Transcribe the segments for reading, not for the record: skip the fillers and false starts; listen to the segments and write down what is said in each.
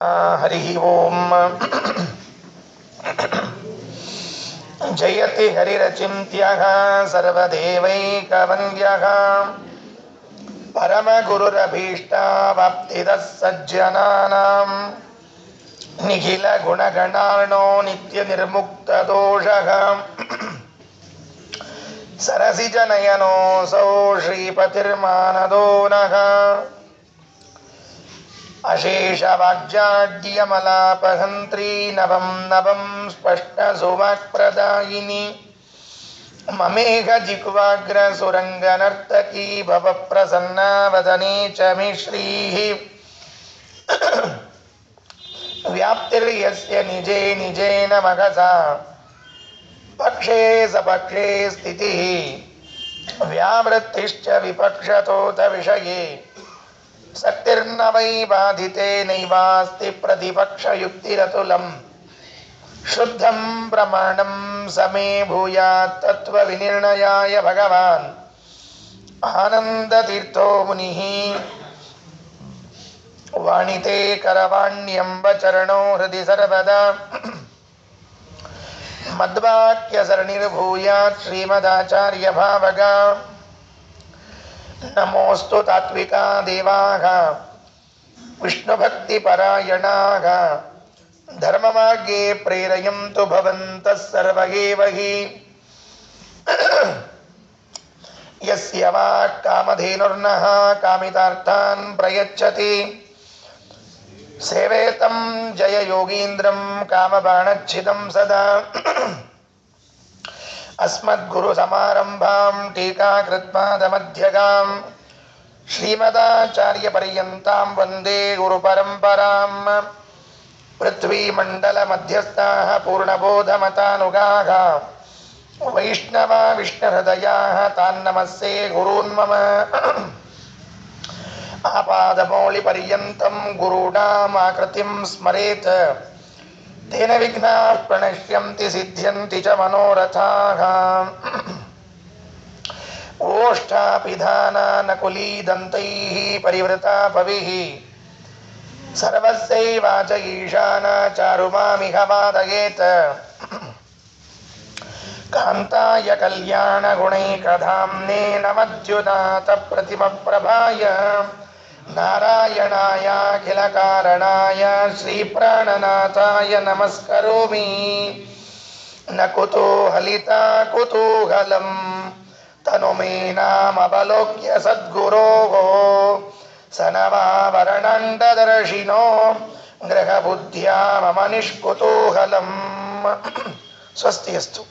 ಹರಿ ಓಂ. ಜಯತಿ ಹರಿರಚಿಂತ್ಯಃ ಸರ್ವದೇವೈಕವಂದ್ಯಃ ಪರಮಗುರುರಭೀಷ್ಟಾವಾಪ್ತಿದಃ ಸಜ್ಜನಾನಾಂ ನಿಖಿಲ ಗುಣಗಣಾರ್ಣೋ ನಿತ್ಯ ನಿರ್ಮುಕ್ತದೋಷಃ ಸರಸಿಜನಯನೋऽಸೌ ಶ್ರೀಪತಿರ್ಮಾನದೋ ನಃ ಅಶೇಷವಾಗ್ಜಾಡ್ಯಮಲಾಪಹಂತ್ರೀ ನವಂ ನವಂ ಸ್ಪಷ್ಟಸುವಾಕ್ಪ್ರದಾಯಿನಿ ಮಮೇಘ ಜಿಹ್ವಾಗ್ರ ಸುರಂಗನರ್ತಕೀ ಭವ ಪ್ರಸನ್ನ ವದನೆ ಚ ಮೇ ಶ್ರೀಃ ವ್ಯಾಪ್ತಿರ್ಯಸ್ಯ ನಿಜೇ ನಿಜೇನ ಮಘಸಾ ಪಕ್ಷೇ ಸಪಕ್ಷೇ ಸ್ಥಿತಿಃ ವ್ಯಾವೃತ್ತಿಶ್ಚ ವಿಪಕ್ಷತೋತ ವಿಷಯೇ ಸಕ್ತಿರ್ನ ವೈ ಬಾಧಿತೆ ನೈವಾಸ್ತಿ ಪ್ರತಿಪಕ್ಷಯುಕ್ತಿರತುಲಂ ಶುದ್ಧಂ ಪ್ರಮಾಣಂ ಸಮೇ ಭೂಯಾತ್ ತತ್ವವಿನಿರ್ಣಯಾಯ ಭಗವಾನ್ ಆನಂದತೀರ್ಥೋ ಮುನಿಃ ವಾಣಿತೆ ಕರವಾಣ್ಯಂಬ ಚರಣೋ ಹೃದಯ ಸರ್ವದಾ ಮದ್ವಾಕ್ಯ ಸರಣಿರ್ಭೂಯಾತ್ ಶ್ರೀಮದಾಚಾರ್ಯ ಭಾವಗ ನಮೋಸ್ತು ತಾತ್ವಿಕಾ ದೇವಾಃ ವಿಷ್ಣುಭಕ್ತಿಪರಾಯಣಾಃ ಧರ್ಮಮಾರ್ಗೇ ಪ್ರೇರಯಂತು ಭವಂತಃ ಸರ್ವ ಏವ ಹಿ ಯಸ್ಯ ವಾಕ್ ಕಾಮಧೇನುರ್ನಃ ಕಾಮಿತಾರ್ಥಾನ್ ಪ್ರಯಚ್ಛತಿ ಸೇವೇತಂ ಜಯ ಯೋಗೀಂದ್ರಂ ಕಾಮಬಾಣಚ್ಛಿದಂ ಸದಾ ಅಸ್ಮದ್ಗುರು ಸಮಾರಂಭಾಂ ಟೀಕಾಕೃತ್ಪಾದಮಧ್ಯಗಾಂ ಶ್ರೀಮದಾಚಾರ್ಯ ಪರ್ಯಂತಾಂ ವಂದೇ ಗುರು ಪರಂಪರಾಂ ಪೃಥ್ವೀಮಂಡಲ ಮಧ್ಯಸ್ಥಾಃ ಪೂರ್ಣಬೋಧಮತಾನುಗಾಃ ವೈಷ್ಣವಾ ವಿಷ್ಣುಹೃದಯಾಃ ತಾನ್ನಮಸ್ಸೇ ಗುರೂನ್ ಮಮ ಆಪಾದಮೌಳಿಪರ್ಯಂತಂ ಗುರುಣಾಂ ಆಕೃತಿಂ ಸ್ಮರೇತ್ ತೇನ ವಿಘ್ನಾಃ ಪ್ರಣಶ್ಯಂತಿ ಸಿದ್ಧ್ಯಂತಿ ಚ ಮನೋರಥಾಃ ಓಷ್ಠಾಪಿಧಾನಾನಕುಲೀದಂತೈಃ ಪರಿವೃತಾ ಪವಿಃ ಸರ್ವಸ್ಯೈವಾಚ ಈಶಾನಾ ಚಾರುಮಾಮಿಹ ವಾದಯೇತ್ ಕಾಂತಾಯ ಕಲ್ಯಾಣಗುಣೈಕಧಾಮ್ನೇ ನಮದ್ಯುನಾಥ ಪ್ರತಿಮಪ್ರಭಾಯ ನಾರಾಯಣಾಯಾಖಿಲಕಾರಣಾಯ ಶ್ರೀಪ್ರಾಣನಾಥಾಯ ನಮಸ್ಕರೋಮಿ ನ ಕುತೂಹಲಿತಾ ಕುತೂಹಲಂ ತನು ಮೇ ನಾಮವಲೋಕ್ಯ ಸದ್ಗುರೋಃ ಸನವಾವರಣಾಂಡದರ್ಶಿನೋ ಗೃಹಬುದ್ಧ್ಯಾ ಮಮ ನಿಷ್ಕುತೂಹಲಂ. ಸ್ವಸ್ತಿಯಸ್ತು.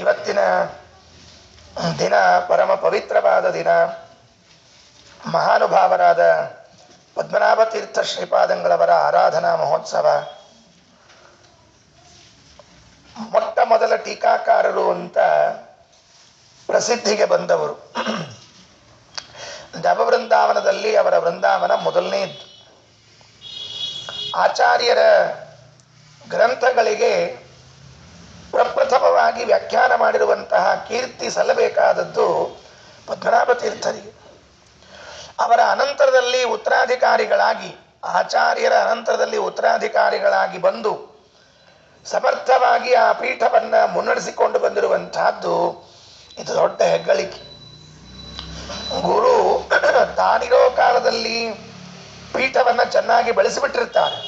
ಇವತ್ತಿನ ದಿನ ಪರಮ ಪವಿತ್ರವಾದ ದಿನ. ಮಹಾನುಭಾವರಾದ ಪದ್ಮನಾಭ ತೀರ್ಥ ಶ್ರೀಪಾದಂಗಳವರ ಆರಾಧನಾ ಮಹೋತ್ಸವ. ಮೊಟ್ಟ ಮೊದಲ ಟೀಕಾಕಾರರು ಅಂತ ಪ್ರಸಿದ್ಧಿಗೆ ಬಂದವರು. ನವವೃಂದಾವನದಲ್ಲಿ ಅವರ ವೃಂದಾವನ ಮೊದಲನೇದ್ದು. ಆಚಾರ್ಯರ ಗ್ರಂಥಗಳಿಗೆ ಪ್ರಪ್ರಥಮವಾಗಿ ವ್ಯಾಖ್ಯಾನ ಮಾಡಿರುವಂತಹ ಕೀರ್ತಿ ಸಲ್ಲಬೇಕಾದದ್ದು ಪದ್ಮನಾಭ ತೀರ್ಥರಿಗೆ. ಅವರ ಅನಂತರದಲ್ಲಿ ಉತ್ತರಾಧಿಕಾರಿಗಳಾಗಿ, ಆಚಾರ್ಯರ ಅನಂತರದಲ್ಲಿ ಉತ್ತರಾಧಿಕಾರಿಗಳಾಗಿ ಬಂದು ಸಮರ್ಥವಾಗಿ ಆ ಪೀಠವನ್ನು ಮುನ್ನಡೆಸಿಕೊಂಡು ಬಂದಿರುವಂತಹದ್ದು ಇದು ದೊಡ್ಡ ಹೆಗ್ಗಳಿಕೆ. ಗುರು ತಾನಿರೋ ಕಾಲದಲ್ಲಿ ಪೀಠವನ್ನು ಚೆನ್ನಾಗಿ ಬೆಳೆಸಿಬಿಟ್ಟಿರ್ತಾರೆ.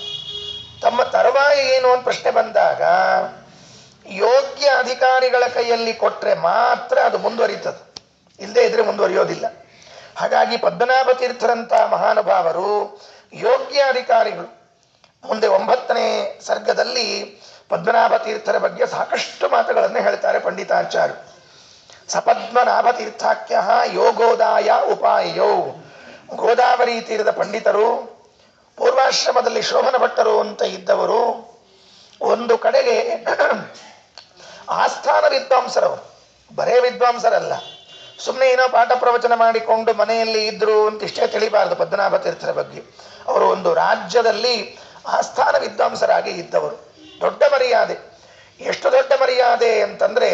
ತಮ್ಮ ತರುವಾಯ ಏನು ಅಂತ ಪ್ರಶ್ನೆ ಬಂದಾಗ ಯೋಗ್ಯ ಅಧಿಕಾರಿಗಳ ಕೈಯಲ್ಲಿ ಕೊಟ್ಟರೆ ಮಾತ್ರ ಅದು ಮುಂದುವರಿತದೆ, ಇಲ್ಲದೇ ಇದ್ರೆ ಮುಂದುವರಿಯೋದಿಲ್ಲ. ಹಾಗಾಗಿ ಪದ್ಮನಾಭ ತೀರ್ಥರಂಥ ಮಹಾನುಭಾವರು ಯೋಗ್ಯ ಅಧಿಕಾರಿಗಳು. ಮುಂದೆ 9ನೇ ಸರ್ಗದಲ್ಲಿ ಪದ್ಮನಾಭ ತೀರ್ಥರ ಬಗ್ಗೆ ಸಾಕಷ್ಟು ಮಾತುಗಳನ್ನು ಹೇಳ್ತಾರೆ ಪಂಡಿತಾಚಾರ್ಯರು. ಸಪದ್ಮನಾಭ ತೀರ್ಥಾಖ್ಯ ಯೋಗೋದಾಯ ಉಪಾಯೋ. ಗೋದಾವರಿ ತೀರದ ಪಂಡಿತರು, ಪೂರ್ವಾಶ್ರಮದಲ್ಲಿ ಶೋಭನ ಭಟ್ಟರು ಅಂತ ಇದ್ದವರು. ಒಂದು ಕಡೆಗೆ ಆಸ್ಥಾನ ವಿದ್ವಾಂಸರವರು, ಬರೇ ವಿದ್ವಾಂಸರಲ್ಲ, ಸುಮ್ಮನೆ ಏನೋ ಪಾಠ ಪ್ರವಚನ ಮಾಡಿಕೊಂಡು ಮನೆಯಲ್ಲಿ ಇದ್ರು ಅಂತ ಇಷ್ಟೇ ತಿಳಿಬಾರದು ಪದ್ಮನಾಭ ತೀರ್ಥರ ಬಗ್ಗೆ. ಅವರು ಒಂದು ರಾಜ್ಯದಲ್ಲಿ ಆಸ್ಥಾನ ವಿದ್ವಾಂಸರಾಗಿ ಇದ್ದವರು. ದೊಡ್ಡ ಮರ್ಯಾದೆ. ಎಷ್ಟು ದೊಡ್ಡ ಮರ್ಯಾದೆ ಅಂತಂದರೆ,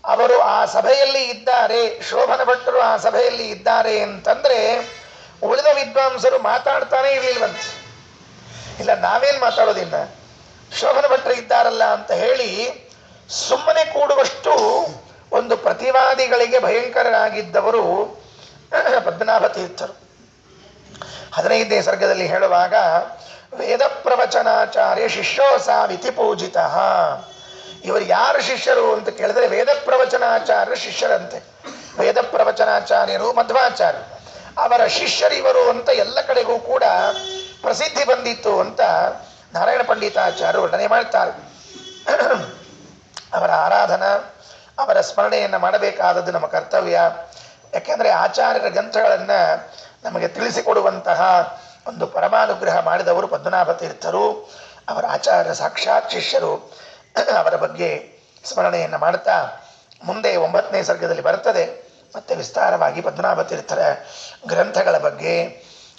ಅವರು ಆ ಸಭೆಯಲ್ಲಿ ಇದ್ದಾರೆ, ಶೋಭನ ಭಟ್ಟರು ಆ ಸಭೆಯಲ್ಲಿ ಇದ್ದಾರೆ ಅಂತಂದರೆ ವಿದ್ವಾಂಸರು ಮಾತಾಡ್ತಾನೆ ಇರ್ಲಿಲ್ವಂತೆ. ಇಲ್ಲ ನಾವೇನ್ ಮಾತಾಡೋದಿಲ್ಲ, ಶೋಭನ ಭಟ್ರು ಇದ್ದಾರಲ್ಲ ಅಂತ ಹೇಳಿ ಸುಮ್ಮನೆ ಕೂಡುವಷ್ಟು ಒಂದು ಪ್ರತಿವಾದಿಗಳಿಗೆ ಭಯಂಕರರಾಗಿದ್ದವರು ಪದ್ಮನಾಭ ತೀರ್ಥರು. 15ನೇ ಸರ್ಗದಲ್ಲಿ ಹೇಳುವಾಗ ವೇದ ಪ್ರವಚನಾಚಾರ್ಯ ಶಿಷ್ಯೋಸಾವಿತಿ ಪೂಜಿತ. ಇವರು ಯಾರು ಶಿಷ್ಯರು ಅಂತ ಕೇಳಿದ್ರೆ ವೇದ ಪ್ರವಚನಾಚಾರ್ಯ ಶಿಷ್ಯರಂತೆ. ವೇದ ಪ್ರವಚನಾಚಾರ್ಯರು ಮಧ್ವಾಚಾರ್ಯರು, ಅವರ ಶಿಷ್ಯರಿವರು ಅಂತ ಎಲ್ಲ ಕಡೆಗೂ ಕೂಡ ಪ್ರಸಿದ್ಧಿ ಬಂದಿತ್ತು ಅಂತ ನಾರಾಯಣ ಪಂಡಿತಾಚಾರ್ಯರು ವರ್ಣನೆ ಮಾಡ್ತಾರೆ. ಅವರ ಆರಾಧನಾ, ಅವರ ಸ್ಮರಣೆಯನ್ನು ಮಾಡಬೇಕಾದದ್ದು ನಮ್ಮ ಕರ್ತವ್ಯ. ಯಾಕೆಂದರೆ ಆಚಾರ್ಯರ ಗ್ರಂಥಗಳನ್ನು ನಮಗೆ ತಿಳಿಸಿಕೊಡುವಂತಹ ಒಂದು ಪರಮಾನುಗ್ರಹ ಮಾಡಿದವರು ಪದ್ಮನಾಭ ತೀರ್ಥರು. ಅವರ ಆಚಾರ್ಯ ಸಾಕ್ಷಾತ್ ಶಿಷ್ಯರು. ಅವರ ಬಗ್ಗೆ ಸ್ಮರಣೆಯನ್ನು ಮಾಡ್ತಾ ಮುಂದೆ 9ನೇ ಸರ್ಗದಲ್ಲಿ ಬರ್ತದೆ ಮತ್ತೆ ವಿಸ್ತಾರವಾಗಿ ಪದ್ಮನಾಭ ತೀರ್ಥರ ಗ್ರಂಥಗಳ ಬಗ್ಗೆ,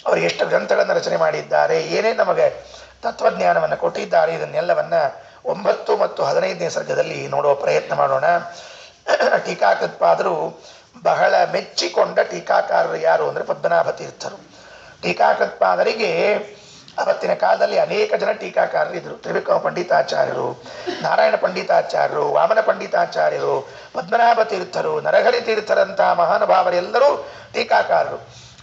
ಅವರು ಎಷ್ಟು ಗ್ರಂಥಗಳನ್ನು ರಚನೆ ಮಾಡಿದ್ದಾರೆ, ಏನೇ ನಮಗೆ ತತ್ವಜ್ಞಾನವನ್ನು ಕೊಟ್ಟಿದ್ದಾರೆ, ಇದನ್ನೆಲ್ಲವನ್ನ 9 ಮತ್ತು 15ನೇ ಸರ್ಗದಲ್ಲಿ ನೋಡುವ ಪ್ರಯತ್ನ ಮಾಡೋಣ. ಟೀಕಾಕೃತ್ಪಾದರು ಬಹಳ ಮೆಚ್ಚಿಕೊಂಡ ಟೀಕಾಕಾರರು ಯಾರು ಅಂದರೆ ಪದ್ಮನಾಭ ತೀರ್ಥರು. ಟೀಕಾಕೃತ್ಪಾದರಿಗೆ ಅವತ್ತಿನ ಕಾಲದಲ್ಲಿ ಅನೇಕ ಜನ ಟೀಕಾಕಾರರು ಇದ್ರು. ತ್ರಿವಿಕ್ರಮ ಪಂಡಿತಾಚಾರ್ಯರು, ನಾರಾಯಣ ಪಂಡಿತಾಚಾರ್ಯರು, ವಾಮನ ಪಂಡಿತಾಚಾರ್ಯರು, ಪದ್ಮನಾಭ ತೀರ್ಥರು, ನರಹರಿ ತೀರ್ಥರಂತಹ ಮಹಾನುಭಾವರೆಲ್ಲರೂ ಟೀಕಾಕಾರರು.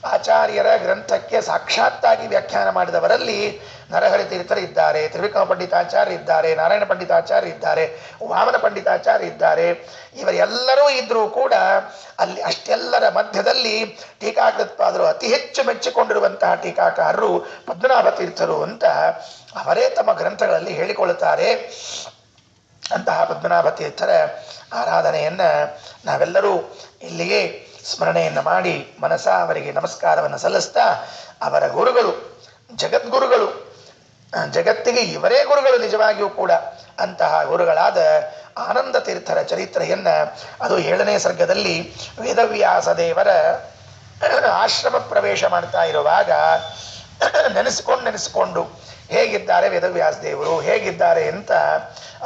ಆಚಾರ್ಯರ ಗ್ರಂಥಕ್ಕೆ ಸಾಕ್ಷಾತ್ತಾಗಿ ವ್ಯಾಖ್ಯಾನ ಮಾಡಿದವರಲ್ಲಿ ನರಹರಿ ತೀರ್ಥರು ಇದ್ದಾರೆ, ತ್ರಿವಿಕ್ರಮ ಪಂಡಿತಾಚಾರ್ಯ ಇದ್ದಾರೆ, ನಾರಾಯಣ ಪಂಡಿತಾಚಾರ್ಯ ಇದ್ದಾರೆ, ವಾಮನ ಪಂಡಿತಾಚಾರ್ಯ ಇದ್ದಾರೆ. ಇವರೆಲ್ಲರೂ ಇದ್ರೂ ಕೂಡ ಅಲ್ಲಿ ಅಷ್ಟೆಲ್ಲರ ಮಧ್ಯದಲ್ಲಿ ಟೀಕಾಕೃತ್ಪಾದರು ಅತಿ ಹೆಚ್ಚು ಮೆಚ್ಚಿಕೊಂಡಿರುವಂತಹ ಟೀಕಾಕಾರರು ಪದ್ಮನಾಭ ತೀರ್ಥರು ಅಂತ ಅವರೇ ತಮ್ಮ ಗ್ರಂಥಗಳಲ್ಲಿ ಹೇಳಿಕೊಳ್ಳುತ್ತಾರೆ. ಅಂತಹ ಪದ್ಮನಾಭ ತೀರ್ಥರ ಆರಾಧನೆಯನ್ನು ನಾವೆಲ್ಲರೂ ಇಲ್ಲಿಯೇ ಸ್ಮರಣೆಯನ್ನು ಮಾಡಿ ಮನಸ ಅವರಿಗೆ ನಮಸ್ಕಾರವನ್ನು ಸಲ್ಲಿಸ್ತಾ, ಅವರ ಗುರುಗಳು ಜಗದ್ಗುರುಗಳು, ಜಗತ್ತಿಗೆ ಇವರೇ ಗುರುಗಳು ನಿಜವಾಗಿಯೂ ಕೂಡ, ಅಂತಹ ಗುರುಗಳಾದ ಆನಂದ ತೀರ್ಥರ ಚರಿತ್ರೆಯನ್ನು ಅದು 7ನೇ ಸರ್ಗದಲ್ಲಿ ವೇದವ್ಯಾಸ ದೇವರ ಆಶ್ರಮ ಪ್ರವೇಶ ಮಾಡ್ತಾ ಇರುವಾಗ ನೆನೆಸಿಕೊಂಡು ಹೇಗಿದ್ದಾರೆ ವೇದವ್ಯಾಸ ದೇವರು, ಹೇಗಿದ್ದಾರೆ ಅಂತ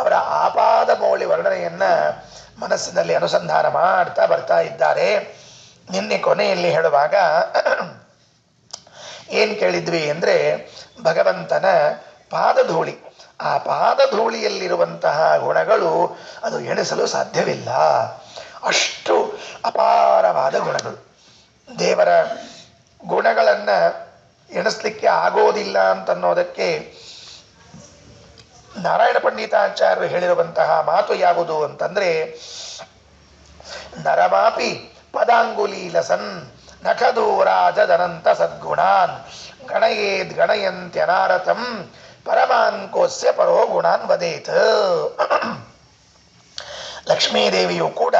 ಅವರ ಆಪಾದ ಮೌಲ್ಯ ವರ್ಣನೆಯನ್ನು ಮನಸ್ಸಿನಲ್ಲಿ ಅನುಸಂಧಾನ ಮಾಡ್ತಾ ಬರ್ತಾ ಇದ್ದಾರೆ. ನಿನ್ನೆ ಕೊನೆಯಲ್ಲಿ ಹೇಳುವಾಗ ಏನು ಕೇಳಿದ್ವಿ ಅಂದರೆ ಭಗವಂತನ ಪಾದಧೂಳಿ, ಆ ಪಾದಧೂಳಿಯಲ್ಲಿರುವಂತಹ ಗುಣಗಳು ಅದು ಎಣಿಸಲು ಸಾಧ್ಯವಿಲ್ಲ, ಅಷ್ಟು ಅಪಾರವಾದ ಗುಣಗಳು. ದೇವರ ಗುಣಗಳನ್ನು ಎಣಿಸ್ಲಿಕ್ಕೆ ಆಗೋದಿಲ್ಲ ಅಂತನ್ನೋದಕ್ಕೆ ನಾರಾಯಣ ಪಂಡಿತಾಚಾರ್ಯರು ಹೇಳಿರುವಂತಹ ಮಾತು ಯಾವುದು ಅಂತಂದ್ರೆ, ನರಮಾಪಿ ಪದಾಂಗುಲೀಲಸನ್ ನಖದೂರಾಜದನಂತ ಸದ್ಗುಣಾನ್ ಗಣಯೇದ್ ಗಣಯಂತ್ಯನಾರತಂ ಪರಮಾನ್ಕೋಸ್ಯ ಪರೋ ಗುಣಾನ್ ವದೇತ್. ಲಕ್ಷ್ಮೀದೇವಿಯು ಕೂಡ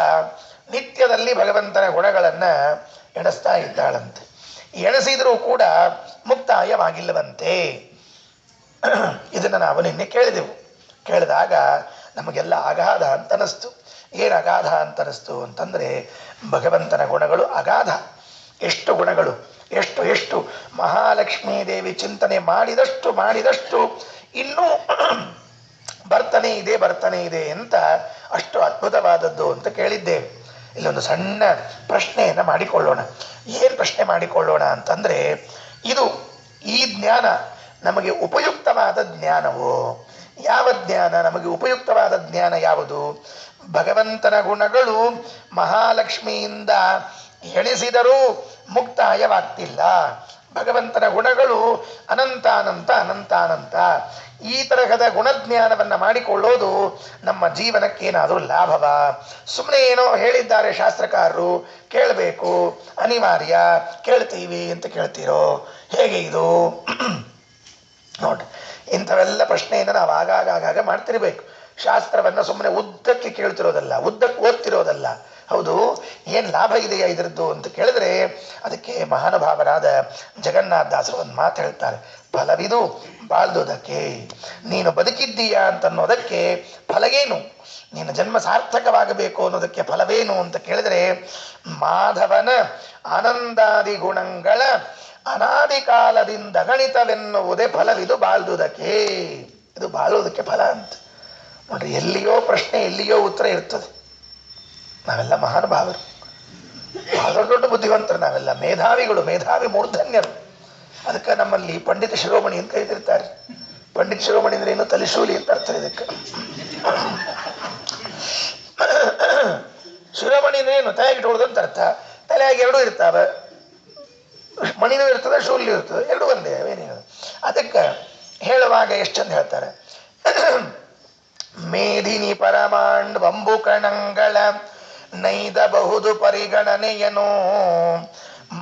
ನಿತ್ಯದಲ್ಲಿ ಭಗವಂತನ ಗುಣಗಳನ್ನು ಎಣಿಸ್ತಾ ಇದ್ದಾಳಂತೆ. ಎಣಿಸಿದರೂ ಕೂಡ ಮುಕ್ತಾಯವಾಗಿಲ್ಲವಂತೆ. ಇದನ್ನು ನಾವು ನಿನ್ನೆ ಕೇಳಿದೆವು. ಕೇಳಿದಾಗ ನಮಗೆಲ್ಲ ಅಗಾಧ ಅಂತ ಅನಿಸ್ತು. ಏನು ಅಗಾಧ ಅಂತ ಅನಿಸ್ತು ಅಂತಂದರೆ, ಭಗವಂತನ ಗುಣಗಳು ಅಗಾಧ. ಎಷ್ಟು ಗುಣಗಳು, ಎಷ್ಟು ಮಹಾಲಕ್ಷ್ಮೀ ದೇವಿ ಚಿಂತನೆ ಮಾಡಿದಷ್ಟು ಇನ್ನೂ ಬರ್ತಾನೆ ಇದೆ ಅಂತ ಅಷ್ಟು ಅದ್ಭುತವಾದದ್ದು ಅಂತ ಕೇಳಿದ್ದೇವೆ. ಇಲ್ಲೊಂದು ಸಣ್ಣ ಪ್ರಶ್ನೆಯನ್ನು ಮಾಡಿಕೊಳ್ಳೋಣ. ಏನು ಪ್ರಶ್ನೆ ಮಾಡಿಕೊಳ್ಳೋಣ ಅಂತಂದರೆ, ಈ ಜ್ಞಾನ ನಮಗೆ ಉಪಯುಕ್ತವಾದ ಜ್ಞಾನವೋ? ಯಾವ ಜ್ಞಾನ ನಮಗೆ ಉಪಯುಕ್ತವಾದ ಜ್ಞಾನ ಯಾವುದು? ಭಗವಂತನ ಗುಣಗಳು ಮಹಾಲಕ್ಷ್ಮಿಯಿಂದ ಎಣಿಸಿದರೂ ಮುಕ್ತಾಯವಾಗ್ತಿಲ್ಲ. ಭಗವಂತನ ಗುಣಗಳು ಅನಂತ. ಈ ತರಹದ ಗುಣಜ್ಞಾನವನ್ನು ಮಾಡಿಕೊಳ್ಳೋದು ನಮ್ಮ ಜೀವನಕ್ಕೇನಾದರೂ ಲಾಭವ? ಸುಮ್ಮನೆ ಏನೋ ಹೇಳಿದ್ದಾರೆ ಶಾಸ್ತ್ರಕಾರರು, ಕೇಳಬೇಕು ಅನಿವಾರ್ಯ, ಕೇಳ್ತೀವಿ ಅಂತ ಕೇಳ್ತೀರೋ ಹೇಗೆ ಇದು? ನೋಡ್ರಿ, ಇಂಥವೆಲ್ಲ ಪ್ರಶ್ನೆಯನ್ನು ನಾವು ಆಗಾಗ ಮಾಡ್ತಿರ್ಬೇಕು. ಶಾಸ್ತ್ರವನ್ನು ಸುಮ್ಮನೆ ಉದ್ದಕ್ಕೆ ಕೇಳ್ತಿರೋದಲ್ಲ, ಉದ್ದಕ್ಕೆ ಓದ್ತಿರೋದಲ್ಲ. ಹೌದು, ಏನು ಲಾಭ ಇದೆಯಾ ಇದರದ್ದು ಅಂತ ಕೇಳಿದ್ರೆ, ಅದಕ್ಕೆ ಮಹಾನುಭಾವರಾದ ಜಗನ್ನಾಥದಾಸರು ಒಂದು ಮಾತು ಹೇಳ್ತಾರೆ, ಫಲವಿದು ಬಾಳ್ದುದಕ್ಕೆ. ನೀನು ಬದುಕಿದ್ದೀಯಾ ಅಂತನ್ನೋದಕ್ಕೆ ಫಲ ಏನು? ನೀನು ಜನ್ಮ ಸಾರ್ಥಕವಾಗಬೇಕು ಅನ್ನೋದಕ್ಕೆ ಫಲವೇನು ಅಂತ ಕೇಳಿದರೆ, ಮಾಧವನ ಆನಂದಾದಿ ಗುಣಗಳ ಅನಾದಿ ಕಾಲದಿಂದ ಗಣಿತವೆನ್ನುವುದೇ ಫಲವಿದು ಬಾಳ್ದುದಕ್ಕೆ. ಇದು ಬಾಳುವುದಕ್ಕೆ ಫಲ ಅಂತ ನೋಡ್ರಿ. ಎಲ್ಲಿಯೋ ಪ್ರಶ್ನೆ, ಎಲ್ಲಿಯೋ ಉತ್ತರ ಇರ್ತದೆ. ನಾವೆಲ್ಲ ಮಹಾನುಭಾವರು, ಬಹಳ ದೊಡ್ಡ ಬುದ್ಧಿವಂತರು, ನಾವೆಲ್ಲ ಮೇಧಾವಿ ಮೂರ್ಧನ್ಯರು. ಅದಕ್ಕೆ ನಮ್ಮಲ್ಲಿ ಪಂಡಿತ ಶಿರೋಮಣಿ ಅಂತ ಕರೀತಿರ್ತಾರೆ. ಪಂಡಿತ ಶಿರೋಮಣಿ ಅಂದ್ರೆ ಏನು? ತಲೆಶೂಲಿ ಅಂತ ಅರ್ಥ ಇದಕ್ಕೆ. ಶಿರೋಮಣಿ ಅಂದ್ರೆ ಏನು? ತಲೆಗಿಟ್ಟುಕೊಳ್ಳೋದು ಅಂತ ಅರ್ಥ. ತಲೆಯಾಗಿ ಎರಡೂ ಇರ್ತಾವೆ, ಮಣಿನೂ ಇರ್ತದೆ, ಶೂಲ್ಯೂ ಇರ್ತದೆ, ಎರಡೂ ಒಂದೇ, ಅವೇನೇನು. ಅದಕ್ಕೆ ಹೇಳುವಾಗ ಎಷ್ಟಂತ ಹೇಳ್ತಾರೆ, ಮೇದಿನಿ ಪರಮಾಂಡ್ ಬಂಬು ಕಣಂಗಳ ನೈದಬಹುದು ಪರಿಗಣನೆಯನು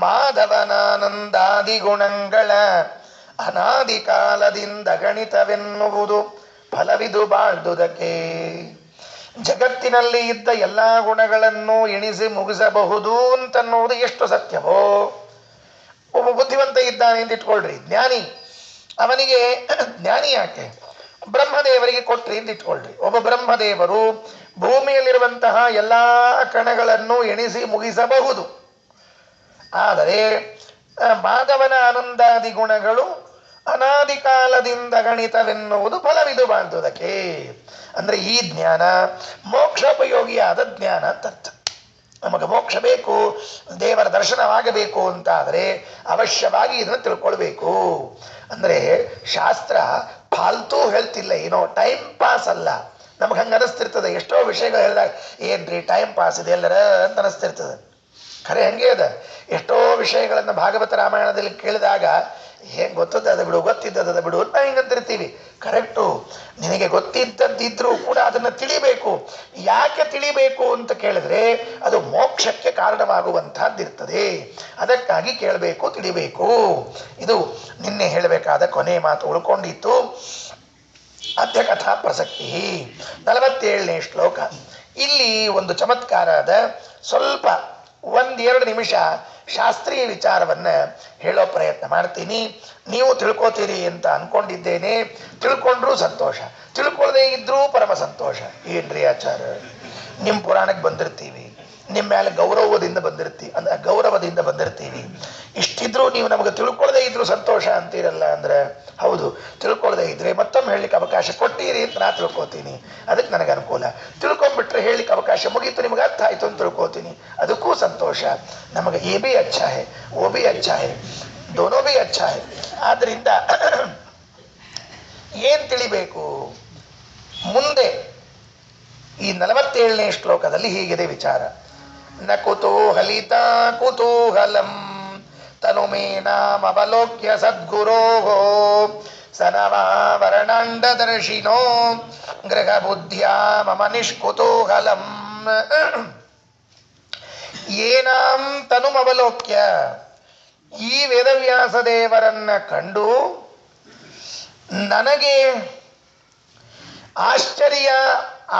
ಮಾಧವನಾನಂದಾದಿ ಗುಣಗಳ ಅನಾದಿ ಕಾಲದಿಂದ ಗಣಿತವೆನ್ನುವುದು ಫಲವಿದು ಬಾಳ್ದುದಕ್ಕೆ. ಜಗತ್ತಿನಲ್ಲಿ ಇದ್ದ ಎಲ್ಲ ಗುಣಗಳನ್ನು ಎಣಿಸಿ ಮುಗಿಸಬಹುದು ಅಂತನ್ನುವುದು ಎಷ್ಟು ಸತ್ಯವೋ, ಒಬ್ಬ ಬುದ್ಧಿವಂತ ಇದ್ದಾನೆ ಅಂತ ಇಟ್ಕೊಳ್ರಿ, ಜ್ಞಾನಿ, ಅವನಿಗೆ ಜ್ಞಾನಿ ಯಾಕೆ? ಬ್ರಹ್ಮದೇವರಿಗೆ ಕೊಟ್ರಿ ಅಂತ ಇಟ್ಕೊಳ್ರಿ. ಒಬ್ಬ ಬ್ರಹ್ಮದೇವರು ಭೂಮಿಯಲ್ಲಿರುವಂತಹ ಎಲ್ಲ ಕಣಗಳನ್ನು ಎಣಿಸಿ ಮುಗಿಸಬಹುದು. ಆದರೆ ಮಾಧವನ ಆನಂದಾದಿ ಗುಣಗಳು ಅನಾದಿ ಕಾಲದಿಂದ ಗಣಿತವೆನ್ನುವುದು ಫಲವಿದು ಬಾಳ್ದುದಕ್ಕೆ. ಅಂದ್ರೆ ಈ ಜ್ಞಾನ ಮೋಕ್ಷೋಪಯೋಗಿಯಾದ ಜ್ಞಾನ ಅಂತ ಅರ್ಥ. ನಮಗೆ ಮೋಕ್ಷ ಬೇಕು, ದೇವರ ದರ್ಶನವಾಗಬೇಕು ಅಂತಾದರೆ ಅವಶ್ಯವಾಗಿ ಇದನ್ನು ತಿಳ್ಕೊಳ್ಬೇಕು. ಅಂದರೆ ಶಾಸ್ತ್ರ ಫಾಲ್ತು ಹೇಳ್ತಿಲ್ಲ, ಏನೋ ಟೈಮ್ ಪಾಸ್ ಅಲ್ಲ. ನಮಗೆ ಹಂಗೆ ಅನಿಸ್ತಿರ್ತದೆ, ಎಷ್ಟೋ ವಿಷಯಗಳು ಹೇಳಿದಾಗ ಏನ್ರಿ ಟೈಮ್ ಪಾಸ್ ಇದೆ ಎಲ್ಲರ ಅಂತ ಅನಿಸ್ತಿರ್ತದೆ. ಖರೆ ಹಂಗೆ ಅದ. ಎಷ್ಟೋ ವಿಷಯಗಳನ್ನು ಭಾಗವತ ರಾಮಾಯಣದಲ್ಲಿ ಕೇಳಿದಾಗ ಹೇಗೆ ಗೊತ್ತದ ಬಿಡು, ಗೊತ್ತಿದ್ದದ ಬಿಡು ಅಂತ ಹಿಂಗಂತಿರ್ತೀವಿ. ಕರೆಕ್ಟು, ನಿನಗೆ ಗೊತ್ತಿದ್ದದ್ದಿದ್ರೂ ಕೂಡ ಅದನ್ನು ತಿಳಿಬೇಕು. ಯಾಕೆ ತಿಳಿಬೇಕು ಅಂತ ಕೇಳಿದ್ರೆ ಅದು ಮೋಕ್ಷಕ್ಕೆ ಕಾರಣವಾಗುವಂತಹದ್ದಿರ್ತದೆ. ಅದಕ್ಕಾಗಿ ಕೇಳಬೇಕು, ತಿಳಿಬೇಕು. ಇದು ನಿನ್ನೆ ಹೇಳಬೇಕಾದ ಕೊನೆ ಮಾತು ಉಳ್ಕೊಂಡಿತ್ತು. ಅದ್ಯ ಕಥಾ ಪ್ರಸಕ್ತಿ 47ನೇ ಶ್ಲೋಕ. ಇಲ್ಲಿ ಒಂದು ಚಮತ್ಕಾರ ಅದ. ಸ್ವಲ್ಪ 1-2 ನಿಮಿಷ ಶಾಸ್ತ್ರೀಯ ವಿಚಾರವನ್ನು ಹೇಳೋ ಪ್ರಯತ್ನ ಮಾಡ್ತೀನಿ. ನೀವು ತಿಳ್ಕೊತೀರಿ ಅಂತ ಅನ್ಕೊಂಡಿದ್ದೇನೆ. ತಿಳ್ಕೊಂಡ್ರೂ ಸಂತೋಷ, ತಿಳ್ಕೊಳ್ಳದೆ ಇದ್ರೂ ಪರಮ ಸಂತೋಷ. ಏನ್ರಿ ಆಚಾರ, ನಿಮ್ಮ ಪುರಾಣಕ್ಕೆ ಬಂದಿರ್ತೀವಿ, ನಿಮ್ಮ ಮೇಲೆ ಗೌರವದಿಂದ ಬಂದಿರ್ತೀವಿ. ಇಷ್ಟಿದ್ರೂ ನೀವು ನಮಗೆ ತಿಳ್ಕೊಳ್ಳದೆ ಇದ್ರೂ ಸಂತೋಷ ಅಂತೀರಲ್ಲ ಅಂದ್ರೆ, ಹೌದು, ತಿಳ್ಕೊಳ್ಳದೆ ಇದ್ರೆ ಮತ್ತೊಮ್ಮೆ ಹೇಳಲಿಕ್ಕೆ ಅವಕಾಶ ಕೊಟ್ಟಿರಿ ಅಂತ ನಾ ತಿಳ್ಕೊತೀನಿ. ಅದಕ್ಕೆ ನನಗೆ ಅನುಕೂಲ. ತಿಳ್ಕೊಂಡ್ಬಿಟ್ರೆ ಹೇಳಲಿಕ್ಕೆ ಅವಕಾಶ ಮುಗೀತು, ನಿಮಗೆ ಅರ್ಥ ಆಯ್ತು ಅಂತ ತಿಳ್ಕೊತೀನಿ, ಅದಕ್ಕೂ ಸಂತೋಷ. ನಮಗೆ ಎ ಬಿ ಅಚ್ಚಾ ಹೇ, ಓ ಬಿ ಅಚ್ಚಾ ಹೇ, ದೋನೋ ಬಿ ಅಚ್ಚಾ ಹೇ. ಆದ್ರಿಂದ ಏನ್ ತಿಳಿಬೇಕು ಮುಂದೆ? ಈ 47ನೇ ಶ್ಲೋಕದಲ್ಲಿ ಹೀಗಿದೆ ವಿಚಾರ. ನ ಕುತೂಹಲಿತ ಕುತೂಹಲಂ ತನುಮೇನಾಮವಲೋಕ್ಯ ಸದ್ಗುರೋ ಸನವಾವರಣಾಂಡದರ್ಶಿನೋ ಗೃಹ ಬುದ್ಧ್ಯಾ ಮಮ ನಿಷ್ಕುತೂಹಲಂ. ಏನಾಂ ತನುಮವಲೋಕ್ಯ, ಈ ವೇದವ್ಯಾಸ ದೇವರನ್ನ ಕಂಡು ನನಗೆ ಆಶ್ಚರ್ಯ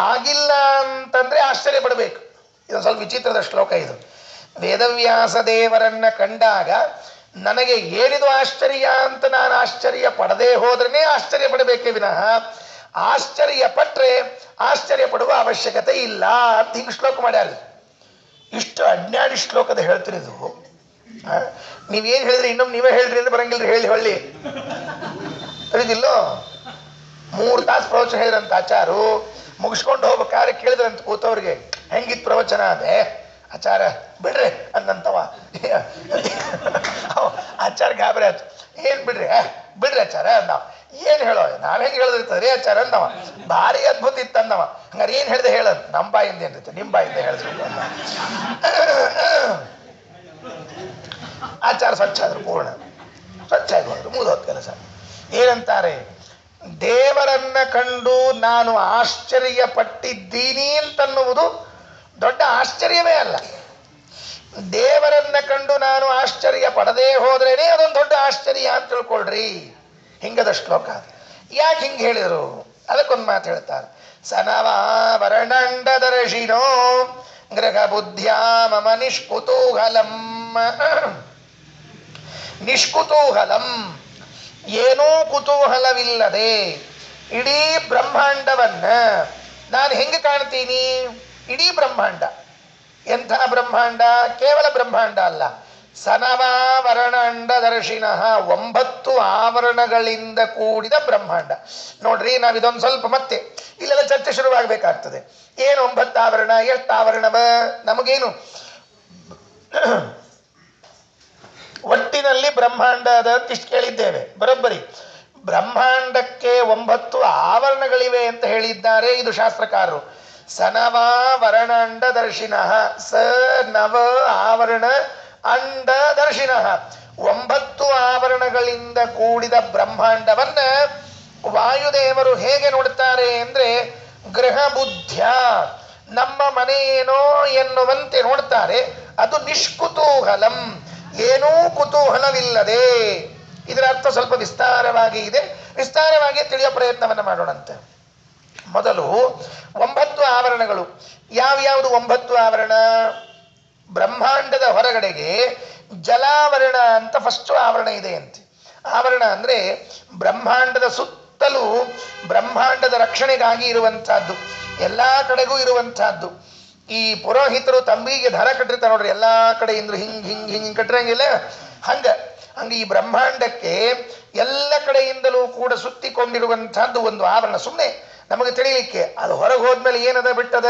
ಆಗಿಲ್ಲ ಅಂತಂದ್ರೆ ಆಶ್ಚರ್ಯ ಪಡಬೇಕು. ಇದೊಂದು ಸ್ವಲ್ಪ ವಿಚಿತ್ರದ ಶ್ಲೋಕ ಇದು. ವೇದವ್ಯಾಸ ದೇವರನ್ನ ಕಂಡಾಗ ನನಗೆ ಏನಿದು ಆಶ್ಚರ್ಯ ಅಂತ ನಾನು ಆಶ್ಚರ್ಯ ಪಡದೆ ಹೋದ್ರೇ ಆಶ್ಚರ್ಯ ಪಡಬೇಕೇ ವಿನಃ ಆಶ್ಚರ್ಯ ಪಟ್ರೆ ಆಶ್ಚರ್ಯ ಪಡುವ ಅವಶ್ಯಕತೆ ಇಲ್ಲ ಅಂತ ಹಿಂಗೆ ಶ್ಲೋಕ ಮಾಡ್ಯಾರ. ಇಷ್ಟು ಅಜ್ಞಾನಿ ಶ್ಲೋಕದ ಹೇಳ್ತಿರೋದು. ನೀವೇನು ಹೇಳಿದ್ರಿ ಇನ್ನೊಮ್ಮೆ ನೀವೇ ಹೇಳ್ರಿ ಅಂತ ಬರಂಗಿಲ್ರಿ, ಹೇಳಿ ಹೊಳ್ಳಿ ತಿಳಿದಿಲ್ಲೋ. 3 ತಾಸು ಪ್ರವಚನ ಹೇಳಿದ್ರಂತ ಆಚಾರು. ಮುಗಿಸ್ಕೊಂಡು ಹೋಗ್ಬೇಕಾದ್ರೆ ಕೇಳಿದ್ರಂತ ಕೂತವ್ರಿಗೆ, ಹೆಂಗಿತ್ತು ಪ್ರವಚನ ಅದೇ ಆಚಾರ ಬಿಡ್ರಿ ಅಂದಂತವ. ಆಚಾರ ಗಾಬರಿ ಆಯ್ತು. ಏನ್ ಬಿಡ್ರಿ ಬಿಡ್ರಿ ಆಚಾರ ಅಂದವ. ಏನ್ ಹೇಳೋ, ನಾವ್ ಹೆಂಗೆ ಹೇಳಿದಿರ್ತದ್ರಿ ಆಚಾರ ಅಂದವ. ಭಾರಿ ಅದ್ಭುತ ಇತ್ತು ಅಂದವ. ಹಂಗಾರೆ ಏನ್ ಹೇಳ್ದೆ ಹೇಳ, ನಮ್ಮ ಬಾಯಿಂದ ಏನಿರುತ್ತೆ ನಿಮ್ಮ ಬಾಯಿಂದ ಹೇಳಿದ್ರು ಅಂದ. ಆಚಾರ ಸ್ವಚ್ಛ ಆದ್ರು, ಪೂರ್ಣ ಸ್ವಚ್ಛ ಆಗಿ ಹೋದ್ರು, ಮುಗಿದೋದ್ ಕೆಲಸ. ಏನಂತಾರೆ, ದೇವರನ್ನ ಕಂಡು ನಾನು ಆಶ್ಚರ್ಯ ಪಟ್ಟಿದ್ದೀನಿ ಅಂತನ್ನುವುದು ದೊಡ್ಡ ಆಶ್ಚರ್ಯವೇ ಅಲ್ಲ. ದೇವರನ್ನ ಕಂಡು ನಾನು ಆಶ್ಚರ್ಯ ಪಡದೇ ಹೋದ್ರೇನೆ ಅದೊಂದು ದೊಡ್ಡ ಆಶ್ಚರ್ಯ ಅಂತ ತಿಳ್ಕೊಳ್ರಿ. ಹಿಂಗದ ಶ್ಲೋಕ. ಯಾಕೆ ಹಿಂಗೆ ಹೇಳಿದರು ಅದಕ್ಕೊಂದು ಮಾತು ಹೇಳ್ತಾರೆ. ಸನವಾವರಣಾಂಡದರ್ಶಿನೋ ಗೃಹ ಬುದ್ಧ್ಯಾ ಮಮ ನಿಷ್ಕುತೂಹಲಂ. ನಿಷ್ಕುತೂಹಲಂ, ಏನೂ ಕುತೂಹಲವಿಲ್ಲದೆ ಇಡೀ ಬ್ರಹ್ಮಾಂಡವನ್ನ ನಾನು ಹೆಂಗೆ ಕಾಣ್ತೀನಿ? ಇಡೀ ಬ್ರಹ್ಮಾಂಡ. ಎಂಥ ಬ್ರಹ್ಮಾಂಡ? ಕೇವಲ ಬ್ರಹ್ಮಾಂಡ ಅಲ್ಲ, ಸನವಾವರಣಾಂಡದರ್ಶಿನಃ, 9 ಆವರಣಗಳಿಂದ ಕೂಡಿದ ಬ್ರಹ್ಮಾಂಡ. ನೋಡ್ರಿ, ನಾವಿದೊಂದು ಸ್ವಲ್ಪ ಮತ್ತೆ ಇಲ್ಲೆಲ್ಲ ಚರ್ಚೆ ಶುರುವಾಗಬೇಕಾಗ್ತದೆ. ಏನು 9 ಆವರಣ, ಎಷ್ಟು ಆವರಣವ? ನಮಗೇನು ಒಟ್ಟಿನಲ್ಲಿ ಬ್ರಹ್ಮಾಂಡ ಅದ ಅಂತ ಇಷ್ಟು ಕೇಳಿದ್ದೇವೆ, ಬರೋಬ್ಬರಿ. ಬ್ರಹ್ಮಾಂಡಕ್ಕೆ 9 ಆವರಣಗಳಿವೆ ಅಂತ ಹೇಳಿದ್ದಾರೆ ಇದು ಶಾಸ್ತ್ರಕಾರರು. ಸನವಾವರಣಂಡ ದರ್ಶಿನಃ, ಸ ನವ ಆವರಣ ಅಂಡ ದರ್ಶಿನಃ. 9 ಆವರಣಗಳಿಂದ ಕೂಡಿದ ಬ್ರಹ್ಮಾಂಡವನ್ನ ವಾಯುದೇವರು ಹೇಗೆ ನೋಡ್ತಾರೆ ಅಂದ್ರೆ ಗೃಹ ಬುದ್ಧ್ಯ, ನಮ್ಮ ಮನೆಯೇನೋ ಎನ್ನುವಂತೆ ನೋಡ್ತಾರೆ. ಅದು ನಿಷ್ಕುತೂಹಲಂ, ಏನೂ ಕುತೂಹಲವಿಲ್ಲದೆ. ಇದರ ಅರ್ಥ ಸ್ವಲ್ಪ ವಿಸ್ತಾರವಾಗಿ ಇದೆ, ವಿಸ್ತಾರವಾಗಿ ತಿಳಿಯೋ ಪ್ರಯತ್ನವನ್ನು ಮಾಡೋಣಂತೆ. ಮೊದಲು 9 ಆವರಣಗಳು ಯಾವ್ಯಾವುದು? 9 ಆವರಣ. ಬ್ರಹ್ಮಾಂಡದ ಹೊರಗಡೆಗೆ ಜಲಾವರಣ ಅಂತ ಫಸ್ಟ್ ಆವರಣ ಇದೆ ಅಂತೆ. ಆವರಣ ಅಂದ್ರೆ ಬ್ರಹ್ಮಾಂಡದ ಸುತ್ತಲೂ ಬ್ರಹ್ಮಾಂಡದ ರಕ್ಷಣೆಗಾಗಿ ಇರುವಂತಹದ್ದು, ಎಲ್ಲಾ ಕಡೆಗೂ ಇರುವಂತಹದ್ದು. ಈ ಪುರೋಹಿತರು ತಂಬಿಗೆ ದರ ಕಟ್ಟಿರ್ತಾರೆ ನೋಡ್ರಿ, ಎಲ್ಲಾ ಕಡೆಯಿಂದ ಹಿಂಗ್ ಹಿಂಗ್ ಹಿಂಗ್ ಕಟ್ಟಿರಂಗಿಲ್ಲ, ಹಂಗ ಈ ಬ್ರಹ್ಮಾಂಡಕ್ಕೆ ಎಲ್ಲ ಕಡೆಯಿಂದಲೂ ಕೂಡ ಸುತ್ತಿಕೊಂಡಿರುವಂತಹದ್ದು ಒಂದು ಆವರಣ. ಸುಮ್ಮನೆ ನಮಗೆ ತಿಳಿಲಿಕ್ಕೆ, ಅದು ಹೊರಗೆ ಹೋದ್ಮೇಲೆ ಏನದ ಬಿಟ್ಟದ,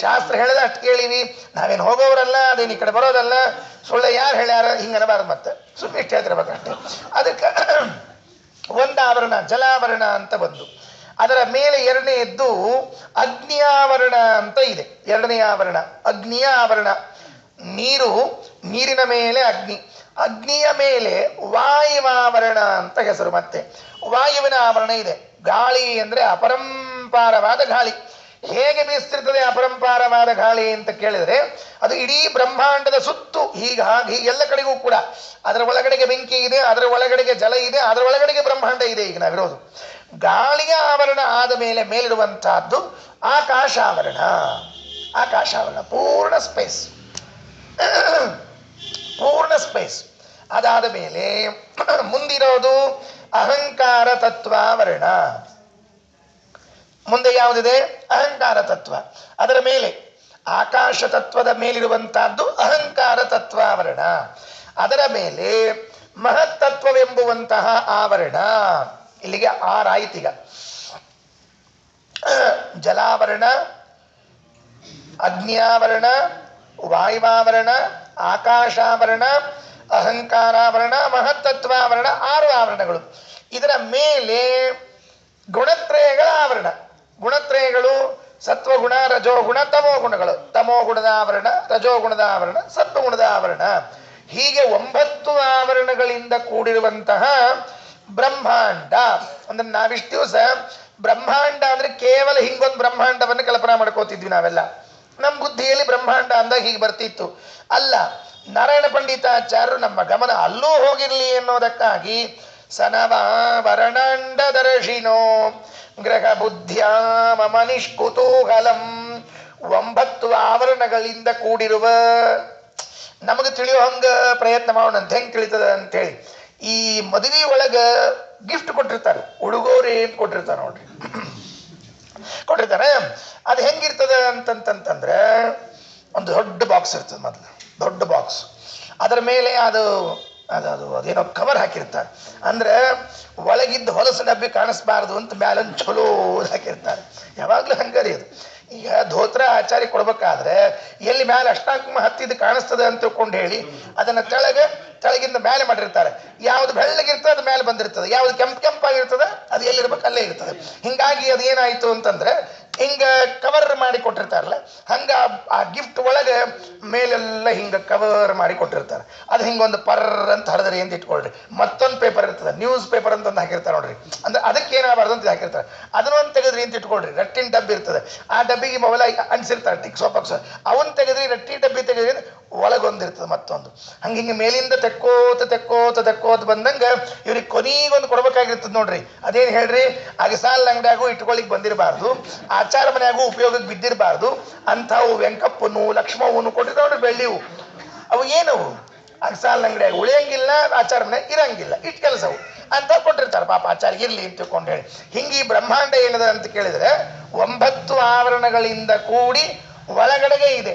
ಶಾಸ್ತ್ರ ಹೇಳದ ಅಷ್ಟು ಕೇಳಿವಿ, ನಾವೇನು ಹೋಗೋರಲ್ಲ, ಅದೇನು ಈ ಕಡೆ ಬರೋದಲ್ಲ, ಸುಳ್ಳೆ ಯಾರು ಹೇಳ್ಯಾರ ಹಿಂಗನಬಾರ್ದು, ಮತ್ತೆ ಸುಮ್ಮನೆ ಇಷ್ಟು ಹೇಳ್ತಿರ್ಬೇಕಷ್ಟೆ. ಅದಕ್ಕೆ ಒಂದು ಆವರಣ ಜಲಾವರಣ ಅಂತ ಬಂದು, ಅದರ ಮೇಲೆ ಎರಡನೆಯದ್ದು ಅಗ್ನಿಯಾವರಣ ಅಂತ ಇದೆ. ಎರಡನೆಯ ಆವರಣ ಅಗ್ನಿಯ ಆವರಣ. ನೀರಿನ ಮೇಲೆ ಅಗ್ನಿ, ಅಗ್ನಿಯ ಮೇಲೆ ವಾಯುವಾವರಣ ಅಂತ ಹೆಸರು. ಮತ್ತೆ ವಾಯುವಿನ ಆವರಣ ಇದೆ. ಗಾಳಿ ಅಂದ್ರೆ ಅಪರಂಪಾರವಾದ ಗಾಳಿ. ಹೇಗೆ ಬೀಸ್ತಿರ್ತದೆ ಅಪರಂಪಾರವಾದ ಗಾಳಿ ಅಂತ ಕೇಳಿದ್ರೆ, ಅದು ಇಡೀ ಬ್ರಹ್ಮಾಂಡದ ಸುತ್ತು ಹೀಗೆ ಎಲ್ಲ ಕಡೆಗೂ ಕೂಡ ಅದರ ಒಳಗಡೆಗೆ ಬೆಂಕಿ ಇದೆ, ಅದರ ಒಳಗಡೆಗೆ ಜಲ ಇದೆ, ಅದರ ಒಳಗಡೆಗೆ ಬ್ರಹ್ಮಾಂಡ ಇದೆ. ಈಗ ನಾವಿರೋದು ಗಾಳಿಯ ಆವರಣ ಆದ ಮೇಲೆ ಮೇಲಿರುವಂತಹದ್ದು ಆಕಾಶಾವರಣ. ಆಕಾಶಾವರಣ ಪೂರ್ಣ ಸ್ಪೇಸ್, ಪೂರ್ಣ ಸ್ಪೇಸ್. ಅದಾದ ಮೇಲೆ ಮುಂದಿರೋದು ಅಹಂಕಾರ ತತ್ವಾವರಣ. ಮುಂದೆ ಯಾವುದಿದೆ? ಅಹಂಕಾರ ತತ್ವ. ಅದರ ಮೇಲೆ ಆಕಾಶ ತತ್ವದ ಮೇಲಿರುವಂತಹದ್ದು ಅಹಂಕಾರ ತತ್ವಾವರಣ. ಅದರ ಮೇಲೆ ಮಹತ್ತತ್ವವೆಂಬುವಂತಹ ಆವರಣ. ಇಲ್ಲಿಗೆ 6 ಆಯ್ತೀಗ. ಜಲಾವರಣ, ಅಗ್ನಿಯಾವರಣ, ವಾಯುವಾವರಣ, ಆಕಾಶಾವರಣ, ಅಹಂಕಾರಾವರಣ, ಮಹತ್ತತ್ವಾವರಣ, 6 ಆವರಣಗಳು. ಇದರ ಮೇಲೆ ಗುಣತ್ರಯಗಳ ಆವರಣ. ಗುಣತ್ರಯಗಳು ಸತ್ವಗುಣ, ರಜೋಗುಣ, ತಮೋಗುಣಗಳು. ತಮೋಗುಣದ ಆವರಣ, ರಜೋಗುಣದ ಆವರಣ, ಸತ್ವಗುಣದ ಆವರಣ. ಹೀಗೆ 9 ಆವರಣಗಳಿಂದ ಕೂಡಿರುವಂತಹ ಬ್ರಹ್ಮಾಂಡ. ಅಂದ್ರೆ ನಾವಿಷ್ಟು ದಿವಸ ಬ್ರಹ್ಮಾಂಡ ಅಂದ್ರೆ ಕೇವಲ ಹಿಂಗೊಂದು ಬ್ರಹ್ಮಾಂಡವನ್ನು ಕಲ್ಪನಾ ಮಾಡ್ಕೋತಿದ್ವಿ ನಾವೆಲ್ಲ. ನಮ್ಮ ಬುದ್ಧಿಯಲ್ಲಿ ಬ್ರಹ್ಮಾಂಡ ಅಂದಾಗ ಹೀಗೆ ಬರ್ತಿತ್ತು. ಅಲ್ಲ, ನಾರಾಯಣ ಪಂಡಿತಾಚಾರ್ಯರು ನಮ್ಮ ಗಮನ ಅಲ್ಲೂ ಹೋಗಿರ್ಲಿ ಎನ್ನುವುದಕ್ಕಾಗಿ ಸನವಾವರಣಾಂಡ ದರ್ಶಿನೋ ಗ್ರಹ ಬುದ್ಧ್ಯಾ ಮಮ ನಿಷ್ಕುತೂಹಲಂ. 9 ಆವರಣಗಳಿಂದ ಕೂಡಿರುವ, ನಮಗೆ ತಿಳಿಯೋ ಹಂಗ ಪ್ರಯತ್ನ ಮಾಡೋಣ ಅಂತ. ಹೆಂಗೆ ತಿಳಿತದ ಅಂತೇಳಿ, ಈ ಮದುವೆ ಒಳಗ ಗಿಫ್ಟ್ ಕೊಟ್ಟಿರ್ತಾರೆ, ಉಡುಗೊರೆ ಅಂತ ಕೊಟ್ಟಿರ್ತಾರೆ ನೋಡ್ರಿ, ಕೊಟ್ಟಿರ್ತಾರೆ. ಅದು ಹೆಂಗಿರ್ತದ ಅಂತಂತಂದ್ರೆ, ಒಂದು ದೊಡ್ಡ ಬಾಕ್ಸ್ ಇರ್ತದೆ. ಮೊದಲು ದೊಡ್ಡ ಬಾಕ್ಸ್, ಅದರ ಮೇಲೆ ಅದೇನೋ ಕವರ್ ಹಾಕಿರ್ತಾರೆ. ಅಂದ್ರೆ ಒಳಗಿದ್ದ ಹೊಲಸು ಡಬ್ಬಿ ಕಾಣಿಸ್ಬಾರ್ದು ಅಂತ ಮ್ಯಾಲೊಂದು ಚಲೋ ಹಾಕಿರ್ತಾರೆ. ಯಾವಾಗ್ಲೂ ಹಂಗರಿ ಅದು. ಈಗ ಧೋತ್ರ ಆಚಾರ್ಯ ಕೊಡ್ಬೇಕಾದ್ರೆ ಎಲ್ಲಿ ಮೇಲೆ ಅಷ್ಟಾಂಗ ಹತ್ತಿದ್ದು ಕಾಣಿಸ್ತದೆ ಅಂತ ತಿಳ್ಕೊಂಡು ಹೇಳಿ ಅದನ್ನ ತೆಳಗಿಂದ ಮೇಲೆ ಮಾಡಿರ್ತಾರೆ. ಯಾವ್ದು ಬೆಳ್ಳಗಿರ್ತದೆ ಅದು ಮೇಲೆ ಬಂದಿರ್ತದೆ, ಯಾವ್ದು ಕೆಂಪಾಗಿರ್ತದೆ ಅದು ಎಲ್ಲಿರ್ಬೇಕು ಅಲ್ಲೇ ಇರ್ತದೆ. ಹಿಂಗಾಗಿ ಅದು ಏನಾಯ್ತು ಅಂತಂದ್ರೆ ಹಿಂಗ ಕವರ್ ಮಾಡಿ ಕೊಟ್ಟಿರ್ತಾರಲ್ಲ, ಹಂಗ ಆ ಗಿಫ್ಟ್ ಒಳಗೆ ಮೇಲೆಲ್ಲ ಹಿಂಗ ಕವರ್ ಮಾಡಿ ಕೊಟ್ಟಿರ್ತಾರೆ. ಅದು ಹಿಂಗೊಂದು ಪರ್ ಅಂತ ಹರಿದ್ರಿ ಅಂತ ಇಟ್ಕೊಳ್ರಿ. ಮತ್ತೊಂದು ಪೇಪರ್ ಇರ್ತದೆ, ನ್ಯೂಸ್ ಪೇಪರ್ ಅಂತ ಹಾಕಿರ್ತಾರೆ ನೋಡ್ರಿ. ಅಂದ್ರೆ ಅದಕ್ಕೆ ಏನಾಗಬಾರ್ದು ಅಂತ ಹಾಕಿರ್ತಾರೆ. ಅದನ್ನೊಂದು ತೆಗೆದ್ರಿ ಅಂತ ಇಟ್ಕೊಳ್ರಿ. ರಟ್ಟಿನ ಡಬ್ಬಿ ಇರ್ತದೆ, ಆ ಡಬ್ಬಿಗೆ ಮೊಬೈಲ್ ಅನ್ಸಿರ್ತಾರೆ ಟಿಕ್ಸೋ ಪಕ್ಸೋ, ಅವನ್ ತೆಗೆದ್ರಿ. ರಟ್ಟಿ ಡಬ್ಬಿ ತೆಗೆದ್ರಿ ಒಳಗೊಂದಿರ್ತದೆ ಮತ್ತೊಂದು. ಹಂಗೆ ಮೇಲಿಂದ ತೆಕ್ಕೋತ ಬಂದಂಗ ಇವ್ರಿಗೆ ಕೊನೆಗೊಂದು ಕೊಡ್ಬೇಕಾಗಿರ್ತದೆ ನೋಡ್ರಿ. ಅದೇನು ಹೇಳ್ರಿ, ಅಗಸಾಲ್ ಅಂಗಡಿಯಾಗೂ ಇಟ್ಕೊಳ್ಳಿಕ್ ಬಂದಿರಬಾರ್ದು, ಆಚಾರ ಮನೆಯಾಗೂ ಉಪಯೋಗಕ್ಕೆ ಬಿದ್ದಿರಬಾರ್ದು ಅಂಥವು ವೆಂಕಪ್ಪನು ಲಕ್ಷ್ಮವ್ವನು ಕೊಟ್ಟಿರ್ತಾವ ನೋಡ್ರಿ, ಬೆಳ್ಳಿವು. ಅವು ಏನವು ಅಗಸಾಲ್ ಅಂಗಡಿಯಾಗ ಉಳಿಯಂಗಿಲ್ಲ, ಆಚಾರ ಮನೆ ಇರಂಗಿಲ್ಲ, ಇಟ್ಟು ಕೆಲಸವು ಅಂತ ಕೊಟ್ಟಿರ್ತಾರೆ. ಪಾಪ ಆಚಾರ್ಯ ಇರ್ಲಿ ಅಂತ ತಿಳ್ಕೊಂಡು ಹೇಳಿ. ಹಿಂಗೆ ಈ ಬ್ರಹ್ಮಾಂಡ ಏನದ ಅಂತ ಕೇಳಿದ್ರೆ 9 ಆವರಣಗಳಿಂದ ಕೂಡಿ ಒಳಗಡೆಗೆ ಇದೆ.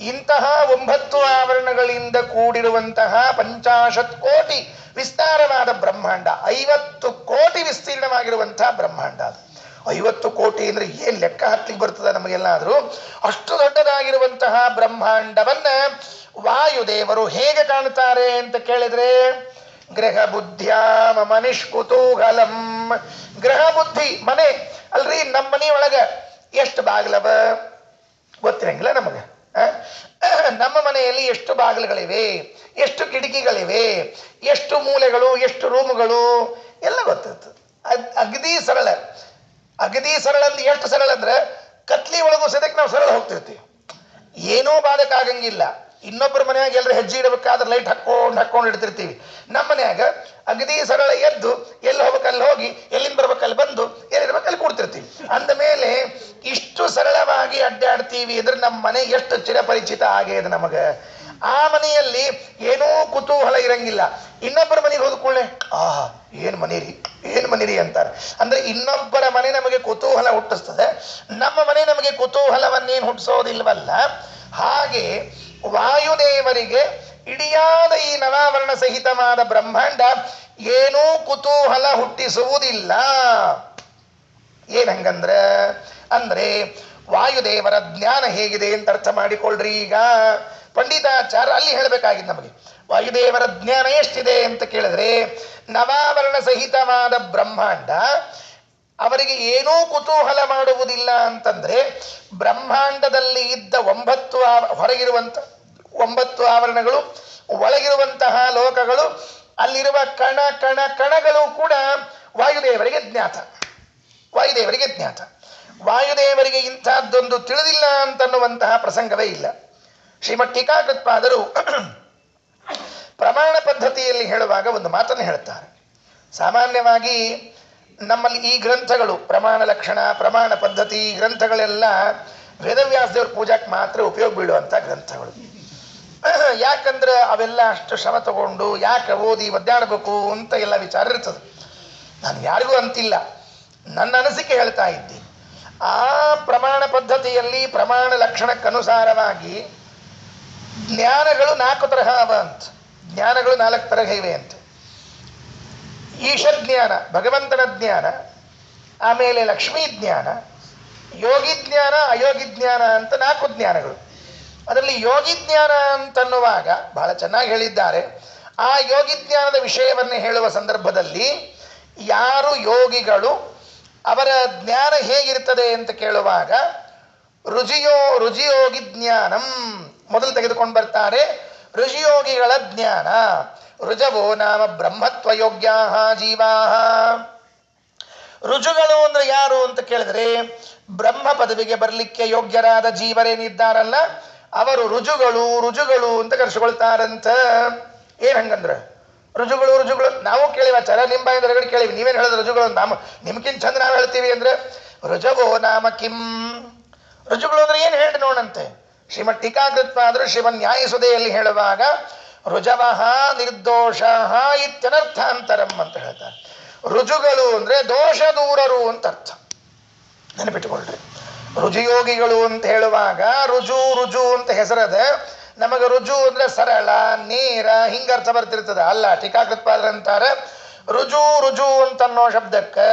ಇಂತಹ 9 ಆವರಣಗಳಿಂದ ಕೂಡಿರುವಂತಹ 50 ಕೋಟಿ ವಿಸ್ತಾರವಾದ ಬ್ರಹ್ಮಾಂಡ, 50 ಕೋಟಿ ವಿಸ್ತೀರ್ಣವಾಗಿರುವಂತಹ ಬ್ರಹ್ಮಾಂಡ. ಅದು 50 ಕೋಟಿ ಅಂದ್ರೆ ಏನ್ ಲೆಕ್ಕ ಹತ್ತಲಿಕ್ಕೆ ಬರ್ತದೆ ನಮಗೆಲ್ಲಾದ್ರೂ. ಅಷ್ಟು ದೊಡ್ಡದಾಗಿರುವಂತಹ ಬ್ರಹ್ಮಾಂಡವನ್ನ ವಾಯುದೇವರು ಹೇಗೆ ಕಾಣ್ತಾರೆ ಅಂತ ಕೇಳಿದ್ರೆ ಗ್ರಹ ಬುದ್ಧ್ಯಾಮ ಮನಿಷ್ಕುತೂಹಲಂ. ಗ್ರಹ ಬುದ್ಧಿ ಮನೆ ಅಲ್ರಿ, ನಮ್ಮ ಮನೆಯೊಳಗ ಎಷ್ಟು ಬಾಗಿಲವ ಗೊತ್ತಿರಂಗಿಲ್ಲ ನಮಗೆ. ನಮ್ಮ ಮನೆಯಲ್ಲಿ ಎಷ್ಟು ಬಾಗಿಲುಗಳಿವೆ, ಎಷ್ಟು ಕಿಟಕಿಗಳಿವೆ, ಎಷ್ಟು ಮೂಲೆಗಳು, ಎಷ್ಟು ರೂಮುಗಳು ಎಲ್ಲ ಗೊತ್ತಿರ್ತದೆ. ಅಗದಿ ಸರಳ. ಅಗದಿ ಸರಳ ಅಂದ್ರೆ ಎಷ್ಟು ಸರಳ ಅಂದ್ರೆ ಕತ್ಲಿ ಒಳಗೂ ಸದ್ಯಕ್ಕೆ ನಾವು ಸರಳ ಹೋಗ್ತಿರ್ತೀವಿ, ಏನೂ ಬಾಧಕಾಗಂಗಿಲ್ಲ. ಇನ್ನೊಬ್ಬರ ಮನೆಯಾಗ ಎಲ್ಲರೂ ಹೆಜ್ಜೆ ಇಡಬೇಕಾದ್ರೆ ಲೈಟ್ ಹಾಕೊಂಡು ಇಡ್ತಿರ್ತೀವಿ. ನಮ್ಮ ಮನೆಯಾಗ ಅಗದಿ ಸರಳ ಎದ್ದು ಎಲ್ಲಿ ಹೋಗ್ಬೇಕು ಅಲ್ಲಿ ಹೋಗಿ, ಎಲ್ಲಿಂದ ಬರ್ಬೇಕು ಅಲ್ಲಿ ಬಂದು, ಎಲ್ಲಿರ್ಬೇಕು ಅಲ್ಲಿ ಕೂಡ್ತಿರ್ತೀವಿ. ಅಂದ ಮೇಲೆ ಇಷ್ಟು ಸರಳವಾಗಿ ಅಡ್ಡಾಡ್ತೀವಿ ಅಂದ್ರೆ ನಮ್ಮ ಮನೆ ಎಷ್ಟು ಚಿರಪರಿಚಿತ ಆಗಿದೆ ನಮಗೆ. ಆ ಮನೆಯಲ್ಲಿ ಏನೂ ಕುತೂಹಲ ಇರಂಗಿಲ್ಲ. ಇನ್ನೊಬ್ಬರ ಮನೆಗೆ ಹೋದ ಕೂಡಲೇ ಏನು ಮನಿರಿ ಅಂತಾರೆ. ಅಂದ್ರೆ ಇನ್ನೊಬ್ಬರ ಮನೆ ನಮಗೆ ಕುತೂಹಲ ಹುಟ್ಟಿಸ್ತದೆ, ನಮ್ಮ ಮನೆ ನಮಗೆ ಕುತೂಹಲವನ್ನೇನು ಹುಟ್ಟಿಸೋದಿಲ್ವಲ್ಲ. ಹಾಗೆ ವಾಯುದೇವರಿಗೆ ಇಡಿಯಾದ ಈ ನವಾವರಣ ಸಹಿತವಾದ ಬ್ರಹ್ಮಾಂಡ ಏನೂ ಕುತೂಹಲ ಹುಟ್ಟಿಸುವುದಿಲ್ಲ. ಏನಂಗಂದ್ರೆ ಅಂದ್ರೆ ವಾಯುದೇವರ ಜ್ಞಾನ ಹೇಗಿದೆ ಅಂತ ಅರ್ಥ ಮಾಡಿಕೊಳ್ಳ್ರಿ. ಈಗ ಪಂಡಿತಾಚಾರ್ಯ ಅಲ್ಲಿ ಹೇಳಬೇಕಾಗಿದ್ದು ನಮಗೆ ವಾಯುದೇವರ ಜ್ಞಾನ ಎಷ್ಟಿದೆ ಅಂತ ಕೇಳಿದ್ರೆ, ನವಾವರಣ ಸಹಿತವಾದ ಬ್ರಹ್ಮಾಂಡ ಅವರಿಗೆ ಏನೂ ಕುತೂಹಲ ಮಾಡುವುದಿಲ್ಲ ಅಂತಂದ್ರೆ, ಬ್ರಹ್ಮಾಂಡದಲ್ಲಿ ಇದ್ದ ಹೊರಗಿರುವಂತ 9 ಆವರಣಗಳು, ಒಳಗಿರುವಂತಹ ಲೋಕಗಳು, ಅಲ್ಲಿರುವ ಕಣಗಳು ಕೂಡ ವಾಯುದೇವರಿಗೆ ಜ್ಞಾತ. ವಾಯುದೇವರಿಗೆ ಇಂಥದ್ದೊಂದು ತಿಳಿದಿಲ್ಲ ಅಂತನ್ನುವಂತಹ ಪ್ರಸಂಗವೇ ಇಲ್ಲ. ಶ್ರೀಮತ್ ಟೀಕಾಕೃತ್ಪಾದರು ಪ್ರಮಾಣ ಪದ್ಧತಿಯಲ್ಲಿ ಹೇಳುವಾಗ ಒಂದು ಮಾತನ್ನು ಹೇಳ್ತಾರೆ. ಸಾಮಾನ್ಯವಾಗಿ ನಮ್ಮಲ್ಲಿ ಈ ಗ್ರಂಥಗಳು ಪ್ರಮಾಣ ಲಕ್ಷಣ, ಪ್ರಮಾಣ ಪದ್ಧತಿ ಗ್ರಂಥಗಳೆಲ್ಲ ವೇದವ್ಯಾಸದೇವ್ರ ಪೂಜಾಕ್ಕೆ ಮಾತ್ರ ಉಪಯೋಗ ಬೀಳುವಂಥ ಗ್ರಂಥಗಳು. ಯಾಕಂದ್ರೆ ಅವೆಲ್ಲ ಅಷ್ಟು ಶ್ರಮ ತಗೊಂಡು ಯಾಕೆ ಓದಿ ಒದ್ದಾಡಬೇಕು ಅಂತ ಎಲ್ಲ ವಿಚಾರ ಇರ್ತದೆ. ನಾನು ಯಾರಿಗೂ ಅಂತಿಲ್ಲ, ನನ್ನ ಅನಿಸಿಕೆ ಹೇಳ್ತಾ ಇದ್ದೀನಿ. ಆ ಪ್ರಮಾಣ ಪದ್ಧತಿಯಲ್ಲಿ ಪ್ರಮಾಣ ಲಕ್ಷಣಕ್ಕನುಸಾರವಾಗಿ ಜ್ಞಾನಗಳು 4 ತರಹ ಅವ ಅಂತ. ಜ್ಞಾನಗಳು 4 ತರಹ ಇವೆ ಅಂತ. ಈಶಜ್ಞಾನ, ಭಗವಂತನ ಜ್ಞಾನ, ಆಮೇಲೆ ಲಕ್ಷ್ಮೀ ಜ್ಞಾನ, ಯೋಗಿ ಜ್ಞಾನ, ಅಯೋಗಿ ಜ್ಞಾನ ಅಂತ 4 ಜ್ಞಾನಗಳು. ಅದರಲ್ಲಿ ಯೋಗಿ ಜ್ಞಾನ ಅಂತನ್ನುವಾಗ ಬಹಳ ಚೆನ್ನಾಗಿ ಹೇಳಿದ್ದಾರೆ. ಆ ಯೋಗಿ ಜ್ಞಾನದ ವಿಷಯವನ್ನು ಹೇಳುವ ಸಂದರ್ಭದಲ್ಲಿ ಯಾರು ಯೋಗಿಗಳು ಅವರ ಜ್ಞಾನ ಹೇಗಿರ್ತದೆ ಅಂತ ಕೇಳುವಾಗ ರುಜಿಯೋಗಿ ಜ್ಞಾನಂ ಮೊದಲು ತೆಗೆದುಕೊಂಡು ಬರ್ತಾರೆ. ಋಷಿಯೋಗಿಗಳ ಜ್ಞಾನ. ರುಜವೋ ನಾಮ ಬ್ರಹ್ಮತ್ವ ಯೋಗ್ಯಾ ಜೀವಾ. ರುಜುಗಳು ಅಂದ್ರೆ ಯಾರು ಅಂತ ಕೇಳಿದ್ರೆ, ಬ್ರಹ್ಮ ಪದವಿಗೆ ಬರಲಿಕ್ಕೆ ಯೋಗ್ಯರಾದ ಜೀವರೇನಿದ್ದಾರಲ್ಲ ಅವರು ರುಜುಗಳು ಅಂತ ಕರೆಸಿಕೊಳ್ತಾರಂತ. ಏನ್ ಹಂಗಂದ್ರ ರುಜುಗಳು ನಾವು ಕೇಳಿವಾಚಾರ, ನಿಮ್ಮ ಬಾಯಿಂದ ಹೊರಗಡೆ ಕೇಳಿವಿ, ನೀವೇನು ಹೇಳಿದ್ರೆ ರುಜುಗಳು ಅಂತ. ನಿಮ್ಗಿಂತ ಚಂದ ನಾವು ಹೇಳ್ತೀವಿ ಅಂದ್ರೆ ರುಜವೋ ನಾಮ ಕಿಂ. ರುಜುಗಳು ಅಂದ್ರೆ ಏನು ಹೇಳಿ ನೋಡಂತೆ. ಶ್ರೀಮತ್ ಟೀಕಾಕೃತ್ಪಾದರು ಶ್ರೀಮನ್ ನ್ಯಾಯಸುಧೆಯಲ್ಲಿ ಹೇಳುವಾಗ ರುಜವಃ ನಿರ್ದೋಷ ಇತ್ಯನರ್ಥಾಂತರಂ ಅಂತ ಹೇಳ್ತಾರೆ. ರುಜುಗಳು ಅಂದ್ರೆ ದೋಷ ದೂರರು ಅಂತ ಅರ್ಥ, ನೆನಪಿಟ್ಟುಕೊಳ್ರಿ. ರುಜುಯೋಗಿಗಳು ಅಂತ ಹೇಳುವಾಗ ರುಜು ಅಂತ ಹೆಸರದ. ನಮಗೆ ರುಜು ಅಂದ್ರೆ ಸರಳ, ನೇರ, ಹಿಂಗ ಅರ್ಥ ಬರ್ತಿರ್ತದೆ. ಅಲ್ಲ, ಟೀಕಾಕೃತ್ಪಾದರು ಅಂತಾರೆ ರುಜು ಅಂತನ್ನೋ ಶಬ್ದಕ್ಕೆ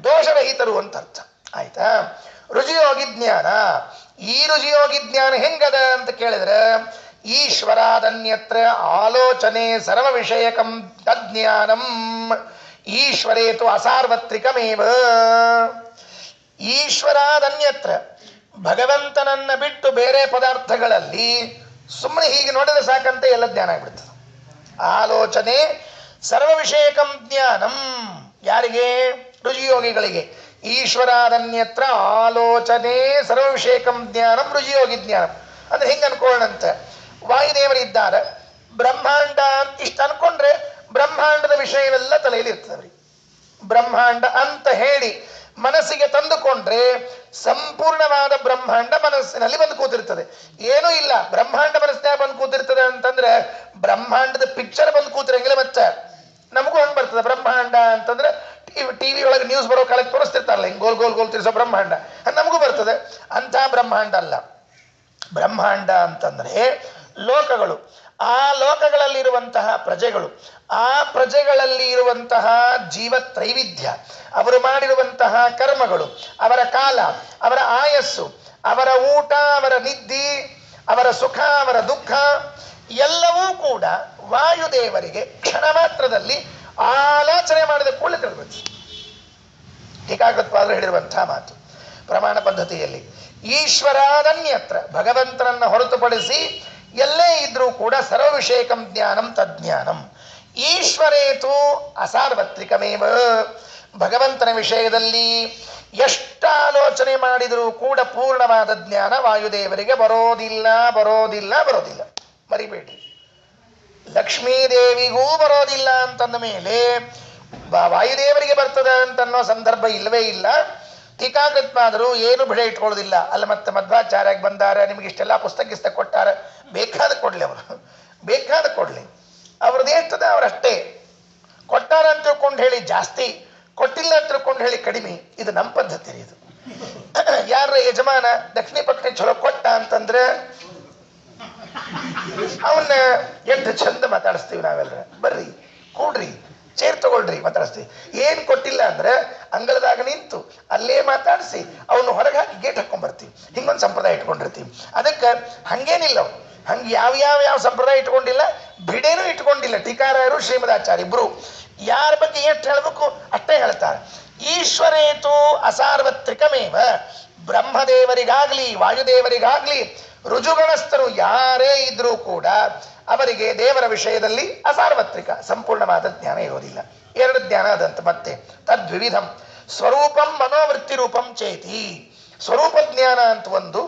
ದೋಷರಹಿತರು ಅಂತ ಅರ್ಥ. ಆಯ್ತಾ? ರುಜಿಯೋಗಿ ಜ್ಞಾನ. ಈ ರುಜಿಯೋಗಿ ಜ್ಞಾನ ಹೆಂಗದ ಅಂತ ಕೇಳಿದ್ರೆ, ಈಶ್ವರಾದನ್ಯತ್ರ ಆಲೋಚನೆ ಸರ್ವ ವಿಷಯಕಂ ತಜ್ಞಾನಂ ಈಶ್ವರೇತು ಅಸಾರ್ವತ್ರಿಕಮೇವ. ಈಶ್ವರಾದನ್ಯತ್ರ, ಭಗವಂತನನ್ನ ಬಿಟ್ಟು ಬೇರೆ ಪದಾರ್ಥಗಳಲ್ಲಿ ಸುಮ್ಮನೆ ಹೀಗೆ ನೋಡಿದ್ರೆ ಸಾಕಂತೆ ಎಲ್ಲ ಜ್ಞಾನ ಆಗ್ಬಿಡ್ತದೆ. ಆಲೋಚನೆ ಸರ್ವ ವಿಷಯಕಂ ಜ್ಞಾನಂ ಯಾರಿಗೆ? ರುಜಿಯೋಗಿಗಳಿಗೆ. ಈಶ್ವರಾದನ್ಯತ್ರ ಆಲೋಚನೆ ಸರ್ವ ವಿಷಯಕಂ ಜ್ಞಾನಂ ರುಜಿಯೋಗಿ ಜ್ಞಾನಂ ಅಂದ್ರೆ ಹಿಂಗೆ ಅನ್ಕೊಳ್ಳಂತೆ. ವಾಯುದೇವರಿದ್ದಾರೆ, ಬ್ರಹ್ಮಾಂಡ ಇಷ್ಟು ಅನ್ಕೊಂಡ್ರೆ ಬ್ರಹ್ಮಾಂಡದ ವಿಷಯವೆಲ್ಲ ತಲೆಯಲ್ಲಿ ಇರ್ತದೆ. ಬ್ರಹ್ಮಾಂಡ ಅಂತ ಹೇಳಿ ಮನಸ್ಸಿಗೆ ತಂದುಕೊಂಡ್ರೆ ಸಂಪೂರ್ಣವಾದ ಬ್ರಹ್ಮಾಂಡ ಮನಸ್ಸಿನಲ್ಲಿ ಬಂದು ಕೂತಿರ್ತದೆ. ಏನೂ ಇಲ್ಲ, ಬ್ರಹ್ಮಾಂಡ ಮನಸ್ಸಿನಾಗ ಬಂದು ಕೂತಿರ್ತದೆ ಅಂತಂದ್ರೆ ಬ್ರಹ್ಮಾಂಡದ ಪಿಕ್ಚರ್ ಬಂದು ಕೂತಿರಂಗಿಲ್ಲ. ಮತ್ತೆ ನಮಗೂ ಹಂಗೆ ಬರ್ತದೆ ಬ್ರಹ್ಮಾಂಡ ಅಂತಂದ್ರೆ ಟಿವಿ ಒಳಗೆ ನ್ಯೂಸ್ ಬರೋ ಕಾಲಕ್ಕೆ ತೋರಿಸ್ತಿರ್ತಾರಲ್ಲ, ಹಿಂಗೆ ಗೋಲ್ ತಿರ್ಸೋ ಬ್ರಹ್ಮಾಂಡ, ನಮಗೂ ಬರ್ತದೆ. ಅಂಥ ಬ್ರಹ್ಮಾಂಡ ಅಲ್ಲ. ಬ್ರಹ್ಮಾಂಡ ಅಂತಂದ್ರೆ ಲೋಕಗಳು, ಆ ಲೋಕಗಳಲ್ಲಿರುವಂತಹ ಪ್ರಜೆಗಳು, ಆ ಪ್ರಜೆಗಳಲ್ಲಿ ಇರುವಂತಹ ಜೀವ ತ್ರೈವಿಧ್ಯ, ಅವರು ಮಾಡಿರುವಂತಹ ಕರ್ಮಗಳು, ಅವರ ಕಾಲ, ಅವರ ಆಯಸ್ಸು, ಅವರ ಊಟ, ಅವರ ನಿದ್ದೆ, ಅವರ ಸುಖ, ಅವರ ದುಃಖ ಎಲ್ಲವೂ ಕೂಡ ವಾಯುದೇವರಿಗೆ ಕ್ಷಣ ಮಾತ್ರದಲ್ಲಿ ಆಲೋಚನೆ ಮಾಡಿದ ಕೂಡಲೇ ತಿಳಿದ್ಬಿಡ್ತು. ಟೀಕಾಕೃತ್ಪಾದರು ಹೇಳಿರುವಂತಹ ಮಾತು ಪ್ರಮಾಣ ಪದ್ಧತಿಯಲ್ಲಿ. ಈಶ್ವರಾದನ್ಯತ್ರ, ಭಗವಂತನನ್ನ ಹೊರತುಪಡಿಸಿ ಎಲ್ಲೇ ಇದ್ರೂ ಕೂಡ ಸರ್ವವಿಷಯಕಂ ಜ್ಞಾನಂ ತಜ್ಞಾನಂ. ಈಶ್ವರೇತು ಅಸಾರ್ವತ್ರಿಕಮೇವ, ಭಗವಂತನ ವಿಷಯದಲ್ಲಿ ಎಷ್ಟು ಆಲೋಚನೆ ಮಾಡಿದರೂ ಕೂಡ ಪೂರ್ಣವಾದ ಜ್ಞಾನ ವಾಯುದೇವರಿಗೆ ಬರೋದಿಲ್ಲ ಬರೋದಿಲ್ಲ ಬರೋದಿಲ್ಲ. ಮರಿಬೇಡಿ, ಲಕ್ಷ್ಮೀದೇವಿಗೂ ಬರೋದಿಲ್ಲ ಅಂತಂದ ಮೇಲೆ ವಾಯುದೇವರಿಗೆ ಬರ್ತದೆ ಅಂತನ್ನೋ ಸಂದರ್ಭ ಇಲ್ಲವೇ ಇಲ್ಲ. ಟೀಕಾಕೃತ್ಪಾದರು ಏನು ಬಿಡ ಇಟ್ಕೊಳ್ಳೋದಿಲ್ಲ. ಅಲ್ಲ ಮತ್ತೆ ಮಧ್ವಾಚಾರ್ಯಾಗಿ ಬಂದಾರ, ನಿಮಗೆ ಇಷ್ಟೆಲ್ಲ ಪುಸ್ತಕ ಕೊಟ್ಟಾರ, ಬೇಕಾದ ಕೊಡ್ಲಿ, ಅವರು ಬೇಕಾದ ಕೊಡ್ಲಿ, ಅವ್ರದ್ದು ಎಷ್ಟದ ಅವರಷ್ಟೇ. ಕೊಟ್ಟಾರ ಅಂತ ತಿಳ್ಕೊಂಡು ಹೇಳಿ ಜಾಸ್ತಿ, ಕೊಟ್ಟಿಲ್ಲ ಅಂತ ತಿಳ್ಕೊಂಡು ಹೇಳಿ ಕಡಿಮೆ. ಇದು ನಮ್ಮ ಪದ್ಧತಿ. ಇದು ಯಾರ ಯಜಮಾನ ದಕ್ಷಿಣ ಪಕ್ಷಿ ಚಲೋ ಕೊಟ್ಟ ಅಂತಂದ್ರೆ ಅವನ್ನ ಎಷ್ಟು ಚಂದ ಮಾತಾಡಿಸ್ತೀವಿ ನಾವೆಲ್ಲ. ಬರ್ರಿ ಕೂಡ್ರಿ, ಚೇರ್ ತಗೊಳ್ರಿ, ಮಾತಾಡಿಸ್ತೀವಿ. ಏನ್ ಕೊಟ್ಟಿಲ್ಲ ಅಂದ್ರೆ ಅಂಗಳದಾಗ ನಿಂತು ಅಲ್ಲೇ ಮಾತಾಡಿಸಿ ಅವನು ಹೊರಗೆ ಹಾಕಿ ಗೇಟ್ ಹಾಕೊಂಡ್ಬರ್ತೀವಿ. ಹಿಂಗೊಂದು ಸಂಪ್ರದಾಯ ಇಟ್ಕೊಂಡಿರ್ತೀವಿ. ಅದಕ್ಕೆ ಹಂಗೇನಿಲ್ಲ, ಅವ್ರು ಹಂಗೆ ಯಾವ ಸಂಪ್ರದಾಯ ಇಟ್ಕೊಂಡಿಲ್ಲ, ಬಿಡೇನೂ ಇಟ್ಕೊಂಡಿಲ್ಲ. ಟೀಕಾರಾಯರು ಶ್ರೀಮದಾಚಾರ್ಯ ಇಬ್ರು ಯಾರ ಬಗ್ಗೆ ಎಷ್ಟು ಹೇಳಬೇಕು ಅಷ್ಟೇ ಹೇಳ್ತಾರೆ. ಈಶ್ವರೇತು ಅಸಾರ್ವತ್ರಿಕಮೇವ, ಬ್ರಹ್ಮದೇವರಿಗಾಗ್ಲಿ ವಾಯುದೇವರಿಗಾಗ್ಲಿ ರುಜುಗಣಸ್ಥರು ಯಾರೇ ಇದ್ರೂ ಕೂಡ ಅವರಿಗೆ ದೇವರ ವಿಷಯದಲ್ಲಿ ಅಸಾರ್ವತ್ರಿಕ ಸಂಪೂರ್ಣವಾದ ಜ್ಞಾನ ಇರೋದಿಲ್ಲ. ಎರಡು ಜ್ಞಾನ ಅದಂತ ಮತ್ತೆ. ತದ್ವಿವಿಧಂ ಸ್ವರೂಪಂ ಮನೋವೃತ್ತಿ ರೂಪಂ ಚೇತಿ. ಸ್ವರೂಪ ಜ್ಞಾನ ಅಂತ ಒಂದು,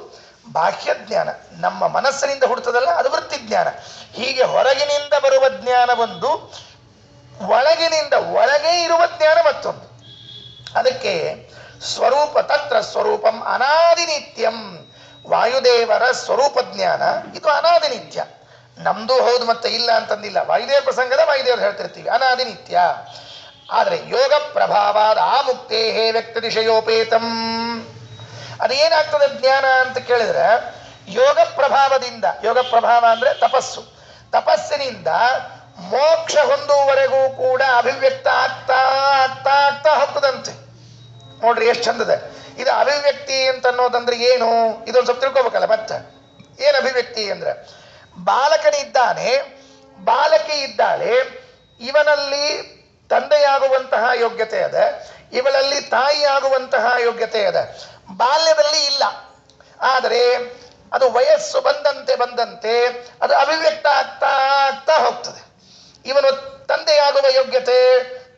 ಬಾಹ್ಯ ಜ್ಞಾನ ನಮ್ಮ ಮನಸ್ಸಿನಿಂದ ಹುಡ್ತದಲ್ಲ ಅದು ವೃತ್ತಿ ಜ್ಞಾನ. ಹೀಗೆ ಹೊರಗಿನಿಂದ ಬರುವ ಜ್ಞಾನ ಒಂದು, ಒಳಗಿನಿಂದ ಒಳಗೆ ಇರುವ ಜ್ಞಾನ ಮತ್ತೊಂದು. ಅದಕ್ಕೆ ಸ್ವರೂಪ ತತ್ರ ಸ್ವರೂಪಂ ಅನಾದಿ ನಿತ್ಯಂ. ವಾಯುದೇವರ ಸ್ವರೂಪ ಜ್ಞಾನ ಇದು ಅನಾದಿ ನಿತ್ಯ. ನಮ್ದು ಹೌದು ಮತ್ತೆ ಇಲ್ಲ ಅಂತಂದಿಲ್ಲ. ವಾಯುದೇವರ ಪ್ರಸಂಗದ ವಾಯುದೇವರು ಹೇಳ್ತಿರ್ತೀವಿ ಅನಾದಿ ನಿತ್ಯ. ಆದರೆ ಯೋಗ ಪ್ರಭಾವಾದ ಆ ಮುಕ್ತೇ ವ್ಯಕ್ತ ದಿಶಯೋಪೇತಂ. ಅದೇನಾಗ್ತದೆ ಜ್ಞಾನ ಅಂತ ಕೇಳಿದ್ರೆ, ಯೋಗ ಪ್ರಭಾವದಿಂದ, ಯೋಗ ಪ್ರಭಾವ ಅಂದ್ರೆ ತಪಸ್ಸು, ತಪಸ್ಸಿನಿಂದ ಮೋಕ್ಷ ಹೊಂದುವವರೆಗೂ ಕೂಡ ಅಭಿವ್ಯಕ್ತ ಆಗ್ತಾ ಆಗ್ತಾ ಆಗ್ತಾ ಹೋಗ್ತದಂತೆ. ನೋಡ್ರಿ ಎಷ್ಟು ಚಂದದ ಇದು ಅಭಿವ್ಯಕ್ತಿ ಅಂತ ಅನ್ನೋದಂದ್ರೆ ಏನು, ಇದೊಂದು ಸ್ವಲ್ಪ ತಿಳ್ಕೊಬೇಕಲ್ಲ. ಮತ್ತೆ ಏನು ಅಭಿವ್ಯಕ್ತಿ ಅಂದ್ರೆ, ಬಾಲಕನಿದ್ದಾನೆ, ಬಾಲಕಿ ಇದ್ದಾಳೆ, ಇವನಲ್ಲಿ ತಂದೆಯಾಗುವಂತಹ ಯೋಗ್ಯತೆ ಅದ, ಇವಳಲ್ಲಿ ತಾಯಿಯಾಗುವಂತಹ ಯೋಗ್ಯತೆ ಅದ. ಬಾಲ್ಯದಲ್ಲಿ ಇಲ್ಲ, ಆದರೆ ಅದು ವಯಸ್ಸು ಬಂದಂತೆ ಬಂದಂತೆ ಅದು ಅಭಿವ್ಯಕ್ತ ಆಗ್ತಾ ಆಗ್ತಾ ಹೋಗ್ತದೆ. ಇವನು ತಂದೆಯಾಗುವ ಯೋಗ್ಯತೆ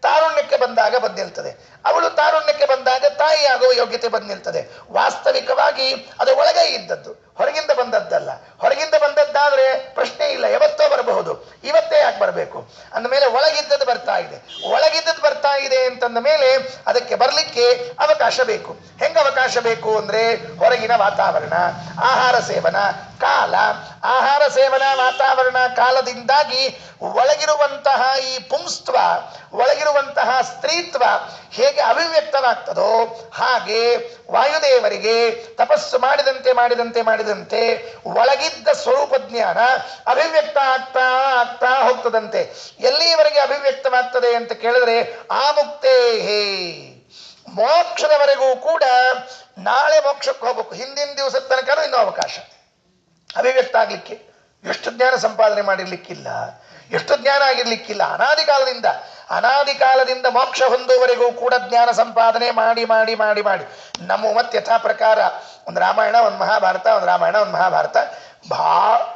ತಾರುಣ್ಯಕ್ಕೆ ಬಂದಾಗ ಬಂದಿರ್ತದೆ, ಅವಳು ತಾರುಣ್ಯಕ್ಕೆ ಬಂದಾಗ ತಾಯಿಯಾಗುವ ಯೋಗ್ಯತೆ ಬಂದಿರ್ತದೆ. ವಾಸ್ತವಿಕವಾಗಿ ಅದು ಒಳಗೆ ಇದ್ದದ್ದು, ಹೊರಗಿಂದ ಬಂದದ್ದಲ್ಲ. ಹೊರಗಿಂದ ಬಂದದ್ದಾದ್ರೆ ಪ್ರಶ್ನೆ ಇಲ್ಲ, ಯಾವತ್ತೋ ಬರಬಹುದು, ಇವತ್ತೇ ಯಾಕೆ ಬರಬೇಕು ಅಂದಮೇಲೆ ಒಳಗಿದ್ದದ್ದು ಬರ್ತಾ ಇದೆ. ಒಳಗಿದ್ದದ್ದು ಬರ್ತಾ ಇದೆ ಅಂತಂದ ಮೇಲೆ ಅದಕ್ಕೆ ಬರಲಿಕ್ಕೆ ಅವಕಾಶ ಬೇಕು. ಹೆಂಗ ಅವಕಾಶ ಬೇಕು ಅಂದ್ರೆ, ಹೊರಗಿನ ವಾತಾವರಣ, ಆಹಾರ ಸೇವನ ಕಾಲ, ಆಹಾರ ಸೇವನ ವಾತಾವರಣ ಕಾಲದಿಂದಾಗಿ ಒಳಗಿರುವಂತಹ ಈ ಪುಂಸ್ತ್ವ, ಒಳಗಿರುವಂತಹ ಸ್ತ್ರೀತ್ವ ಹೇಗೆ ಅಭಿವ್ಯಕ್ತವಾಗ್ತದೋ ಹಾಗೆ ವಾಯುದೇವರಿಗೆ ತಪಸ್ಸು ಮಾಡಿದಂತೆ ಮಾಡಿದಂತೆ ಮಾಡಿದಂತೆ ಒಳಗಿದ್ದ ಸ್ವರೂಪ ಜ್ಞಾನ ಅಭಿವ್ಯಕ್ತ ಆಗ್ತಾ ಆಗ್ತಾ ಹೋಗ್ತದಂತೆ. ಎಲ್ಲಿಯವರೆಗೆ ಅಭಿವ್ಯಕ್ತವಾಗ್ತದೆ ಅಂತ ಕೇಳಿದ್ರೆ, ಆ ಮುಕ್ತೇ ಹೇ, ಮೋಕ್ಷದವರೆಗೂ ಕೂಡ. ನಾಳೆ ಮೋಕ್ಷಕ್ಕೆ ಹೋಗ್ಬೇಕು, ಹಿಂದಿನ ದಿವಸದ ತನಕ ಇನ್ನೂ ಅವಕಾಶ ಅಭಿವ್ಯಕ್ತ ಆಗ್ಲಿಕ್ಕೆ. ಎಷ್ಟು ಜ್ಞಾನ ಸಂಪಾದನೆ ಮಾಡಿರ್ಲಿಕ್ಕಿಲ್ಲ, ಎಷ್ಟು ಜ್ಞಾನ ಆಗಿರ್ಲಿಕ್ಕಿಲ್ಲ. ಅನಾದಿ ಕಾಲದಿಂದ ಮೋಕ್ಷ ಹೊಂದುವವರೆಗೂ ಕೂಡ ಜ್ಞಾನ ಸಂಪಾದನೆ ಮಾಡಿ ಮಾಡಿ ಮಾಡಿ ಮಾಡಿ ನಮ್ಮ ಮತ್ತೆ ಯಥಾ ಪ್ರಕಾರ ಒಂದು ರಾಮಾಯಣ, ಒಂದು ಮಹಾಭಾರತ, ಒಂದು ರಾಮಾಯಣ, ಒಂದು ಮಹಾಭಾರತ,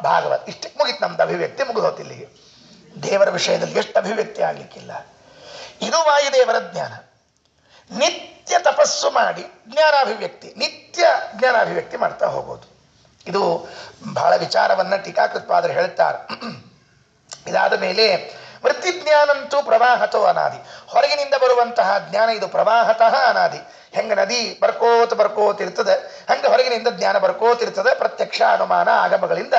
ಭಾಗವತ, ಇಷ್ಟಕ್ಕೆ ಮುಗಿತು ನಮ್ದು ಅಭಿವ್ಯಕ್ತಿ, ಮುಗಿದೋತು. ಇಲ್ಲಿಗೆ ದೇವರ ವಿಷಯದಲ್ಲಿ ಎಷ್ಟು ಅಭಿವ್ಯಕ್ತಿ ಆಗ್ಲಿಕ್ಕಿಲ್ಲ. ಇದು ವಾಯುದೇವರ ಜ್ಞಾನ. ನಿತ್ಯ ತಪಸ್ಸು ಮಾಡಿ ಜ್ಞಾನಾಭಿವ್ಯಕ್ತಿ, ನಿತ್ಯ ಜ್ಞಾನಾಭಿವ್ಯಕ್ತಿ ಮಾಡ್ತಾ ಹೋಗೋದು. ಇದು ಬಹಳ ವಿಚಾರವನ್ನ ಟೀಕಾಕೃತ್ಪಾದರು ಹೇಳ್ತಾರೆ. ಇದಾದ ಮೇಲೆ ವೃತ್ತಿಜ್ಞಾನಂತೂ ಪ್ರವಾಹತೋ ಅನಾದಿ. ಹೊರಗಿನಿಂದ ಬರುವಂತಹ ಜ್ಞಾನ ಇದು ಪ್ರವಾಹತಃ ಅನಾದಿ. ಹೆಂಗ ನದಿ ಬರ್ಕೋತಿರ್ತದೆ, ಹಂಗೆ ಹೊರಗಿನಿಂದ ಜ್ಞಾನ ಬರ್ಕೋತಿರ್ತದೆ. ಪ್ರತ್ಯಕ್ಷ ಅನುಮಾನ ಆಗಮಗಳಿಂದ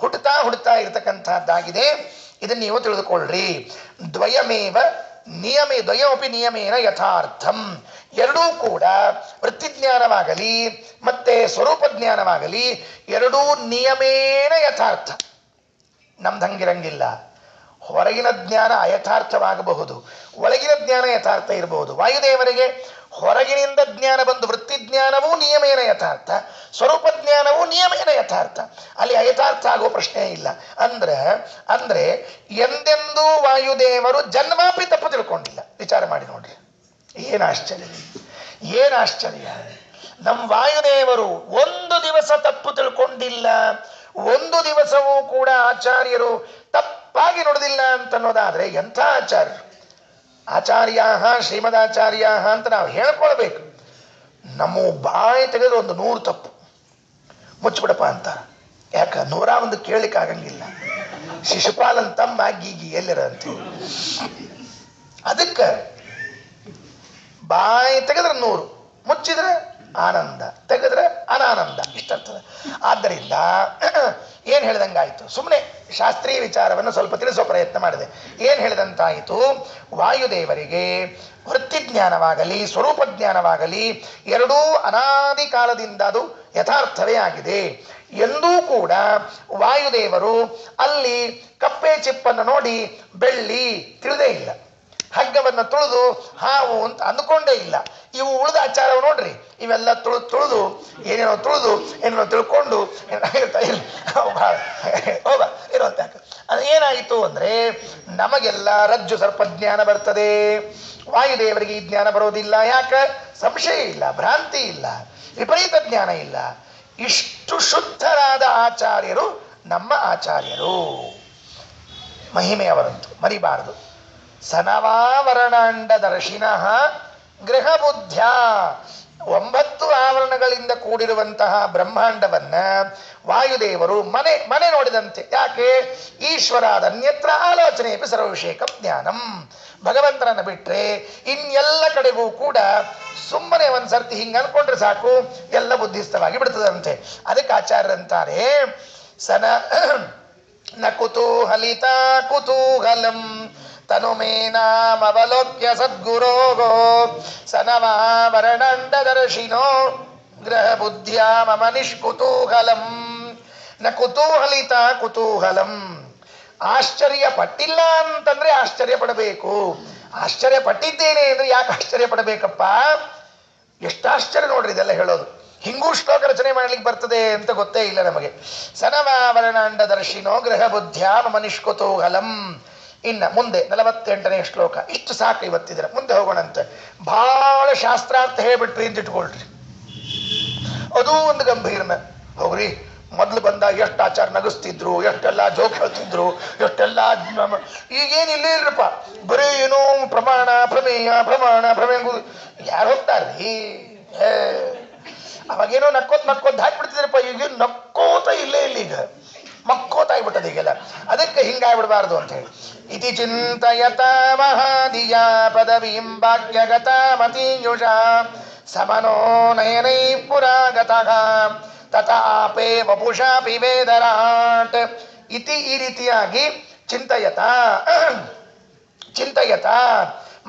ಹುಟ್ಟುತ್ತಾ ಇರತಕ್ಕಂಥದ್ದಾಗಿದೆ. ಇದನ್ನು ನೀವು ತಿಳಿದುಕೊಳ್ಳ್ರಿ. ದ್ವಯಮಪಿ ನಿಯಮೇನ ಯಥಾರ್ಥಂ. ಎರಡೂ ಕೂಡ ವೃತ್ತಿಜ್ಞಾನವಾಗಲಿ ಮತ್ತೆ ಸ್ವರೂಪ ಜ್ಞಾನವಾಗಲಿ ಎರಡೂ ನಿಯಮೇನ ಯಥಾರ್ಥ. ನಮ್ದು ಹಂಗಿರಂಗಿಲ್ಲ. ಹೊರಗಿನ ಜ್ಞಾನ ಅಯಥಾರ್ಥವಾಗಬಹುದು, ಒಳಗಿನ ಜ್ಞಾನ ಯಥಾರ್ಥ ಇರಬಹುದು. ವಾಯುದೇವರಿಗೆ ಹೊರಗಿನಿಂದ ಜ್ಞಾನ ಬಂದು ವೃತ್ತಿ ಜ್ಞಾನವೂ ನಿಯಮೇನ ಯಥಾರ್ಥ, ಸ್ವರೂಪ ಜ್ಞಾನವೂ ನಿಯಮೇನ ಯಥಾರ್ಥ. ಅಲ್ಲಿ ಅಯಥಾರ್ಥ ಆಗೋ ಪ್ರಶ್ನೆ ಇಲ್ಲ. ಅಂದ್ರೆ ಎಂದೆಂದೂ ವಾಯುದೇವರು ಜನ್ಮಾಪಿ ತಪ್ಪು ತಿಳ್ಕೊಂಡಿಲ್ಲ. ವಿಚಾರ ಮಾಡಿ ನೋಡ್ರಿ, ಏನು ಆಶ್ಚರ್ಯ, ಏನು ಆಶ್ಚರ್ಯ. ನಮ್ಮ ವಾಯುದೇವರು ಒಂದು ದಿವಸ ತಪ್ಪು ತಿಳ್ಕೊಂಡಿಲ್ಲ, ಒಂದು ದಿವಸವೂ ಕೂಡ ಆಚಾರ್ಯರು ತಪ್ಪಾಗಿ ನುಡಿದಿಲ್ಲ ಅಂತನ್ನೋದಾದ್ರೆ ಎಂಥ ಆಚಾರ್ಯರು. ಆಚಾರ್ಯ ಶ್ರೀಮದಾಚಾರ್ಯ ಅಂತ ನಾವು ಹೇಳ್ಕೊಳ್ಬೇಕು. ನಮ್ಮ ಬಾಯಿ ತೆಗೆದ್ರೆ ಒಂದು 100 ತಪ್ಪು ಮುಚ್ಚಿಬಿಡಪ್ಪ ಅಂತ. ಯಾಕ 101 ಕೇಳಲಿಕ್ಕೆ ಆಗಂಗಿಲ್ಲ. ಶಿಶುಪಾಲನ್ ತಮ್ಮ ಗೀಗಿ ಎಲ್ಲರ ಅಂತ. ಅದಕ್ಕೆ ಬಾಯಿ ತೆಗೆದ್ರೆ 100, ಮುಚ್ಚಿದ್ರೆ ಆನಂದ, ತೆಗೆದ್ರೆ ಅನಾನಂದ, ಇಷ್ಟರ್ಥದ. ಆದ್ದರಿಂದ ಏನು ಹೇಳಿದಂಗಾಯಿತು, ಸುಮ್ಮನೆ ಶಾಸ್ತ್ರೀಯ ವಿಚಾರವನ್ನು ಸ್ವಲ್ಪ ತಿಳಿಸೋ ಪ್ರಯತ್ನ ಮಾಡಿದೆ. ಏನು ಹೇಳಿದಂತಾಯಿತು, ವಾಯುದೇವರಿಗೆ ವೃತ್ತಿಜ್ಞಾನವಾಗಲಿ ಸ್ವರೂಪ ಜ್ಞಾನವಾಗಲಿ ಎರಡೂ ಅನಾದಿ ಕಾಲದಿಂದ ಅದು ಯಥಾರ್ಥವೇ ಆಗಿದೆ. ಎಂದೂ ಕೂಡ ವಾಯುದೇವರು ಅಲ್ಲಿ ಕಪ್ಪೆ ಚಿಪ್ಪನ್ನು ನೋಡಿ ಬೆಳ್ಳಿ ತಿಳಿದೇ ಇಲ್ಲ, ಹಗ್ಗವನ್ನು ತುಳಿದು ಹಾವು ಅಂತ ಅಂದುಕೊಂಡೇ ಇಲ್ಲ. ಇವು ಉಳಿದ ಆಚಾರವು ನೋಡ್ರಿ, ಇವೆಲ್ಲ ತುಳಿದು ಏನೇನೋ ತಿಳ್ಕೊಂಡು ಹೋಗ ಇರುವಂತ. ಅದು ಏನಾಯಿತು ಅಂದರೆ ನಮಗೆಲ್ಲ ರಜ್ಜು ಸರ್ಪಜ್ಞಾನ ಬರ್ತದೆ, ವಾಯುದೇವರಿಗೆ ಈ ಜ್ಞಾನ ಬರೋದಿಲ್ಲ. ಯಾಕೆ? ಸಂಶಯ ಇಲ್ಲ, ಭ್ರಾಂತಿ ಇಲ್ಲ, ವಿಪರೀತ ಜ್ಞಾನ ಇಲ್ಲ. ಇಷ್ಟು ಶುದ್ಧರಾದ ಆಚಾರ್ಯರು ನಮ್ಮ ಆಚಾರ್ಯರು. ಮಹಿಮೆಯವರಂತೂ ಮರಿಬಾರದು. ಸನವಾವರಣಾಂಡ ದರ್ಶಿನಃ ಗೃಹ ಬುದ್ಧ್ಯ. 9 ಆವರಣಗಳಿಂದ ಕೂಡಿರುವಂತಹ ಬ್ರಹ್ಮಾಂಡವನ್ನ ವಾಯುದೇವರು ಮನೆ ನೋಡಿದಂತೆ. ಯಾಕೆ? ಈಶ್ವರಾದ ಅನ್ಯತ್ರ ಆಲೋಚನೆ ಸರ್ವವಿಷೇಕ ಜ್ಞಾನಂ. ಭಗವಂತನನ್ನ ಬಿಟ್ರೆ ಇನ್ನೆಲ್ಲ ಕಡೆಗೂ ಕೂಡ ಸುಮ್ಮನೆ ಒಂದ್ಸರ್ತಿ ಹಿಂಗೆ ಅನ್ಕೊಂಡ್ರೆ ಸಾಕು, ಎಲ್ಲ ಬುದ್ಧಿಸ್ಥವಾಗಿ ಬಿಡ್ತದಂತೆ. ಅದಕ್ಕೆ ಆಚಾರ್ಯರಂತಾರೆ, ನ ಕುತೂಹಲಿತ ಕುತೂಹಲಂ ತನುಮೇನಾಮವಲೋಕ್ಯ ಸದ್ಗುರೋಗೋ ಸನವಾವರಣಂಡದರ್ಶಿನೋ ಗ್ರಹ ಬುದ್ಧಿಯ ಮಮ ನಿಷ್ಕುತೂಹಲಂ. ನ ಕುತೂಹಲಿತ ಕುತೂಹಲಂ. ಆಶ್ಚರ್ಯ ಪಟ್ಟಿಲ್ಲ ಅಂತಂದ್ರೆ ಆಶ್ಚರ್ಯ ಪಡಬೇಕು. ಆಶ್ಚರ್ಯ ಪಟ್ಟಿದ್ದೇನೆ ಅಂದ್ರೆ ಯಾಕೆ ಆಶ್ಚರ್ಯ ಪಡಬೇಕಪ್ಪ? ಎಷ್ಟು ಆಶ್ಚರ್ಯ ನೋಡ್ರಿ ಇದೆಲ್ಲ ಹೇಳೋದು. ಹಿಂಗೂ ಶ್ಲೋಕ ರಚನೆ ಮಾಡ್ಲಿಕ್ಕೆ ಬರ್ತದೆ ಅಂತ ಗೊತ್ತೇ ಇಲ್ಲ ನಮಗೆ. ಸನವಾವರಣಾಂಡ ದರ್ಶಿನೋ ಗೃಹ ಬುದ್ಧ್ಯ ಮಮ ನಿಷ್ಕುತೂಹಲಂ. ಇನ್ನು ಮುಂದೆ 48ನೇ ಶ್ಲೋಕ. ಇಷ್ಟು ಸಾಕು ಇವತ್ತಿದ್ರೆ, ಮುಂದೆ ಹೋಗೋಣಂತೆ. ಬಹಳ ಶಾಸ್ತ್ರಾರ್ಥ ಹೇಳ್ಬಿಟ್ರಿ ಅಂತ ಇಟ್ಕೊಳ್ರಿ, ಅದೂ ಒಂದು ಗಂಭೀರನ. ಹೋಗ್ರಿ, ಮೊದಲು ಬಂದ ಎಷ್ಟು ಆಚಾರ ನಗಿಸ್ತಿದ್ರು, ಎಷ್ಟೆಲ್ಲ ಜೋಕ್ ಹೇಳ್ತಿದ್ರು, ಎಷ್ಟೆಲ್ಲ. ಈಗೇನಿಲ್ಲ ಇಲ್ರಪ್ಪ, ಬರೀ ಏನೋ ಪ್ರಮಾಣ ಪ್ರಮೇಯ ಯಾರು ಹೋಗ್ತಾರ್ರಿ? ಅವಾಗೇನೋ ನಕ್ಕೋತ್ ಹಾಕ್ಬಿಡ್ತಿದ್ರಪ್ಪ, ಈಗೇನು ನಕ್ಕೋತ ಇಲ್ಲೇ ಇಲ್ಲ, ಈಗ ಮಕ್ಕೋತಾಗ್ಬಿಟ್ಟದ ಈಗೆಲ್ಲ. ಅದಕ್ಕೆ ಹಿಂಗಾಗ್ಬಿಡ್ಬಾರ್ದು ಅಂತ ಹೇಳಿ. ಇತಿ ಚಿಂತಯತ ಮಹಾದಿಯ ಪದವೀಂ ಭಾಗ್ಯಗತ ಮತೀಯುಷ ಸಮನೋ ನಯನೈ ಪುರಾಗತಃ ತತ ಆಪೇ ವಪುಷಾಪಿ ವೇದರಾಟ್. ಇತಿ ಈ ರೀತಿಯಾಗಿ ಚಿಂತಯತ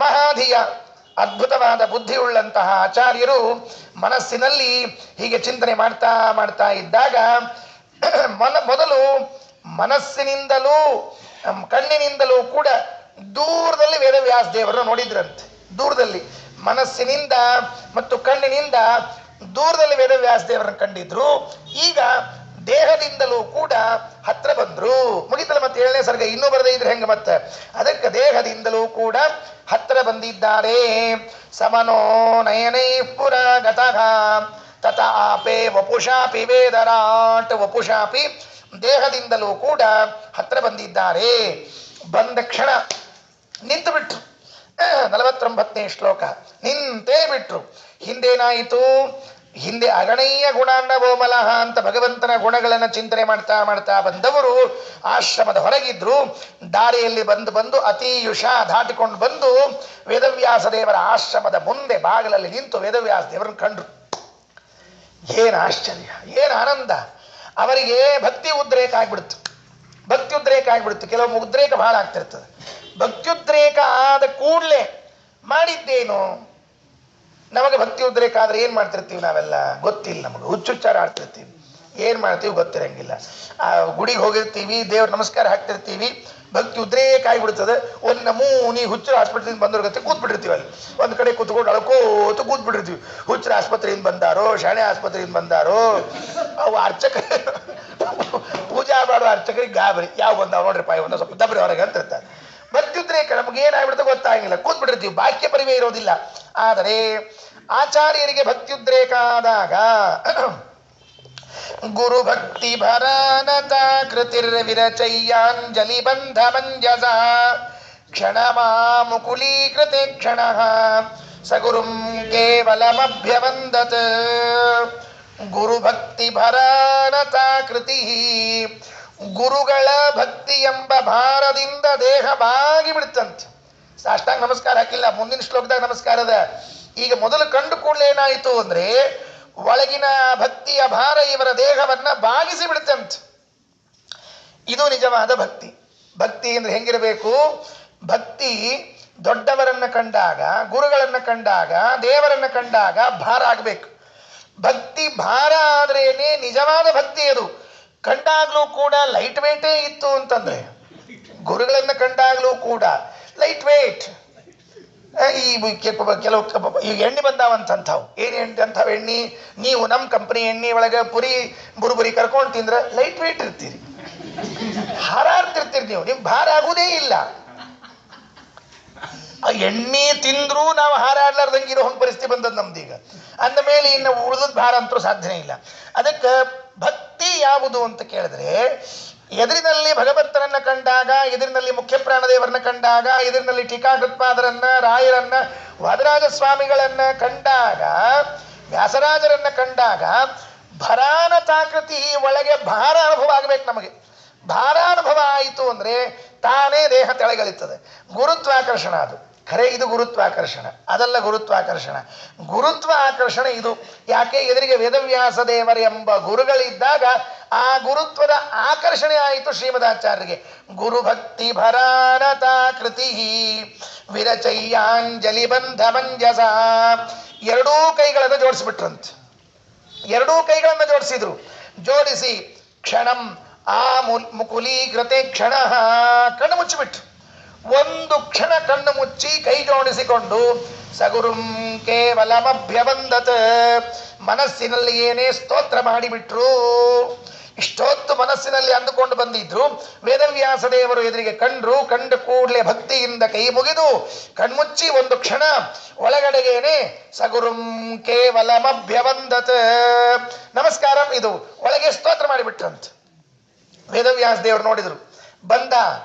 ಮಹಾಧಿಯ ಅದ್ಭುತವಾದ ಬುದ್ಧಿಯುಳ್ಳಂತಹ ಆಚಾರ್ಯರು ಮನಸ್ಸಿನಲ್ಲಿ ಹೀಗೆ ಚಿಂತನೆ ಮಾಡ್ತಾ ಇದ್ದಾಗ ಮೊದಲು ಮನಸ್ಸಿನಿಂದಲೂ ಕಣ್ಣಿನಿಂದಲೂ ಕೂಡ ದೂರದಲ್ಲಿ ವೇದವ್ಯಾಸ ದೇವರನ್ನು ನೋಡಿದ್ರಂತೆ. ದೂರದಲ್ಲಿ ಮನಸ್ಸಿನಿಂದ ಮತ್ತು ಕಣ್ಣಿನಿಂದ ದೂರದಲ್ಲಿ ವೇದವ್ಯಾಸ ದೇವರನ್ನು ಕಂಡಿದ್ರು. ಈಗ ದೇಹದಿಂದಲೂ ಕೂಡ ಹತ್ರ ಬಂದ್ರು. ಮುಗಿತಲ್ಲ ಮತ್ತೆ 7ನೇ ಸರ್ಗ, ಇನ್ನೂ ಬರದೇ ಇದ್ರೆ ಹೆಂಗ ಮತ್ತೆ? ಅದಕ್ಕೆ ದೇಹದಿಂದಲೂ ಕೂಡ ಹತ್ರ ಬಂದಿದ್ದಾರೆ. ಸಮನೋ ನಯನೈ ಪುರಾಗತಃ ತತ ಆಪೇ ವಪುಷಾಪಿ ವೇದರಾಟ್. ವಪುಷಾಪಿ ದೇಹದಿಂದಲೂ ಕೂಡ ಹತ್ರ ಬಂದಿದ್ದಾರೆ. ಬಂದ ಕ್ಷಣ ನಿಂತು ಬಿಟ್ರು. 49ನೇ ಶ್ಲೋಕ. ನಿಂತೇ ಬಿಟ್ರು. ಹಿಂದೇನಾಯಿತು? ಹಿಂದೆ ಅಗಣೀಯ ಗುಣಾಂಡವೋಮಲಹ ಅಂತ ಭಗವಂತನ ಗುಣಗಳನ್ನು ಚಿಂತನೆ ಮಾಡ್ತಾ ಬಂದವರು ಆಶ್ರಮದ ಹೊರಗಿದ್ರು. ದಾರಿಯಲ್ಲಿ ಬಂದು ಅತೀಯುಷ ದಾಟಿಕೊಂಡು ಬಂದು ವೇದವ್ಯಾಸ ದೇವರ ಆಶ್ರಮದ ಮುಂದೆ ಬಾಗಿಲಲ್ಲಿ ನಿಂತು ವೇದವ್ಯಾಸ ದೇವರನ್ನು ಕಂಡ್ರು. ಏನು ಆಶ್ಚರ್ಯ, ಏನು ಆನಂದ! ಅವರಿಗೆ ಭಕ್ತಿ ಉದ್ರೇಕ ಆಗ್ಬಿಡ್ತು. ಕೆಲವೊಮ್ಮೆ ಉದ್ರೇಕ ಬಹಳ ಆಗ್ತಿರ್ತದೆ. ಭಕ್ತ್ಯುದ್ರೇಕ ಆದ ಕೂಡಲೇ ಮಾಡಿದ್ದೇನು? ನಮಗೆ ಭಕ್ತಿ ಉದ್ರೇಕ ಆದ್ರೆ ಏನ್ ಮಾಡ್ತಿರ್ತೀವಿ ನಾವೆಲ್ಲ ಗೊತ್ತಿಲ್ಲ. ನಮಗೆ ಹುಚ್ಚುಚ್ಚಾರ ಆಡ್ತಿರ್ತೀವಿ. ಏನು ಮಾಡ್ತೀವಿ ಗೊತ್ತಿರಂಗಿಲ್ಲ. ಆ ಗುಡಿಗೆ ಹೋಗಿರ್ತೀವಿ, ದೇವ್ರ ನಮಸ್ಕಾರ ಹಾಕ್ತಿರ್ತೀವಿ, ಭಕ್ತಿ ಉದ್ರೇಕ ಆಗಿಬಿಡ್ತದೆ. ಒಂದು ನಮೂನಿ ಹುಚ್ಚರ ಆಸ್ಪತ್ರೆಯಿಂದ ಬಂದವ್ರ ಗತಿ ಕೂತ್ಬಿಟ್ಟಿರ್ತೀವಿ. ಅಲ್ಲಿ ಒಂದು ಕಡೆ ಕೂತ್ಕೊಂಡು ಅಳ್ಕೋತು ಕೂತ್ಬಿಟ್ಟಿರ್ತೀವಿ. ಹುಚ್ಚರ ಆಸ್ಪತ್ರೆಯಿಂದ ಬಂದಾರೋ, ಶಾಣೆ ಆಸ್ಪತ್ರೆಯಿಂದ ಬಂದಾರೋ, ಅವು ಅರ್ಚಕ ಪೂಜಾ ಮಾಡೋ ಅರ್ಚಕರಿಗೆ ಗಾಬರಿ, ಯಾವ ಬಂದಾವ ನೋಡ್ರಿಪ್ಪ ಒಂದು ಸ್ವಲ್ಪ ದಬ್ರಿ ಹೊರಗೆ ಅಂತ ಇರ್ತಾರೆ. ಭಕ್ತಿ ಉದ್ರೇಕ ನಮ್ಗೆ ಏನಾಗ್ಬಿಡುತ್ತೆ ಗೊತ್ತಾಗಿಲ್ಲ, ಕೂತ್ಬಿಟ್ಟಿರ್ತೀವಿ, ಬಾಕ್ಯ ಪರಿವೇ ಇರೋದಿಲ್ಲ. ಆದರೆ ಆಚಾರ್ಯರಿಗೆ ಭಕ್ತಿ ಉದ್ರೇಕ ಆದಾಗ ಗುರು ಭಕ್ತಿ ಭರಾನತ ಕೃತಿರ್ವಿರಚಯ್ಯಾಂಜಲಿ ಬಂಧ ಮಂಜಸ ಕ್ಷಣ ಮುಕುಲೀಕೃತೆ ಕ್ಷಣ ಸಗುರುಂ ಕೇವಲಮಭ್ಯವಂದತ್. ಗುರು ಭಕ್ತಿ ಭರಾನತ ಕೃತಿ, ಗುರುಗಳ ಭಕ್ತಿ ಎಂಬ ಭಾರದಿಂದ ದೇಹ ಬಾಗಿ ಬಿಡುತ್ತಂತೆ. ಸಾಷ್ಟಾಂಗ ನಮಸ್ಕಾರ ಹಾಕಿಲ್ಲ, ಮುಂದಿನ ಶ್ಲೋಕದಾಗ ನಮಸ್ಕಾರದ. ಈಗ ಮೊದಲು ಕಂಡು ಕೂಡಲೇ ಏನಾಯಿತು ಅಂದ್ರೆ ಒಳಗಿನ ಭಕ್ತಿಯ ಭಾರ ಇವರ ದೇಹವನ್ನ ಬಾಗಿಸಿ ಬಿಡುತ್ತಂತೆ. ಇದು ನಿಜವಾದ ಭಕ್ತಿ. ಭಕ್ತಿ ಅಂದ್ರೆ ಹೆಂಗಿರಬೇಕು? ಭಕ್ತಿ ದೊಡ್ಡವರನ್ನ ಕಂಡಾಗ, ಗುರುಗಳನ್ನ ಕಂಡಾಗ, ದೇವರನ್ನ ಕಂಡಾಗ ಭಾರ ಆಗಬೇಕು. ಭಕ್ತಿ ಭಾರ ಆದ್ರೇನೆ ನಿಜವಾದ ಭಕ್ತಿ. ಅದು ಕಂಡಾಗ್ಲೂ ಕೂಡ ಲೈಟ್ ವೇಟೇ ಇತ್ತು ಅಂತಂದ್ರೆ, ಗುರುಗಳನ್ನ ಕಂಡಾಗ್ಲೂ ಕೂಡ ಲೈಟ್ ವೇಟ್. ಈ ಕೆಲವು ಈಗ ಎಣ್ಣೆ ಬಂದಾವಂತಂಥವು, ಏನು ಎಣ್ಣೆ ಅಂಥವು ಎಣ್ಣೆ, ನೀವು ನಮ್ಮ ಕಂಪ್ನಿ ಎಣ್ಣೆ ಒಳಗೆ ಪುರಿ ಬುರುಬುರಿ ಕರ್ಕೊಂಡು ತಿಂದ್ರೆ ಲೈಟ್ ವೇಟ್ ಇರ್ತೀರಿ, ಹಾರಾಡ್ತಿರ್ತೀರಿ. ನೀವು ಭಾರ ಆಗುವುದೇ ಇಲ್ಲ. ಆ ಎಣ್ಣೆ ತಿಂದ್ರೂ ನಾವು ಹಾರಾಡ್ಲಾರ್ದಂಗೆ ಇರೋ ಒಂದು ಪರಿಸ್ಥಿತಿ ಬಂದದ್ದು ನಮ್ದೀಗ. ಅಂದ ಮೇಲೆ ಇನ್ನು ಉಳಿದ ಭಾರ ಅಂತೂ ಸಾಧ್ಯನೇ ಇಲ್ಲ. ಅದಕ್ಕೆ ಭಕ್ತಿ ಯಾವುದು ಅಂತ ಕೇಳಿದ್ರೆ, ಎದುರಿನಲ್ಲಿ ಭಗವಂತನನ್ನ ಕಂಡಾಗ, ಎದುರಿನಲ್ಲಿ ಮುಖ್ಯ ಪ್ರಾಣದೇವರನ್ನ ಕಂಡಾಗ, ಎದುರಿನಲ್ಲಿ ಟೀಕಾಕೃತ್ಪಾದರನ್ನ, ರಾಯರನ್ನ, ವಾದರಾಜ ಸ್ವಾಮಿಗಳನ್ನ ಕಂಡಾಗ, ವ್ಯಾಸರಾಜರನ್ನ ಕಂಡಾಗ ಭರಾನತಾಕೃತಿ, ಒಳಗೆ ಭಾರ ಅನುಭವ ಆಗಬೇಕು ನಮಗೆ. ಭಾರಾನುಭವ ಆಯಿತು ಅಂದ್ರೆ ತಾನೇ ದೇಹ ತೆಳಗಳಿರ್ತದೆ. ಗುರುತ್ವಾಕರ್ಷಣ ಅದು ಖರೆ. ಇದು ಗುರುತ್ವಾಕರ್ಷಣ, ಅದಲ್ಲ ಗುರುತ್ವಾಕರ್ಷಣ. ಗುರುತ್ವ ಆಕರ್ಷಣ ಇದು. ಯಾಕೆ? ಎದುರಿಗೆ ವೇದವ್ಯಾಸ ದೇವರ ಎಂಬ ಗುರುಗಳಿದ್ದಾಗ ಆ ಗುರುತ್ವದ ಆಕರ್ಷಣೆ ಆಯಿತು ಶ್ರೀಮದಾಚಾರ್ಯರಿಗೆ. ಗುರು ಭಕ್ತಿ ಭರಾನತಾ ಕೃತಿ ವಿರಚಯ್ಯಾಂಜಲಿ ಬಂಧ ಮಂಜಸ. ಎರಡೂ ಕೈಗಳನ್ನು ಜೋಡಿಸಿಬಿಟ್ರಂತೆ. ಎರಡೂ ಕೈಗಳನ್ನು ಜೋಡಿಸಿದ್ರು. ಜೋಡಿಸಿ ಕ್ಷಣಂ ಆ ಮುಕುಲೀಕೃತೆ ಕ್ಷಣ, ಕಣ್ಣು ಮುಚ್ಚಿಬಿಟ್ರು. ಒಂದು ಕ್ಷಣ ಕಣ್ಣು ಮುಚ್ಚಿ ಕೈ ಜೋಡಿಸಿಕೊಂಡು ಸಗುರುಂ ಕೇವಲಮಭ್ಯವಂದತ್, ಮನಸ್ಸಿನಲ್ಲಿ ಏನೇ ಸ್ತೋತ್ರ ಮಾಡಿಬಿಟ್ರು. ಇಷ್ಟೊತ್ತು ಮನಸ್ಸಿನಲ್ಲಿ ಅಂದುಕೊಂಡು ಬಂದಿದ್ರು. ವೇದವ್ಯಾಸ ದೇವರು ಎದುರಿಗೆ ಕಂಡ್ರು. ಕಂಡ ಕೂಡಲೇ ಭಕ್ತಿಯಿಂದ ಕೈ ಮುಗಿದು ಕಣ್ಮುಚ್ಚಿ ಒಂದು ಕ್ಷಣ ಒಳಗಡೆಗೇನೆ ಸಗುರುಂ ಕೇವಲಮಭ್ಯವಂದತ್, ನಮಸ್ಕಾರಂ, ಇದು ಒಳಗೆ ಸ್ತೋತ್ರ ಮಾಡಿಬಿಟ್ರಂತ. ವೇದವ್ಯಾಸ ದೇವರು ನೋಡಿದ್ರು. ಬಂದ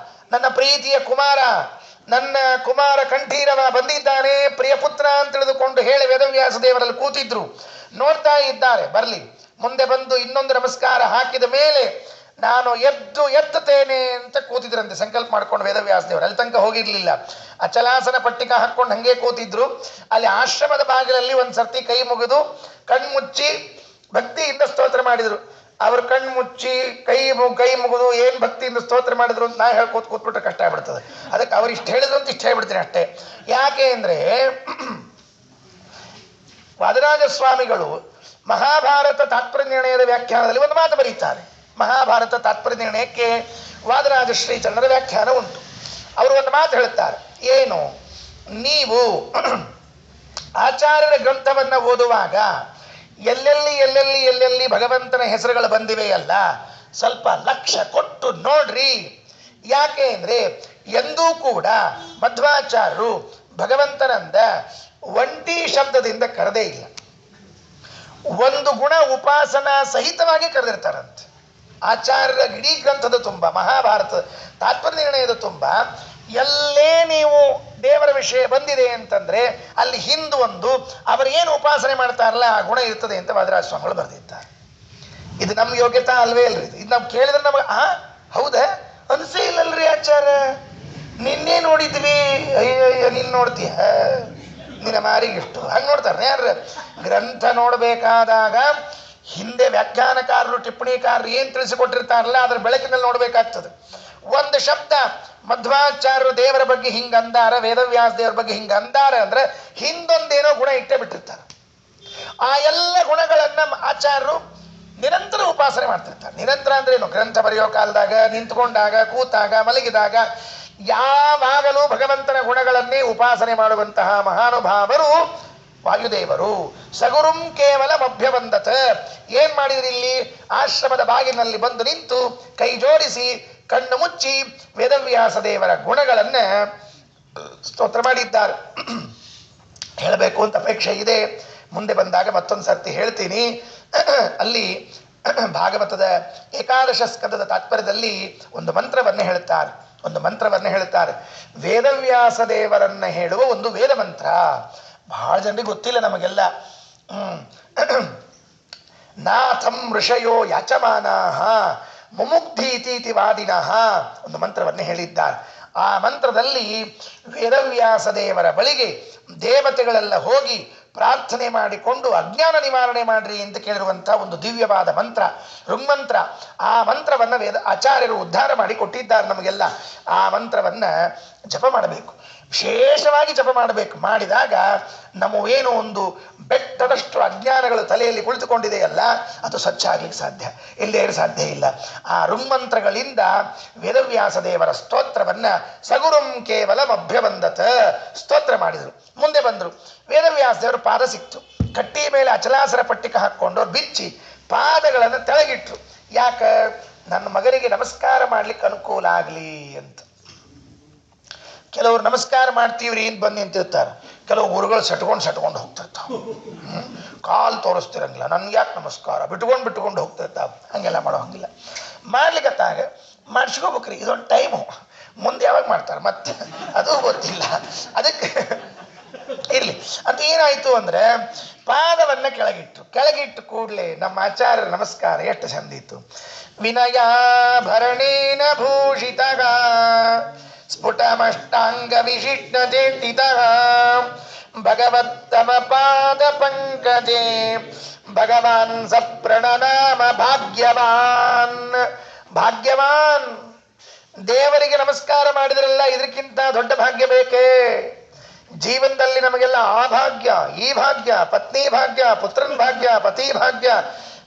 ನನ್ನ ಪ್ರೀತಿಯ ಕುಮಾರ, ನನ್ನ ಕುಮಾರ ಕಂಠೀರವ ಬಂದಿದ್ದಾನೆ, ಪ್ರಿಯ ಪುತ್ರ ಅಂತ ತಿಳಿದುಕೊಂಡು ಹೇಳಿ ವೇದವ್ಯಾಸ ದೇವರಲ್ಲಿ ಕೂತಿದ್ರು. ನೋಡ್ತಾ ಇದ್ದಾರೆ. ಬರಲಿ ಮುಂದೆ ಬಂದು ಇನ್ನೊಂದು ನಮಸ್ಕಾರ ಹಾಕಿದ ಮೇಲೆ ನಾನು ಎತ್ತುತ್ತೇನೆ ಅಂತ ಕೂತಿದ್ರಂತೆ. ಸಂಕಲ್ಪ ಮಾಡ್ಕೊಂಡು ವೇದವ್ಯಾಸ ದೇವರು ಅಲ್ಲಿ ತನಕ ಹೋಗಿರ್ಲಿಲ್ಲ. ಅಚಲಾಸನ ಪಟ್ಟಿಕ ಹಾಕೊಂಡು ಹಂಗೆ ಕೂತಿದ್ರು. ಅಲ್ಲಿ ಆಶ್ರಮದ ಬಾಗಿಲಲ್ಲಿ ಒಂದು ಸರ್ತಿ ಕೈ ಮುಗಿದು ಕಣ್ಮುಚ್ಚಿ ಭಕ್ತಿಯಿಂದ ಸ್ತೋತ್ರ ಮಾಡಿದ್ರು. ಅವ್ರು ಕಣ್ಣು ಮುಚ್ಚಿ ಕೈ ಮುಗಿದು ಏನು ಭಕ್ತಿಯಿಂದ ಸ್ತೋತ್ರ ಮಾಡಿದ್ರು ಅಂತ ನಾ ಕೂತ್ಬಿಟ್ರೆ ಕಷ್ಟ ಆಗ್ಬಿಡ್ತದೆ. ಅದಕ್ಕೆ ಅವ್ರು ಇಷ್ಟು ಹೇಳಿದ್ರು ಅಂತ ಇಷ್ಟ ಹೇಳ್ಬಿಡ್ತೀನಿ ಅಷ್ಟೇ. ಯಾಕೆ ಅಂದರೆ ವಾದರಾಜ ಸ್ವಾಮಿಗಳು ಮಹಾಭಾರತ ತಾತ್ಪರ್ಯ ನಿರ್ಣಯದ ವ್ಯಾಖ್ಯಾನದಲ್ಲಿ ಒಂದು ಮಾತು ಬರೀತಾರೆ. ಮಹಾಭಾರತ ತಾತ್ಪರ್ಯ ನಿರ್ಣಯಕ್ಕೆ ವಾದರಾಜ ಶ್ರೀಚರಣರ ವ್ಯಾಖ್ಯಾನ ಉಂಟು. ಅವರು ಒಂದು ಮಾತು ಹೇಳುತ್ತಾರೆ. ಏನು? ನೀವು ಆಚಾರ್ಯರ ಗ್ರಂಥವನ್ನು ಓದುವಾಗ ಎಲ್ಲೆಲ್ಲಿ ಭಗವಂತನ ಹೆಸರುಗಳು ಬಂದಿವೆಯಲ್ಲ, ಸ್ವಲ್ಪ ಲಕ್ಷ್ಯ ಕೊಟ್ಟು ನೋಡ್ರಿ. ಯಾಕೆ ಅಂದರೆ ಎಂದೂ ಕೂಡ ಮಧ್ವಾಚಾರ್ಯರು ಭಗವಂತನಂದ ಒಂಟಿ ಶಬ್ದದಿಂದ ಕರೆದೇ ಇಲ್ಲ. ಒಂದು ಗುಣ ಉಪಾಸನಾ ಸಹಿತವಾಗಿ ಕರೆದಿರ್ತಾರಂತೆ. ಆಚಾರ್ಯರ ಇಡೀ ಗ್ರಂಥದ ತುಂಬ, ಮಹಾಭಾರತ ತಾತ್ಪರ್ಯ ನಿರ್ಣಯದ ತುಂಬ ಎಲ್ಲೇ ನೀವು ದೇವರ ವಿಷಯ ಬಂದಿದೆ ಅಂತಂದ್ರೆ ಅಲ್ಲಿ ಹಿಂದೆ ಒಂದು ಅವರು ಏನು ಉಪಾಸನೆ ಮಾಡ್ತಾರಲ್ಲ ಆ ಗುಣ ಇರ್ತದೆ ಅಂತ ವಾದರಾಜ ಸ್ವಾಮಿಗಳು ಬರೆದಿದ್ದಾರೆ. ಇದು ನಮ್ಮ ಯೋಗ್ಯತಾ ಅಲ್ವೇ ಅಲ್ರಿ. ಇದು ನಾವು ಕೇಳಿದ್ರೆ ನಮಗೆ ಹೌದಾ ಅನ್ಸೇ ಇಲ್ಲಲ್ರಿ ಆಚಾರ್ಯ, ನಿನ್ನೆ ನೋಡಿದ್ವಿ, ಅಯ್ಯಯ್ಯ ನಿನ್ನ ನೋಡ್ತೀಯ ನಿನ್ನ ಮಾರಿಗಿಷ್ಟು ಹಂಗೆ ನೋಡ್ತಾರೆ ಯಾರು. ಗ್ರಂಥ ನೋಡಬೇಕಾದಾಗ ಹಿಂದೆ ವ್ಯಾಖ್ಯಾನಕಾರರು ಟಿಪ್ಪಣಿಕಾರರು ಏನು ತಿಳಿಸಿಕೊಟ್ಟಿರ್ತಾರಲ್ಲ ಅದರ ಬೆಳಕಿನಲ್ಲಿ ನೋಡಬೇಕಾಗ್ತದೆ. ಒಂದು ಶಬ್ದ ಮಧ್ವಾಚಾರ್ಯರು ದೇವರ ಬಗ್ಗೆ ಹಿಂಗೆ ಅಂದಾರ, ವೇದವ್ಯಾಸ ದೇವರ ಬಗ್ಗೆ ಹಿಂಗೆ ಅಂದಾರ ಅಂದ್ರೆ ಹಿಂದೊಂದೇನೋ ಗುಣ ಇಟ್ಟೇ ಬಿಟ್ಟಿರ್ತಾರೆ. ಆ ಎಲ್ಲ ಗುಣಗಳನ್ನ ಆಚಾರ್ಯರು ನಿರಂತರ ಉಪಾಸನೆ ಮಾಡ್ತಿರ್ತಾರೆ. ನಿರಂತರ ಅಂದ್ರೆ ಏನು? ಗ್ರಂಥ ಬರೆಯೋ ಕಾಲದಾಗ, ನಿಂತ್ಕೊಂಡಾಗ, ಕೂತಾಗ, ಮಲಗಿದಾಗ ಯಾವಾಗಲೂ ಭಗವಂತನ ಗುಣಗಳನ್ನೇ ಉಪಾಸನೆ ಮಾಡುವಂತಹ ಮಹಾನುಭಾವರು ವಾಯುದೇವರು. ಸಗುರುಂ ಕೇವಲ ಮಭ್ಯವಂದತ. ಏನ್ ಮಾಡಿದ್ರಿ ಇಲ್ಲಿ? ಆಶ್ರಮದ ಬಾಗಿಲಿನಲ್ಲಿ ಬಂದು ನಿಂತು ಕೈ ಜೋಡಿಸಿ ಕಣ್ಣು ಮುಚ್ಚಿ ವೇದವ್ಯಾಸ ದೇವರ ಗುಣಗಳನ್ನ ಸ್ತೋತ್ರ ಮಾಡಿದ್ದಾರೆ. ಹೇಳಬೇಕು ಅಂತ ಅಪೇಕ್ಷೆ ಇದೆ. ಮುಂದೆ ಬಂದಾಗ ಮತ್ತೊಂದು ಸರ್ತಿ ಹೇಳ್ತೀನಿ. ಅಲ್ಲಿ ಭಾಗವತದ ಏಕಾದಶ ಸ್ಕಂದದ ತಾತ್ಪರ್ಯದಲ್ಲಿ ಒಂದು ಮಂತ್ರವನ್ನು ಹೇಳುತ್ತಾರೆ. ವೇದವ್ಯಾಸ ದೇವರನ್ನ ಹೇಳುವ ಒಂದು ವೇದ ಮಂತ್ರ. ಬಹಳ ಜನರಿಗೆ ಗೊತ್ತಿಲ್ಲ ನಮಗೆಲ್ಲ. ನಾಥಂ ಋಷಯೋ ಯಾಚಮಾನಾಹ ಮುಮುಗ್ಧೀತಿ ವಾದಿನಃ ಒಂದು ಮಂತ್ರವನ್ನು ಹೇಳಿದ್ದಾರೆ. ಆ ಮಂತ್ರದಲ್ಲಿ ವೇದವ್ಯಾಸ ದೇವರ ಬಳಿಗೆ ದೇವತೆಗಳೆಲ್ಲ ಹೋಗಿ ಪ್ರಾರ್ಥನೆ ಮಾಡಿಕೊಂಡು ಅಜ್ಞಾನ ನಿವಾರಣೆ ಮಾಡ್ರಿ ಅಂತ ಕೇಳಿರುವಂಥ ಒಂದು ದಿವ್ಯವಾದ ಮಂತ್ರ, ಋಗ್ಮಂತ್ರ. ಆ ಮಂತ್ರವನ್ನು ಆಚಾರ್ಯರು ಉದ್ಧಾರ ಮಾಡಿ ಕೊಟ್ಟಿದ್ದಾರೆ ನಮಗೆಲ್ಲ. ಆ ಮಂತ್ರವನ್ನು ಜಪ ಮಾಡಬೇಕು, ವಿಶೇಷವಾಗಿ ಜಪ ಮಾಡಬೇಕು. ಮಾಡಿದಾಗ ನಮಗೇನು ಒಂದು ಬೆಟ್ಟದಷ್ಟು ಅಜ್ಞಾನಗಳು ತಲೆಯಲ್ಲಿ ಕುಳಿತುಕೊಂಡಿದೆಯಲ್ಲ, ಅದು ಸ್ವಚ್ಛ ಆಗ್ಲಿಕ್ಕೆ ಸಾಧ್ಯ, ಇಲ್ಲೇ ಸಾಧ್ಯ ಇಲ್ಲ. ಆ ಋಗ್ಮಂತ್ರಗಳಿಂದ ವೇದವ್ಯಾಸ ದೇವರ ಸ್ತೋತ್ರವನ್ನು ಸಗುರುಂ ಕೇವಲ ಮಭ್ಯವಂದತ ಸ್ತೋತ್ರ ಮಾಡಿದರು. ಮುಂದೆ ಬಂದರು. ವೇದವ್ಯಾಸ ದೇವರ ಪಾದ ಸಿಕ್ತು. ಕಟ್ಟಿ ಮೇಲೆ ಅಚಲಾಸರ ಪಟ್ಟಿಕ ಹಾಕ್ಕೊಂಡು ಅವ್ರು ಬಿಚ್ಚಿ ಪಾದಗಳನ್ನು ತೆಳಗಿಟ್ರು. ಯಾಕ? ನನ್ನ ಮಗನಿಗೆ ನಮಸ್ಕಾರ ಮಾಡ್ಲಿಕ್ಕೆ ಅನುಕೂಲ ಆಗಲಿ ಅಂತ. ಕೆಲವರು ನಮಸ್ಕಾರ ಮಾಡ್ತೀವ್ರಿ ಅಂತ ಬಂದು ನಿಂತಿರ್ತಾರೆ. ಕೆಲವು ಗುರುಗಳು ಸಟ್ಕೊಂಡು ಹೋಗ್ತಿರ್ತಾವೆ. ಕಾಲು ತೋರಿಸ್ತಿರಂಗಿಲ್ಲ, ನನ್ಗೆ ಯಾಕೆ ನಮಸ್ಕಾರ, ಬಿಟ್ಕೊಂಡು ಹೋಗ್ತಿರ್ತಾವೆ. ಹಂಗೆಲ್ಲ ಮಾಡೋ ಹಂಗಿಲ್ಲ. ಮಾಡ್ಲಿಕ್ಕತ್ತಾಗ ಮಾಡಿಸ್ಕೋಬೇಕ್ರಿ, ಇದೊಂದು ಟೈಮು. ಮುಂದೆ ಯಾವಾಗ ಮಾಡ್ತಾರೆ ಮತ್ತೆ ಅದು ಗೊತ್ತಿಲ್ಲ. ಅದಕ್ಕೆ ಇರಲಿ ಅಂತ ಏನಾಯಿತು ಅಂದರೆ ಪಾದವನ್ನು ಕೆಳಗಿಟ್ಟು ಕೂಡಲೇ ನಮ್ಮ ಆಚಾರ್ಯರ ನಮಸ್ಕಾರ ಎಷ್ಟು ಚಂದಿತ್ತು. ವಿನಯಾಭರಣೇನ ಭೂಷಿತಃ ಸ್ಫುಟಮಷ್ಟಾಂಗ ವಿಶಿಷ್ಟ ಚೇಟಿತಃ ಭಗವತ್ತಮ ಪಾದ ಪಂಕಜೆ ಭಗವಾನ್ ಸಪ್ರಣನಾಮ ಭಾಗ್ಯವಾನ್. ದೇವರಿಗೆ ನಮಸ್ಕಾರ ಮಾಡಿದ್ರಲ್ಲ, ಇದಕ್ಕಿಂತ ದೊಡ್ಡ ಭಾಗ್ಯ ಬೇಕೇ? ಜೀವನದಲ್ಲಿ ನಮಗೆಲ್ಲ ಆ ಭಾಗ್ಯ, ಈ ಭಾಗ್ಯ, ಪತ್ನಿ ಭಾಗ್ಯ, ಪುತ್ರನ್ ಭಾಗ್ಯ, ಪತಿ ಭಾಗ್ಯ,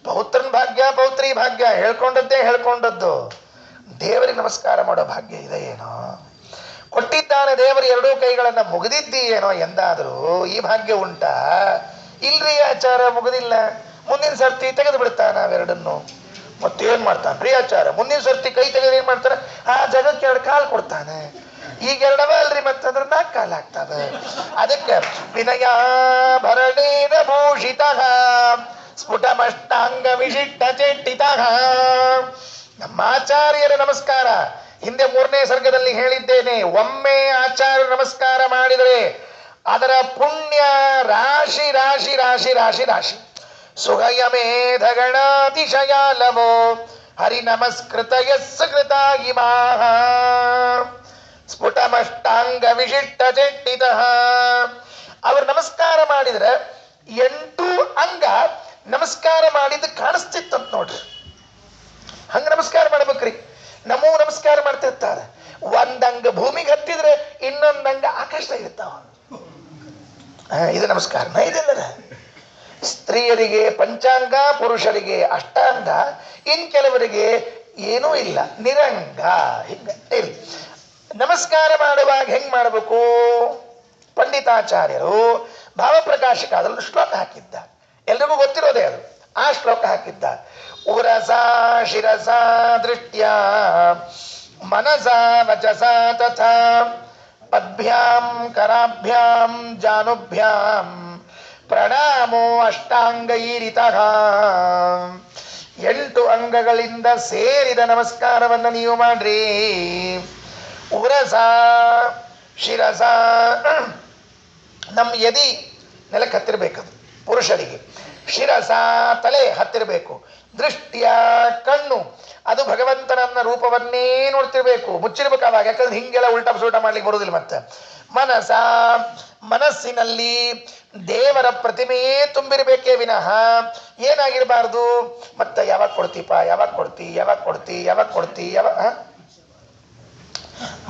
ಪೌತ್ರನ್ ಭಾಗ್ಯ, ಪೌತ್ರಿ ಭಾಗ್ಯ, ಹೇಳ್ಕೊಂಡದ್ದು. ದೇವರಿಗೆ ನಮಸ್ಕಾರ ಮಾಡೋ ಭಾಗ್ಯ ಇದೆ ಏನೋ? ಕೊಟ್ಟಿದ್ದಾನೆ ದೇವರು ಎರಡೂ ಕೈಗಳನ್ನು, ಮುಗಿದಿದ್ದಿ ಏನೋ ಎಂದಾದರೂ ಈ ಭಾಗ್ಯ ಉಂಟಾ? ಇಲ್ರಿ ಆಚಾರ, ಮುಗಿದಿಲ್ಲ. ಮುಂದಿನ ಸರ್ತಿ ತೆಗೆದು ಬಿಡ್ತಾನೆ ಅವೆರಡನ್ನು. ಮತ್ತೇನ್ ಮಾಡ್ತಾನೆ ರೀ ಆಚಾರ? ಮುಂದಿನ ಸರ್ತಿ ಕೈ ತೆಗೆದು ಏನ್ ಮಾಡ್ತಾನೆ? ಆ ಜಗಕ್ಕೆ 2 ಕಾಲು ಕೊಡ್ತಾನೆ. ಈಗ 2 ಅಲ್ರಿ, ಮತ್ತಂದ್ರೆ 4 ಕಾಲು ಆಗ್ತದೆ. ಅದಕ್ಕೆ ವಿನಯಾಭರಣೇನ ಭೂಷಿತಃ ಸ್ಫುಟಮಷ್ಟಾಂಗ ವಿಶಿಷ್ಟ ಚೇಟಿತಃ. ನಮ್ಮ ಆಚಾರ್ಯರ ನಮಸ್ಕಾರ ಹಿಂದೆ 3ನೇ ಸರ್ಗದಲ್ಲಿ ಹೇಳಿದ್ದೇನೆ. ಒಮ್ಮೆ ಆಚಾರ್ಯ ನಮಸ್ಕಾರ ಮಾಡಿದರೆ ಅದರ ಪುಣ್ಯ ರಾಶಿ ರಾಶಿ ರಾಶಿ ರಾಶಿ ರಾಶಿ. ಸುಗಯಮೇಧಗಣಾತಿಶಯಾಲವೋ ಹರಿ ನಮಸ್ಕೃತ ಯಸ್ಕೃತ ಇಮಾಹ ಸ್ಫುಟಮಷ್ಟಾಂಗ ವಿಶಿಷ್ಟ ಚೇಟಿತಃ. ಅವರು ನಮಸ್ಕಾರ ಮಾಡಿದ್ರೆ 8 ಅಂಗ ನಮಸ್ಕಾರ ಮಾಡಿದ್ದು ಕಾಣಿಸ್ತಿತ್ತಂತ ನೋಡ್ರಿ. ಹಂಗ ನಮಸ್ಕಾರ ಮಾಡ್ಬೇಕ್ರಿ. ನಮಗೂ ನಮಸ್ಕಾರ ಮಾಡ್ತಿರ್ತಾರೆ. ಒಂದಂಗ ಭೂಮಿಗೆ ಹತ್ತಿದ್ರೆ ಇನ್ನೊಂದಂಗ ಆಕಾಶದಾಗ ಇರ್ತಾವ. ಇದು ನಮಸ್ಕಾರನ? ಇದೆಲ್ಲದ ಸ್ತ್ರೀಯರಿಗೆ ಪಂಚಾಂಗ, ಪುರುಷರಿಗೆ ಅಷ್ಟಾಂಗ, ಇನ್ ಕೆಲವರಿಗೆ ಏನೂ ಇಲ್ಲ, ನಿರಂಗ. ಹಿಂಗ ನಮಸ್ಕಾರ ಮಾಡುವಾಗ ಹೆಂಗ್ ಮಾಡಬೇಕು? ಪಂಡಿತಾಚಾರ್ಯರು ಭಾವಪ್ರಕಾಶಕ ಅದರಲ್ಲಿ ಶ್ಲೋಕ ಹಾಕಿದ್ದ, ಎಲ್ರಿಗೂ ಗೊತ್ತಿರೋದೇ ಅದು. ಆ ಶ್ಲೋಕ ಹಾಕಿದ್ದ. ಉರಸ ಶಿರಸ ದೃಷ್ಟ್ಯಾ ಮನಸ ವಚಸ ತಥಾ ಪದ್ಭ್ಯಾಂ ಕರಾಭ್ಯಾಂ ಜಾನುಭ್ಯಾಂ ಪ್ರಣಾಮೋ ಅಷ್ಟಾಂಗೈರಿತಃ. 8 ಅಂಗಗಳಿಂದ ಸೇರಿದ ನಮಸ್ಕಾರವನ್ನು ನೀವು ಮಾಡ್ರಿ. ಉರಸ ಶಿರಸ, ನಮ್ಮ ಎದಿ ನೆಲಕ್ಕೆ ಹತ್ತಿರಬೇಕದು ಪುರುಷರಿಗೆ. ಶಿರಸ ತಲೆ ಹತ್ತಿರಬೇಕು. ದೃಷ್ಟಿಯ ಕಣ್ಣು ಅದು ಭಗವಂತನನ್ನ ರೂಪವನ್ನೇ ನೋಡ್ತಿರ್ಬೇಕು, ಮುಚ್ಚಿರ್ಬೇಕು ಅವಾಗ. ಯಾಕಂದ್ರೆ ಹಿಂಗೆಲ್ಲ ಉಲ್ಟಾ ಸುಲ್ಟಾ ಮಾಡ್ಲಿಕ್ಕೆ ಬರುವುದಿಲ್ಲ. ಮತ್ತೆ ಮನಸ, ಮನಸ್ಸಿನಲ್ಲಿ ದೇವರ ಪ್ರತಿಮೆಯೇ ತುಂಬಿರ್ಬೇಕೇ ವಿನಃ ಏನಾಗಿರಬಾರ್ದು? ಮತ್ತೆ ಯಾವಾಗ ಕೊಡ್ತೀಪ, ಯಾವಾಗ ಕೊಡ್ತಿ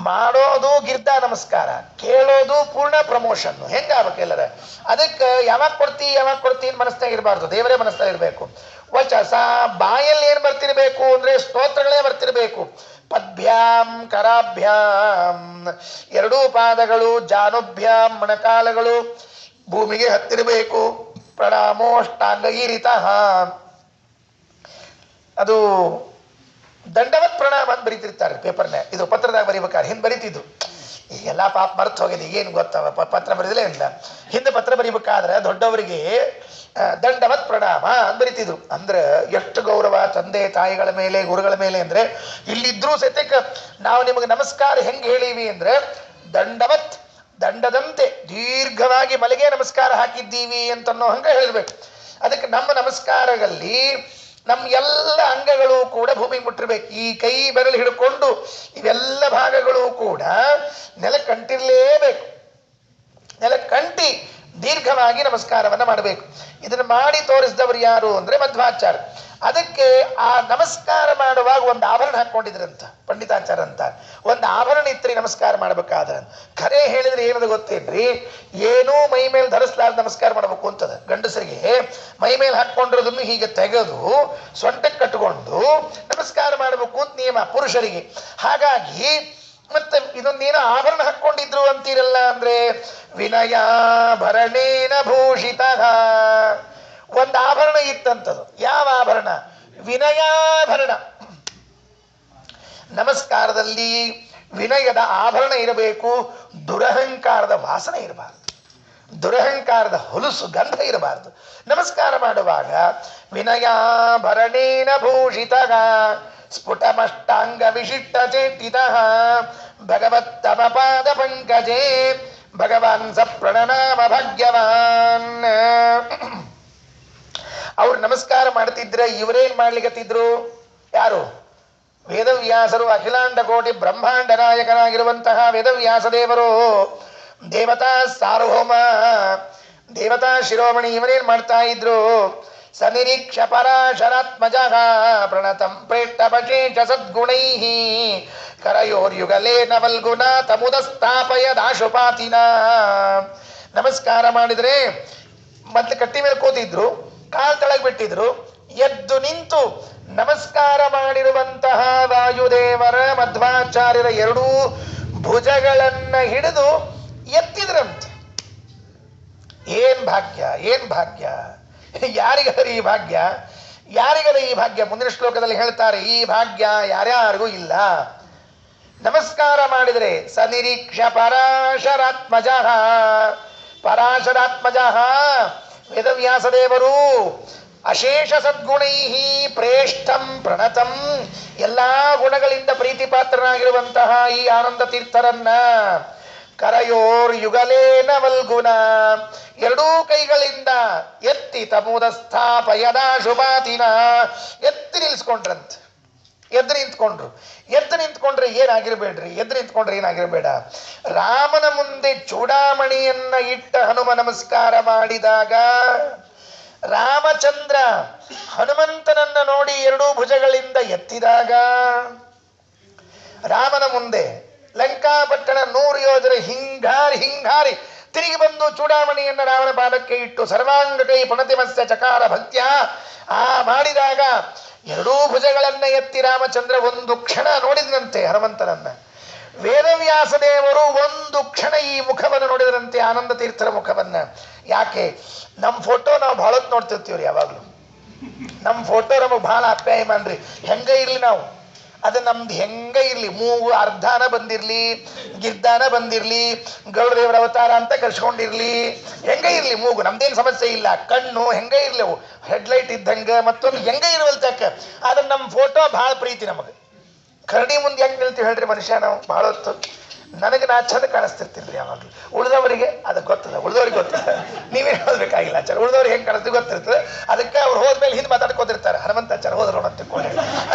ಮಾಡೋದು ಗಿರ್ದ ನಮಸ್ಕಾರ, ಕೇಳೋದು ಪೂರ್ಣ ಪ್ರಮೋಷನ್. ಹೆಂಗಾಗಬೇಕು ಎಲ್ಲರ? ಅದಕ್ಕೆ ಯಾವಾಗ ಕೊಡ್ತಿ ಮನಸ್ನಾಗ ಇರಬಾರ್ದು, ದೇವರೇ ಮನಸ್ನಾಗ ಇರಬೇಕು. ವಚಸ ಬಾಯಲ್ಲಿ ಏನ್ ಬರ್ತಿರ್ಬೇಕು ಅಂದ್ರೆ ಸ್ತೋತ್ರಗಳೇ ಬರ್ತಿರ್ಬೇಕು. ಪದ್ಭ್ಯಾಂ ಕರಾಭ್ಯಾಂ ಎರಡೂ ಪಾದಗಳು, ಜಾನುಭ್ಯಾಂ ಮೊಣಕಾಲಗಳು ಭೂಮಿಗೆ ಹತ್ತಿರಬೇಕು. ಪ್ರಣಾಮೋಷ್ಟಾಂಗ ಈರಿತಃ ಅದು ದಂಡವತ್ ಪ್ರಣಾಮ ಅಂತ ಬರೀತಿರ್ತಾರೆ ಪೇಪರ್ನ. ಇದು ಪತ್ರದಾಗ ಬರೀಬೇಕಾದ್ರೆ ಹಿಂದೆ ಬರೀತಿದ್ರು. ಈಗೆಲ್ಲ ಪಾಪ ಮರ್ತು ಹೋಗಿದೆ, ಏನು ಗೊತ್ತವ ಪತ್ರ ಬರೀದಿಲ್ಲ ಇಲ್ಲ. ಹಿಂದೆ ಪತ್ರ ಬರೀಬೇಕಾದ್ರೆ ದೊಡ್ಡವರಿಗೆ ದಂಡವತ್ ಪ್ರಣಾಮ ಅಂತ ಬರೀತಿದ್ರು. ಅಂದ್ರೆ ಎಷ್ಟು ಗೌರವ ತಂದೆ ತಾಯಿಗಳ ಮೇಲೆ, ಗುರುಗಳ ಮೇಲೆ ಅಂದ್ರೆ. ಇಲ್ಲಿದ್ರೂ ಸತ್ಯಕ್ಕೆ ನಾವು ನಿಮಗೆ ನಮಸ್ಕಾರ ಹೆಂಗೆ ಹೇಳೀವಿ ಅಂದ್ರೆ ದಂಡವತ್, ದಂಡದಂತೆ ದೀರ್ಘವಾಗಿ ಮಲೆಗೆ ನಮಸ್ಕಾರ ಹಾಕಿದ್ದೀವಿ ಅಂತನ್ನೋ ಹಂಗೆ ಹೇಳ್ಬೇಕು. ಅದಕ್ಕೆ ನಮ್ಮ ನಮಸ್ಕಾರಗಳಲ್ಲಿ ನಮ್ಮ ಎಲ್ಲ ಅಂಗಗಳು ಕೂಡ ಭೂಮಿಗೆ ಮುಟ್ಟಿರ್ಬೇಕು. ಈ ಕೈ ಬೆರಳು ಹಿಡ್ಕೊಂಡು ಇವೆಲ್ಲ ಭಾಗಗಳು ಕೂಡ ನೆಲಕ್ಕಂಟಿರ್ಲೇಬೇಕು. ನೆಲಕ್ಕಂಟಿ ದೀರ್ಘವಾಗಿ ನಮಸ್ಕಾರವನ್ನ ಮಾಡಬೇಕು. ಇದನ್ನು ಮಾಡಿ ತೋರಿಸಿದವರು ಯಾರು ಅಂದ್ರೆ ಮಧ್ವಾಚಾರ್ಯ. ಅದಕ್ಕೆ ಆ ನಮಸ್ಕಾರ ಮಾಡುವಾಗ ಒಂದು ಆಭರಣ ಹಾಕೊಂಡಿದ್ರಂತ ಪಂಡಿತಾಚಾರ್ಯ ಅಂತ. ಒಂದು ಆಭರಣ ಇತ್ರಿ ನಮಸ್ಕಾರ ಮಾಡ್ಬೇಕಾದ್ರೆ. ಖರೆ ಹೇಳಿದ್ರೆ ಏನದು ಗೊತ್ತೇನ್ರಿ, ಏನೂ ಮೈ ಮೇಲೆ ಧರಿಸ್ಲಾರ್ದು ನಮಸ್ಕಾರ ಮಾಡ್ಬೇಕು ಅಂತದ. ಗಂಡಸರಿಗೆ ಮೈ ಮೇಲೆ ಹಾಕೊಂಡಿರೋದನ್ನು ಹೀಗೆ ತೆಗೆದು ಸೊಂಟಕ್ಕೆ ಕಟ್ಟಿಕೊಂಡು ನಮಸ್ಕಾರ ಮಾಡಬೇಕು ಅಂತ ನಿಯಮ ಪುರುಷರಿಗೆ. ಹಾಗಾಗಿ ಮತ್ತೆ ಇದೊಂದೇನೋ ಆಭರಣ ಹಾಕೊಂಡಿದ್ರು ಅಂತೀರಲ್ಲ ಅಂದ್ರೆ ವಿನಯಾಭರಣೇನ ಭೂಷಿತ. ಒಂದು ಆಭರಣ ಇತ್ತಂತದು. ಯಾವ ಆಭರಣ? ವಿನಯಾಭರಣ. ನಮಸ್ಕಾರದಲ್ಲಿ ವಿನಯದ ಆಭರಣ ಇರಬೇಕು. ದುರಹಂಕಾರದ ವಾಸನೆ ಇರಬಾರ್ದು, ದುರಹಂಕಾರದ ಹೊಲಸು ಗಂಧ ಇರಬಾರ್ದು. ನಮಸ್ಕಾರ ಮಾಡುವಾಗ ವಿನಯಾಭರಣೇನ ಭೂಷಿತ ಸ್ಫುಟಮಷ್ಟಾಂಗ ವಿಶಿಷ್ಟ ಚೇಟಿತ ಭಗವತ್ತಮ ಪಾದ ಪಂಕಜೇ ಭಗವಾನ್ ಸ ಪ್ರಣನಾಮ ಭಾಗ್ಯವಾನ್. ಅವ್ರು ನಮಸ್ಕಾರ ಮಾಡ್ತಿದ್ರೆ ಇವರೇನ್ ಮಾಡ್ಲಿಕ್ಕತ್ತಿದ್ರು? ಯಾರು? ವೇದವ್ಯಾಸರು, ಅಖಿಲಾಂಡ ಕೋಟಿ ಬ್ರಹ್ಮಾಂಡ ನಾಯಕನಾಗಿರುವಂತಹ ವೇದವ್ಯಾಸ ದೇವರು, ದೇವತಾ ಸಾರ್ವಭೌಮ, ದೇವತಾ ಶಿರೋಮಣಿ. ಇವರೇನ್ ಮಾಡ್ತಾ ಇದ್ರು? ಸನಿರೀಕ್ಷ ಪರಾಶರಾತ್ಮಜ ಪ್ರಣತಂ ಪ್ರೇಷ್ಟಪಶೇಷ ಸದ್ಗುಣೈ ಕರಯೋರ್ಯುಗಲೇ ನವಲ್ಗುಣ ತಮುದಸ್ಥಾಪಯ ದಾಶುಪಾತಿನ. ನಮಸ್ಕಾರ ಮಾಡಿದ್ರೆ ಮತ್ತೆ ಕಟ್ಟಿ ಮೇಲೆ ಕೂತಿದ್ರು, ಕಾಲ್ ತಳಗ್ ಬಿಟ್ಟಿದ್ರು. ಎದ್ದು ನಿಂತು ನಮಸ್ಕಾರ ಮಾಡಿರುವಂತಹ ವಾಯುದೇವರ ಮಧ್ವಾಚಾರ್ಯರ ಎರಡೂ ಭುಜಗಳನ್ನ ಹಿಡಿದು ಎತ್ತಿದ್ರಂತೆ. ಏನ್ ಭಾಗ್ಯ, ಏನ್ ಭಾಗ್ಯ! ಯಾರಿಗದ ಈ ಭಾಗ್ಯ? ಯಾರಿಗದ ಈ ಭಾಗ್ಯ? ಮುಂದಿನ ಶ್ಲೋಕದಲ್ಲಿ ಹೇಳ್ತಾರೆ, ಈ ಭಾಗ್ಯ ಯಾರ್ಯಾರಿಗೂ ಇಲ್ಲ. ನಮಸ್ಕಾರ ಮಾಡಿದರೆ ಸನಿರೀಕ್ಷ ಪರಾಶರಾತ್ಮಜ, ಪರಾಶರಾತ್ಮಜ ವೇದವ್ಯಾಸ ದೇವರು ಅಶೇಷ ಸದ್ಗುಣೈ ಪ್ರೇಷ್ಠಂ ಪ್ರಣತಂ, ಎಲ್ಲಾ ಗುಣಗಳಿಂದ ಪ್ರೀತಿಪಾತ್ರನಾಗಿರುವಂತಹ ಈ ಆನಂದ ತೀರ್ಥರನ್ನ ಕರಯೋರ್ ಯುಗಲೇನ ವಲ್ಗುಣ, ಎರಡೂ ಕೈಗಳಿಂದ ಎತ್ತಿ ತಮೂದಸ್ಥಾಪಯದ ಶುಭಾತಿನ, ಎತ್ತಿ ನಿಲ್ಸ್ಕೊಂಡ್ರಂತೆ. ಎದ್ದು ನಿಂತ್ಕೊಂಡ್ರು. ಎದ್ದು ನಿಂತ್ಕೊಂಡ್ರೆ ಏನಾಗಿರ್ಬೇಡ್ರಿ, ಎದ್ದು ನಿಂತ್ಕೊಂಡ್ರೆ ಏನಾಗಿರ್ಬೇಡ. ರಾಮನ ಮುಂದೆ ಚೂಡಾಮಣಿಯನ್ನ ಇಟ್ಟ ಹನುಮ ನಮಸ್ಕಾರ ಮಾಡಿದಾಗ ರಾಮಚಂದ್ರ ಹನುಮಂತನನ್ನ ನೋಡಿ ಎರಡೂ ಭುಜಗಳಿಂದ ಎತ್ತಿದಾಗ, ರಾಮನ ಮುಂದೆ ಲಂಕಾಪಟ್ಟಣ 100 ಯೋಜನೆ ಹಿಂಗಾರಿ ತಿರುಗಿ ಬಂದು ಚೂಡಾಮಣಿಯನ್ನ ರಾವಣ ಪಾದಕ್ಕೆ ಇಟ್ಟು ಸರ್ವಾಂಗ ಕೈ ಪುನತಿಮಸ್ಯ ಚಕಾರ ಭಕ್ತ್ಯ ಮಾಡಿದಾಗ ಎರಡೂ ಭುಜಗಳನ್ನ ಎತ್ತಿ ರಾಮಚಂದ್ರ ಒಂದು ಕ್ಷಣ ನೋಡಿದ್ರಂತೆ ಹನುಮಂತನನ್ನ. ವೇದವ್ಯಾಸ ದೇವರು ಒಂದು ಕ್ಷಣ ಈ ಮುಖವನ್ನು ನೋಡಿದ್ರಂತೆ, ಆನಂದ ತೀರ್ಥರ ಮುಖವನ್ನ. ಯಾಕೆ? ನಮ್ಮ ಫೋಟೋ ನಾವು ಬಹಳ ಹೊತ್ತು ನೋಡ್ತಿರ್ತೀವ್ರಿ. ಯಾವಾಗ್ಲೂ ನಮ್ಮ ಫೋಟೋ ನಮಗೆ ಬಹಳ ಅಪ್ಯಾಯಮಾನ್ರಿ. ಹೆಂಗ ಇರ್ಲಿ ನಾವು, ಅದು ನಮ್ದು ಹೆಂಗ ಇರ್ಲಿ, ಮೂಗು ಅರ್ಧಾನ ಬಂದಿರ್ಲಿ, ಗಿರ್ದಾನ ಬಂದಿರ್ಲಿ, ಗೌಡದೇವರ ಅವತಾರ ಅಂತ ಕರ್ಸ್ಕೊಂಡಿರ್ಲಿ, ಹೆಂಗ ಇರ್ಲಿ ಮೂಗು, ನಮ್ದೇನು ಸಮಸ್ಯೆ ಇಲ್ಲ. ಕಣ್ಣು ಹೆಂಗ ಇರ್ಲಿ, ಅವು ಹೆಡ್ಲೈಟ್ ಇದ್ದಂಗ ಮತ್ತೊಂದು ಹೆಂಗ ಇರುವಲ್ತಕ್ಕ. ಆದ್ರೆ ನಮ್ಮ ಫೋಟೋ ಭಾಳ ಪ್ರೀತಿ ನಮಗೆ. ಕರಡಿ ಮುಂದೆ ಹೆಂಗೆ ನಿಲ್ತೀವಿ ಹೇಳ್ರಿ ಮನುಷ್ಯ ನಾವು ಭಾಳ ಹೊತ್ತು. ನನಗೆ ನಾ ಚಂದ ಕಾಣಿಸ್ತಿರ್ತೀನಿ ಯಾವಾಗಲೂ. ಉಳಿದವರಿಗೆ ಅದು ಗೊತ್ತದ, ಉಳಿದವ್ರಿಗೆ ಗೊತ್ತಿಲ್ಲ, ನೀವೇನು ಹೇಳ್ಬೇಕಾಗಿಲ್ಲ ಆಚಾರ. ಉಳಿದವ್ರಿಗೆ ಹೆಂಗೆ ಕಾಣಿಸ್ತೀವಿ ಗೊತ್ತಿರ್ತದೆ. ಅದಕ್ಕೆ ಅವ್ರು ಹೋದ್ಮೇಲೆ ಹಿಂದೆ ಮಾತಾಡ್ಕೋತಿರ್ತಾರೆ, ಹನುಮಂತಾಚಾರ ಹೋದ್ರು ಅಂತ ತಿಳ್ಕೊಂಡೆ.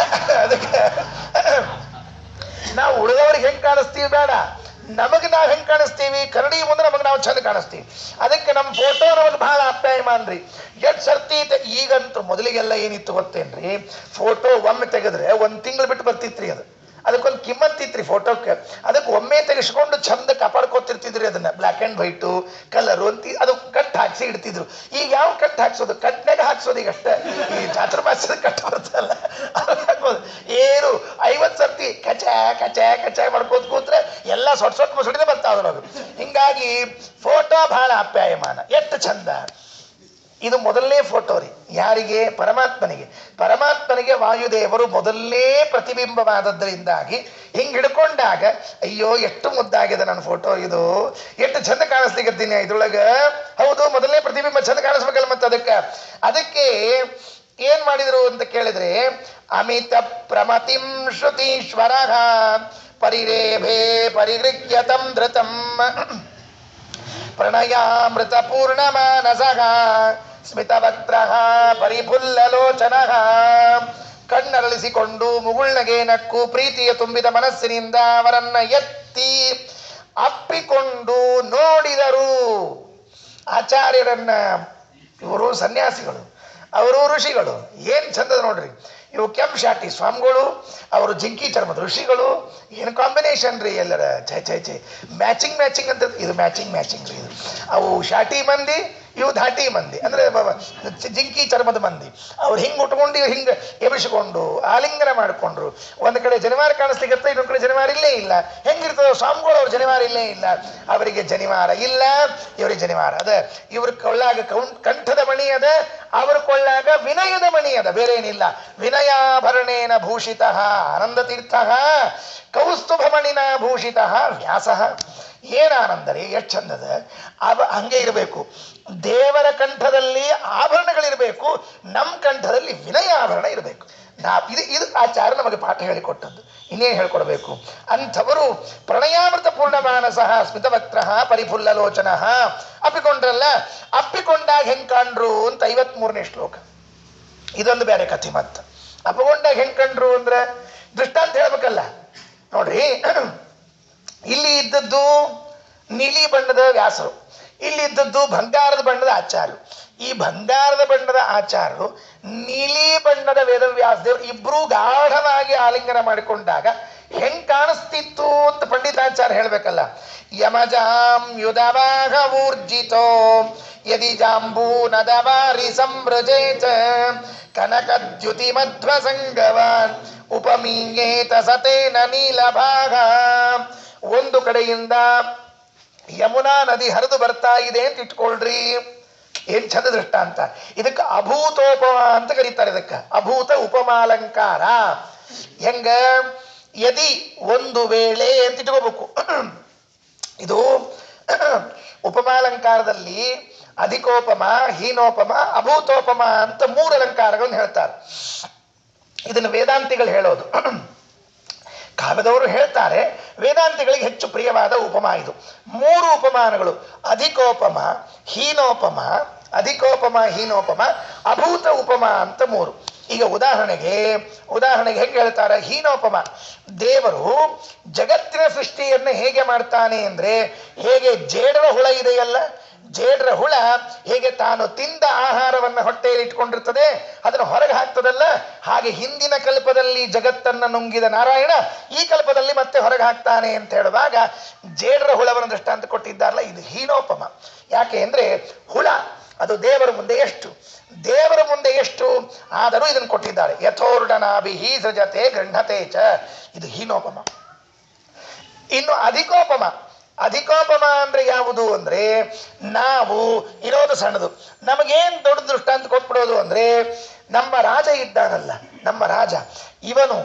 ಅದಕ್ಕೆ ನಾವು ಉಳಿದವ್ರಿಗೆ ಹೆಂಗೆ ಕಾಣಿಸ್ತೀವಿ ಬೇಡ, ನಮಗೆ ನಾವು ಹೆಂಗೆ ಕಾಣಿಸ್ತೀವಿ, ಕರಡಿ ಮುಂದೆ ನಮಗೆ ನಾವು ಚಂದ ಕಾಣಿಸ್ತೀವಿ. ಅದಕ್ಕೆ ನಮ್ಮ ಫೋಟೋ ನಮಗೆ ಬಹಳ ಅಪ್ಯಾಯಮಾನ್ರಿ. ಎಷ್ಟು ಸರ್ತಿ ಈಗಂತೂ ಮೊದಲಿಗೆಲ್ಲ ಏನಿತ್ತು ಗೊತ್ತೇನ್ರಿ, ಫೋಟೋ ಒಮ್ಮೆ ತೆಗೆದ್ರೆ 1 ತಿಂಗಳು ಬಿಟ್ಟು ಬರ್ತಿತ್ರಿ ಅದು. ಅದಕ್ಕೊಂದು ಕಿಮ್ಮತ್ತಿತ್ರಿ ಫೋಟೋಕ್ಕೆ. ಅದಕ್ಕೆ ಒಮ್ಮೆ ತೆಗೆಸ್ಕೊಂಡು ಚಂದ ಕಾಪಾಡ್ಕೋತಿರ್ತಿದ್ರಿ ಅದನ್ನ, ಬ್ಲ್ಯಾಕ್ ಆ್ಯಂಡ್ ವೈಟು ಕಲರು ಅಂತ ಅದು ಕಟ್ ಹಾಕ್ಸಿ ಇಡ್ತಿದ್ರು. ಈಗ ಯಾವ ಕಟ್ ಹಾಕ್ಸೋದು, ಕಟ್ನಾಗ ಹಾಕ್ಸೋದು ಈಗ ಅಷ್ಟೇ. ಈ ಚಾತುರ್ಮಾಸ್ಯದ ಕಟ್ ಬರ್ತಲ್ಲ ಹಾಕೋದು. ಏನು 50 ಸರ್ತಿ ಕಚ ಕಚ ಕಚ ಮಾಡ್ಕೋತ ಕೂತ್ರೆ ಎಲ್ಲ ಸೊಟ್ ಮುಸುಡಿನೇ ಬರ್ತಾವ್ರೊಳಗೆ. ಹಿಂಗಾಗಿ ಫೋಟೋ ಬಹಳ ಆಪ್ಯಾಯಮಾನ, ಎಷ್ಟು ಚಂದ. ಇದು ಮೊದಲನೇ ಫೋಟೋ ರೀ. ಯಾರಿಗೆ? ಪರಮಾತ್ಮನಿಗೆ. ಪರಮಾತ್ಮನಿಗೆ ವಾಯುದೇವರು ಮೊದಲನೇ ಪ್ರತಿಬಿಂಬವಾದದ್ದರಿಂದಾಗಿ ಹಿಂಗೆ ಹಿಡ್ಕೊಂಡಾಗ ಅಯ್ಯೋ ಎಷ್ಟು ಮುದ್ದಾಗಿದೆ ನನ್ನ ಫೋಟೋ, ಇದು ಎಷ್ಟು ಚಂದ ಕಾಣಿಸ್ಲಿಕ್ಕತ್ತೀನಿ ಇದ್ರೊಳಗೆ. ಹೌದು, ಮೊದಲನೇ ಪ್ರತಿಬಿಂಬ ಚಂದ ಕಾಣಿಸ್ಬೇಕಲ್ಲ. ಮತ್ತೆ ಅದಕ್ಕೆ ಏನ್ ಮಾಡಿದ್ರು ಅಂತ ಕೇಳಿದ್ರೆ, ಅಮಿತ ಪ್ರಮತಿಂ ಶ್ರುತೀಶ್ವರ ಪರಿರೇಭೆ ಪರಿಗೃಹ್ಯತಂ ಧೃತಂ ಪ್ರಣಯಾಮೃತ ಪೂರ್ಣ ಮಾನಸಃ ಸ್ಮಿತವಕ್ತ್ರಃ ಪರಿಫುಲ್ಲಲೋಚನಃ. ಕಣ್ಣರಳಿಸಿಕೊಂಡು ಮುಗುಳ್ನಗೆ ನಕ್ಕು ಪ್ರೀತಿಯ ತುಂಬಿದ ಮನಸ್ಸಿನಿಂದ ಅವರನ್ನ ಎತ್ತಿ ಅಪ್ಪಿಕೊಂಡು ನೋಡಿದರು. ಆಚಾರ್ಯರನ್ನ, ಇವರು ಸನ್ಯಾಸಿಗಳು, ಅವರು ಋಷಿಗಳು. ಏನ್ ಚಂದದ ನೋಡ್ರಿ. ಇವು ಕೆಂಶಾಟಿ ಸ್ವಾಮಿಗಳು, ಅವರು ಜಿಂಕಿ ಚರ್ಮದ ಋಷಿಗಳು. ಏನು ಕಾಂಬಿನೇಷನ್ ರೀ ಎಲ್ಲರ. ಛೈ ಮ್ಯಾಚಿಂಗ್ ಅಂತ. ಇದು ಮ್ಯಾಚಿಂಗ್ ರೀ. ಇದು ಅವು ಶಾಟಿ ಮಂದಿ, ಇವು ಧಾಟಿ ಮಂದಿ, ಅಂದ್ರೆ ಜಿಂಕಿ ಚರ್ಮದ ಮಂದಿ. ಅವ್ರು ಹಿಂಗೆ ಉಟ್ಕೊಂಡು ಇವ್ರು ಹಿಂಗೆ ಎಬ್ಬಿಸಿಕೊಂಡು ಆಲಿಂಗನ ಮಾಡಿಕೊಂಡ್ರು. ಒಂದು ಕಡೆ ಜನಿವಾರ ಕಾಣಿಸ್ಲಿಕ್ಕೆ, ಇನ್ನೊಂದು ಕಡೆ ಜನಿವಾರ ಇಲ್ಲೇ ಇಲ್ಲ. ಹೆಂಗಿರ್ತದೆ ಸ್ವಾಮಿಗಳು, ಅವ್ರ ಜನಿವಾರ ಇಲ್ಲೇ ಇಲ್ಲ. ಅವರಿಗೆ ಜನಿವಾರ ಇಲ್ಲ, ಇವರಿಗೆ ಜನಿವಾರ ಅದ. ಇವ್ರ ಕೊಳ್ಳಾಗ ಕಂಠದ ಮಣಿ ಅದ, ಅವ್ರ ಕೊಳ್ಳಾಗ ವಿನಯದ ಮಣಿ ಅದ, ಬೇರೆ ಏನಿಲ್ಲ. ವಿನಯಾಭರಣೇನ ಭೂಷಿತ ಆನಂದ ತೀರ್ಥ ಕೌಸ್ತುಭ ಮಣಿನ ಭೂಷಿತ ವ್ಯಾಸ. ಏನ್ ಆನಂದ ರೀ, ಎಷ್ಟು ಚಂದದ. ಹಂಗೆ ಇರಬೇಕು. ದೇವರ ಕಂಠದಲ್ಲಿ ಆಭರಣಗಳಿರಬೇಕು, ನಮ್ಮ ಕಂಠದಲ್ಲಿ ವಿನಯ ಆಭರಣ ಇರಬೇಕು. ಇದು ಆಚಾರ್ಯ ನಮಗೆ ಪಾಠ ಹೇಳಿಕೊಟ್ಟದ್ದು. ಇನ್ನೇನು ಹೇಳ್ಕೊಡ್ಬೇಕು. ಅಂಥವರು ಪ್ರಣಯಾಮೃತ ಪೂರ್ಣ ಮಾನಸಃ ಸ್ಮಿತವಕ್ತ್ರಃ ಪರಿಫುಲ್ಲಲೋಚನಃ. ಅಪ್ಪಿಕೊಂಡ್ರಲ್ಲ, ಅಪ್ಪಿಕೊಂಡಾಗ ಹೆಂಗ್ ಕಾಣ್ರು ಅಂತ 53ನೇ ಶ್ಲೋಕ. ಇದೊಂದು ಬೇರೆ ಕಥೆ. ಮತ್ತೆ ಅಪ್ಪಗೊಂಡಾಗ ಹೆಂಗ್ ಕಂಡ್ರು ಅಂದ್ರೆ ದೃಷ್ಟಾಂತ ಹೇಳ್ಬೇಕಲ್ಲ. ನೋಡ್ರಿ, ಇಲ್ಲಿ ಇದ್ದದ್ದು ನೀಲಿ ಬಣ್ಣದ ವ್ಯಾಸರು, ಇಲ್ಲಿ ಇದ್ದದ್ದು ಬಂಗಾರದ ಬಣ್ಣದ ಆಚಾರ್ಯರು. ಈ ಬಂಗಾರದ ಬಣ್ಣದ ಆಚಾರ್ಯರು ನೀಲಿ ಬಣ್ಣದ ವೇದವ್ಯಾಸದೇವರು ಇಬ್ರು ಗಾಢವಾಗಿ ಆಲಿಂಗನ ಮಾಡಿಕೊಂಡಾಗ ಹೆಂಗ್ ಕಾಣಿಸ್ತಿತ್ತು ಅಂತ ಪಂಡಿತಾಚಾರ್ಯ ಹೇಳ್ಬೇಕಲ್ಲ. ಯಮಜಾಂ ಯುಧವಾಹ ಊರ್ಜಿತೋ ಯದಿ ಜಾಂಬೂ ನದವಾರಿ ಸಂವ್ರಜೇತ ಕನಕದ್ಯುತಿ ಮಧ್ವ ಸಂಗವಾನ್ ಉಪಮೀಯೇತ ಸತೇನ ನೀಲಭಾಗ. ಒಂದು ಕಡೆಯಿಂದ ಯಮುನಾ ನದಿ ಹರಿದು ಬರ್ತಾ ಇದೆ ಅಂತ ಇಟ್ಕೊಳ್ರಿ. ಏನ್ ಚಂದ ದೃಷ್ಟಾಂತ. ಇದಕ್ಕೆ ಅಭೂತೋಪಮ ಅಂತ ಕರೀತಾರೆ. ಇದಕ್ಕೆ ಅಭೂತ ಉಪಮಾಲಂಕಾರ. ಹೆಂಗ? ಯದಿ ಒಂದು ವೇಳೆ ಅಂತ ಇಟ್ಕೋಬೇಕು. ಇದು ಉಪಮಾಲಂಕಾರದಲ್ಲಿ ಅಧಿಕೋಪಮ, ಹೀನೋಪಮ, ಅಭೂತೋಪಮ ಅಂತ 3 ಅಲಂಕಾರಗಳನ್ನು ಹೇಳ್ತಾರೆ. ಇದನ್ನು ವೇದಾಂತಿಗಳು ಹೇಳೋದು. ಕಾವ್ಯದವರು ಹೇಳ್ತಾರೆ, ವೇದಾಂತಿಗಳಿಗೆ ಹೆಚ್ಚು ಪ್ರಿಯವಾದ ಉಪಮಾ ಇದು. 3 ಉಪಮಾನಗಳು: ಅಧಿಕೋಪಮ, ಹೀನೋಪಮ, ಅಭೂತ ಉಪಮ ಅಂತ 3. ಈಗ ಉದಾಹರಣೆಗೆ ಹೆಂಗೆ ಹೇಳ್ತಾರೆ? ಹೀನೋಪಮ. ದೇವರು ಜಗತ್ತಿನ ಸೃಷ್ಟಿಯನ್ನು ಹೇಗೆ ಮಾಡ್ತಾನೆ ಅಂದ್ರೆ, ಹೇಗೆ ಜೇಡರ ಹುಳ ಇದೆಯಲ್ಲ, ಜೇಡರ ಹುಳ ಹೇಗೆ ತಾನು ತಿಂದ ಆಹಾರವನ್ನು ಹೊಟ್ಟೆಯಲ್ಲಿ ಇಟ್ಕೊಂಡಿರ್ತದೆ, ಅದನ್ನು ಹೊರಗೆ ಹಾಕ್ತದಲ್ಲ, ಹಾಗೆ ಹಿಂದಿನ ಕಲ್ಪದಲ್ಲಿ ಜಗತ್ತನ್ನು ನುಂಗಿದ ನಾರಾಯಣ ಈ ಕಲ್ಪದಲ್ಲಿ ಮತ್ತೆ ಹೊರಗೆ ಹಾಕ್ತಾನೆ ಅಂತ ಹೇಳುವಾಗ ಜೇಡರ ಹುಳವನ್ನು ದೃಷ್ಟಾಂತ ಕೊಟ್ಟಿದ್ದಾರಲ್ಲ, ಇದು ಹೀನೋಪಮ. ಯಾಕೆ ಅಂದ್ರೆ ಹುಳ ಅದು ದೇವರ ಮುಂದೆ ಎಷ್ಟು ಆದರೂ ಇದನ್ನು ಕೊಟ್ಟಿದ್ದಾರೆ. ಯಥೋರ್ಡನಾಭಿಹಿ ಸೃಜತೆ ಗೃಹತೆ ಚ. ಇದು ಹೀನೋಪಮ. ಇನ್ನು ಅಧಿಕೋಪಮ ಅಂದ್ರೆ ಯಾವುದು ಅಂದ್ರೆ, ನಾವು ಇರೋದು ಸಣ್ಣದು, ನಮಗೇನ್ ದೊಡ್ಡ ದೃಷ್ಟಾಂತ ಕೊಟ್ಬಿಡೋದು ಅಂದ್ರೆ, ನಮ್ಮ ರಾಜ ಇದ್ದಾನಲ್ಲ, ನಮ್ಮ ರಾಜ ಇವನು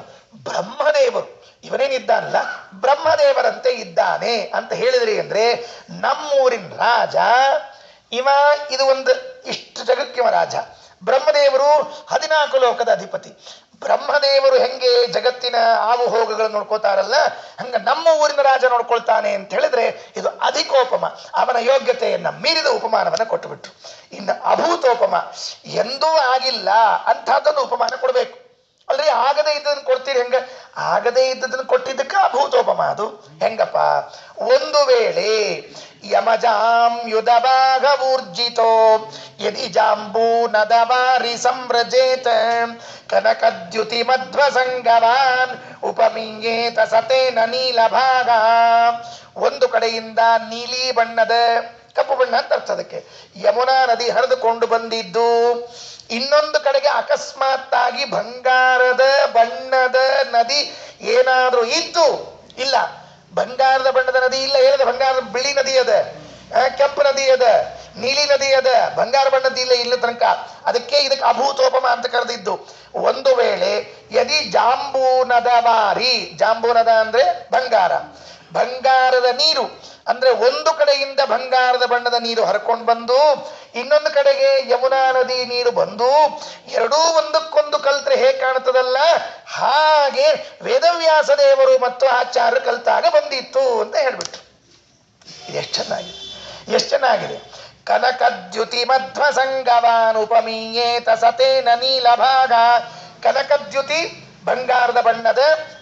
ಬ್ರಹ್ಮದೇವರು, ಇವನೇನಿದ್ದಾನಲ್ಲ ಬ್ರಹ್ಮದೇವರಂತೆ ಇದ್ದಾನೆ ಅಂತ ಹೇಳಿದ್ರಿ ಅಂದ್ರೆ, ನಮ್ಮೂರಿನ ರಾಜ ಇವ, ಇದು ಒಂದು ಇಷ್ಟು ಜಗಕ್ಕಿವ ರಾಜ. ಬ್ರಹ್ಮದೇವರು 14 ಲೋಕದ ಅಧಿಪತಿ. ಬ್ರಹ್ಮದೇವರು ಹೆಂಗೆ ಜಗತ್ತಿನ ಆವು ಹೋಗುಗಳನ್ನು ನೋಡ್ಕೋತಾರಲ್ಲ, ಹಂಗ ನಮ್ಮ ಊರಿನ ರಾಜ ನೋಡ್ಕೊಳ್ತಾನೆ ಅಂತ ಹೇಳಿದ್ರೆ ಇದು ಅಧಿಕೋಪಮ. ಅವನ ಯೋಗ್ಯತೆಯನ್ನ ಮೀರಿದ ಉಪಮಾನವನ್ನು ಕೊಟ್ಟುಬಿಟ್ರು. ಇನ್ನು ಅಭೂತೋಪಮ, ಎಂದೂ ಆಗಿಲ್ಲ ಅಂಥದ್ದೊಂದು ಉಪಮಾನ ಕೊಡಬೇಕು. ಅಲ್ರಿ ಆಗದೇ ಇದ್ದದನ್ನು ಕೊಡ್ತೀರಿ ಹೆಂಗ? ಆಗದೇ ಇದ್ದದನ್ನು ಕೊಟ್ಟಿದ್ದಕ್ಕೆ ಅಭೂತೋಪಮ ಅದು. ಹೆಂಗಪ್ಪ? ಒಂದು ವೇಳೆ ಯಮಜಾಂ ಯುಧಭಾಗವೂರ್ಜಿತೋ ಯದಿ ಜಾಂಬೂ ನದವಾರಿ ಸಂವ್ರಜೇತ ಕನಕದ್ಯುತಿ ಮಧ್ವಸಂಗವಾನ್ ಉಪಮೀಯೇತ ಸತೇನ ನೀಲಭಾಗ. ಒಂದು ಕಡೆಯಿಂದ ನೀಲಿ ಬಣ್ಣದ, ಕಪ್ಪು ಬಣ್ಣ ಅಂತ ಅರ್ಥ ಅದಕ್ಕೆ, ಯಮುನಾ ನದಿ ಹರಿದುಕೊಂಡು ಬಂದಿದ್ದು, ಇನ್ನೊಂದು ಕಡೆಗೆ ಅಕಸ್ಮಾತ್ತಾಗಿ ಬಂಗಾರದ ಬಣ್ಣದ ನದಿ ಏನಾದ್ರೂ ಇದ್ದು, ಇಲ್ಲ ಬಂಗಾರದ ಬಣ್ಣದ ನದಿ ಇಲ್ಲ, ಹೇಳಿದೆ ಬಂಗಾರದ ಬಿಳಿ ನದಿ ಅದ, ಕೆಂಪು ನದಿ ಅದ, ನೀಲಿ ನದಿ ಅದ, ಬಂಗಾರ ಬಣ್ಣದ ಇಲ್ಲ ಇಲ್ಲ ತನಕ. ಅದಕ್ಕೆ ಇದಕ್ಕೆ ಅಭೂತೋಪಮ ಅಂತ ಕರೆದಿದ್ದು. ಒಂದು ವೇಳೆ ಯದಿ ಜಾಂಬೂನದ ವಾರಿ, ಜಾಂಬೂನದ ಅಂದ್ರೆ ಬಂಗಾರ, ಬಂಗಾರದ ನೀರು ಅಂದ್ರೆ ಒಂದು ಕಡೆಯಿಂದ ಬಂಗಾರದ ಬಣ್ಣದ ನೀರು ಹರ್ಕೊಂಡು ಬಂದು ಇನ್ನೊಂದು ಕಡೆಗೆ ಯಮುನಾ ನದಿ ನೀರು ಬಂದು ಎರಡೂ ಒಂದಕ್ಕೊಂದು ಕಲ್ತ್ರೆ ಹೇಗೆ ಕಾಣ್ತದಲ್ಲ, ಹಾಗೆ ವೇದವ್ಯಾಸ ದೇವರು ಮತ್ತು ಆಚಾರ್ಯರು ಕಲ್ತಾಗ ಬಂದಿತ್ತು ಅಂತ ಹೇಳ್ಬಿಟ್ರು. ಇದು ಎಷ್ಟು ಚೆನ್ನಾಗಿದೆ, ಎಷ್ಟು ಚೆನ್ನಾಗಿದೆ. ಕನಕದ್ಯುತಿ ಮಧ್ವಸಂಗವಾನ್ ಉಪಮೀಯೇತ ಸತೇನ ನೀಲಭಾಗ. ಕನಕದ್ಯುತಿ ಬಂಗಾರದ ಬಣ್ಣದ,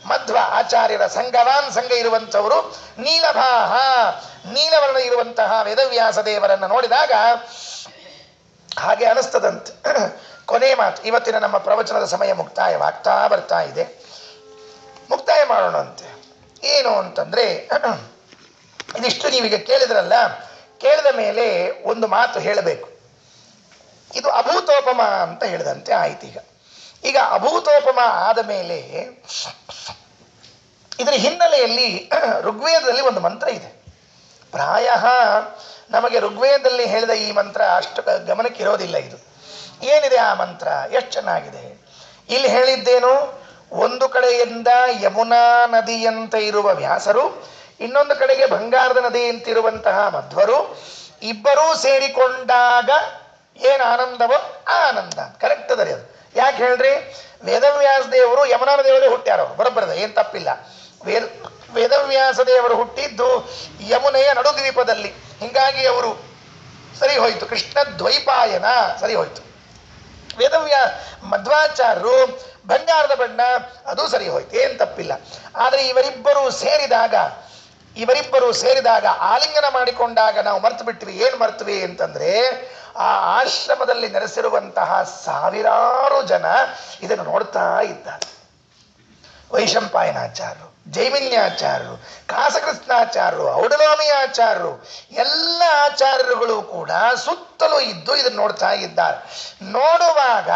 ಮಧ್ವ ಆಚಾರ್ಯರ ಸಂಗವಾನ್ ಸಂಘ ಇರುವಂಥವರು, ನೀಲಭಾಹ ನೀಲವರ್ಣ ಇರುವಂತಹ ವೇದವ್ಯಾಸ ದೇವರನ್ನು ನೋಡಿದಾಗ ಹಾಗೆ ಅನಿಸ್ತದಂತೆ. ಕೊನೆ ಮಾತು, ಇವತ್ತಿನ ನಮ್ಮ ಪ್ರವಚನದ ಸಮಯ ಮುಕ್ತಾಯವಾಗ್ತಾ ಬರ್ತಾ ಇದೆ, ಮುಕ್ತಾಯ ಮಾಡೋಣಂತೆ. ಏನು ಅಂತಂದ್ರೆ, ಇದಿಷ್ಟು ನೀವೀಗ ಕೇಳಿದ್ರಲ್ಲ, ಕೇಳಿದ ಮೇಲೆ ಒಂದು ಮಾತು ಹೇಳಬೇಕು. ಇದು ಅಭೂತೋಪಮ ಅಂತ ಹೇಳಿದಂತೆ ಆಯ್ತು. ಈಗ ಅಭೂತೋಪಮ ಆದ ಮೇಲೆ ಇದರ ಹಿನ್ನೆಲೆಯಲ್ಲಿ ಋಗ್ವೇದದಲ್ಲಿ ಒಂದು ಮಂತ್ರ ಇದೆ. ಪ್ರಾಯ ನಮಗೆ ಋಗ್ವೇದದಲ್ಲಿ ಹೇಳಿದ ಈ ಮಂತ್ರ ಅಷ್ಟು ಗಮನಕ್ಕೆ ಇರೋದಿಲ್ಲ. ಇದು ಏನಿದೆ ಆ ಮಂತ್ರ, ಎಷ್ಟು ಚೆನ್ನಾಗಿದೆ. ಇಲ್ಲಿ ಹೇಳಿದ್ದೇನು, ಒಂದು ಕಡೆಯಿಂದ ಯಮುನಾ ನದಿಯಂತೆ ಇರುವ ವ್ಯಾಸರು, ಇನ್ನೊಂದು ಕಡೆಗೆ ಬಂಗಾರದ ನದಿ ಅಂತಿರುವಂತಹ ಮಧ್ವರು, ಇಬ್ಬರೂ ಸೇರಿಕೊಂಡಾಗ ಏನು ಆನಂದವೋ ಆ ಆನಂದ. ಕರೆಕ್ಟ್ ಅದರಿ ಅದು. ಯಾಕೆ ಹೇಳ್ರಿ, ವೇದವ್ಯಾಸ ದೇವರು ಯಮುನಾ ನದಿಯೊಳಗೆ ಹುಟ್ಟ್ಯಾರೋ, ಬರೋಬ್ಬರದ, ಏನು ತಪ್ಪಿಲ್ಲ. ವೇದವ್ಯಾಸ ದೇವರು ಹುಟ್ಟಿದ್ದು ಯಮುನೆಯ ನಡುದ್ವೀಪದಲ್ಲಿ, ಹೀಗಾಗಿ ಅವರು ಸರಿ ಹೋಯ್ತು. ಕೃಷ್ಣ ದ್ವೈಪಾಯನ ಸರಿ ಹೋಯ್ತು. ಮಧ್ವಾಚಾರ್ಯರು ಬಂಗಾರದ ಬಣ್ಣ, ಅದು ಸರಿ ಹೋಯ್ತು, ಏನು ತಪ್ಪಿಲ್ಲ. ಆದರೆ ಇವರಿಬ್ಬರು ಸೇರಿದಾಗ ಆಲಿಂಗನ ಮಾಡಿಕೊಂಡಾಗ ನಾವು ಮರ್ತು ಬಿಟ್ವಿ. ಏನು ಮರ್ತ್ವಿ ಅಂತಂದ್ರೆ, ಆ ಆಶ್ರಮದಲ್ಲಿ ನೆಲೆಸಿರುವಂತಹ ಸಾವಿರಾರು ಜನ ಇದನ್ನು ನೋಡ್ತಾ ಇದ್ದಾರೆ. ವೈಶಂಪಾಯನಾಚಾರ್ಯರು, ಜೈಮಿನ್ಯಾಚಾರ್ಯರು, ಕಾಸಕೃಷ್ಣಾಚಾರ್ಯರು, ಔಡಲೋಮಿಯಾಚಾರ್ಯರು, ಎಲ್ಲ ಆಚಾರ್ಯರುಗಳು ಕೂಡ ಸುತ್ತಲೂ ಇದ್ದು ಇದನ್ನು ನೋಡ್ತಾ ಇದ್ದಾರೆ. ನೋಡುವಾಗ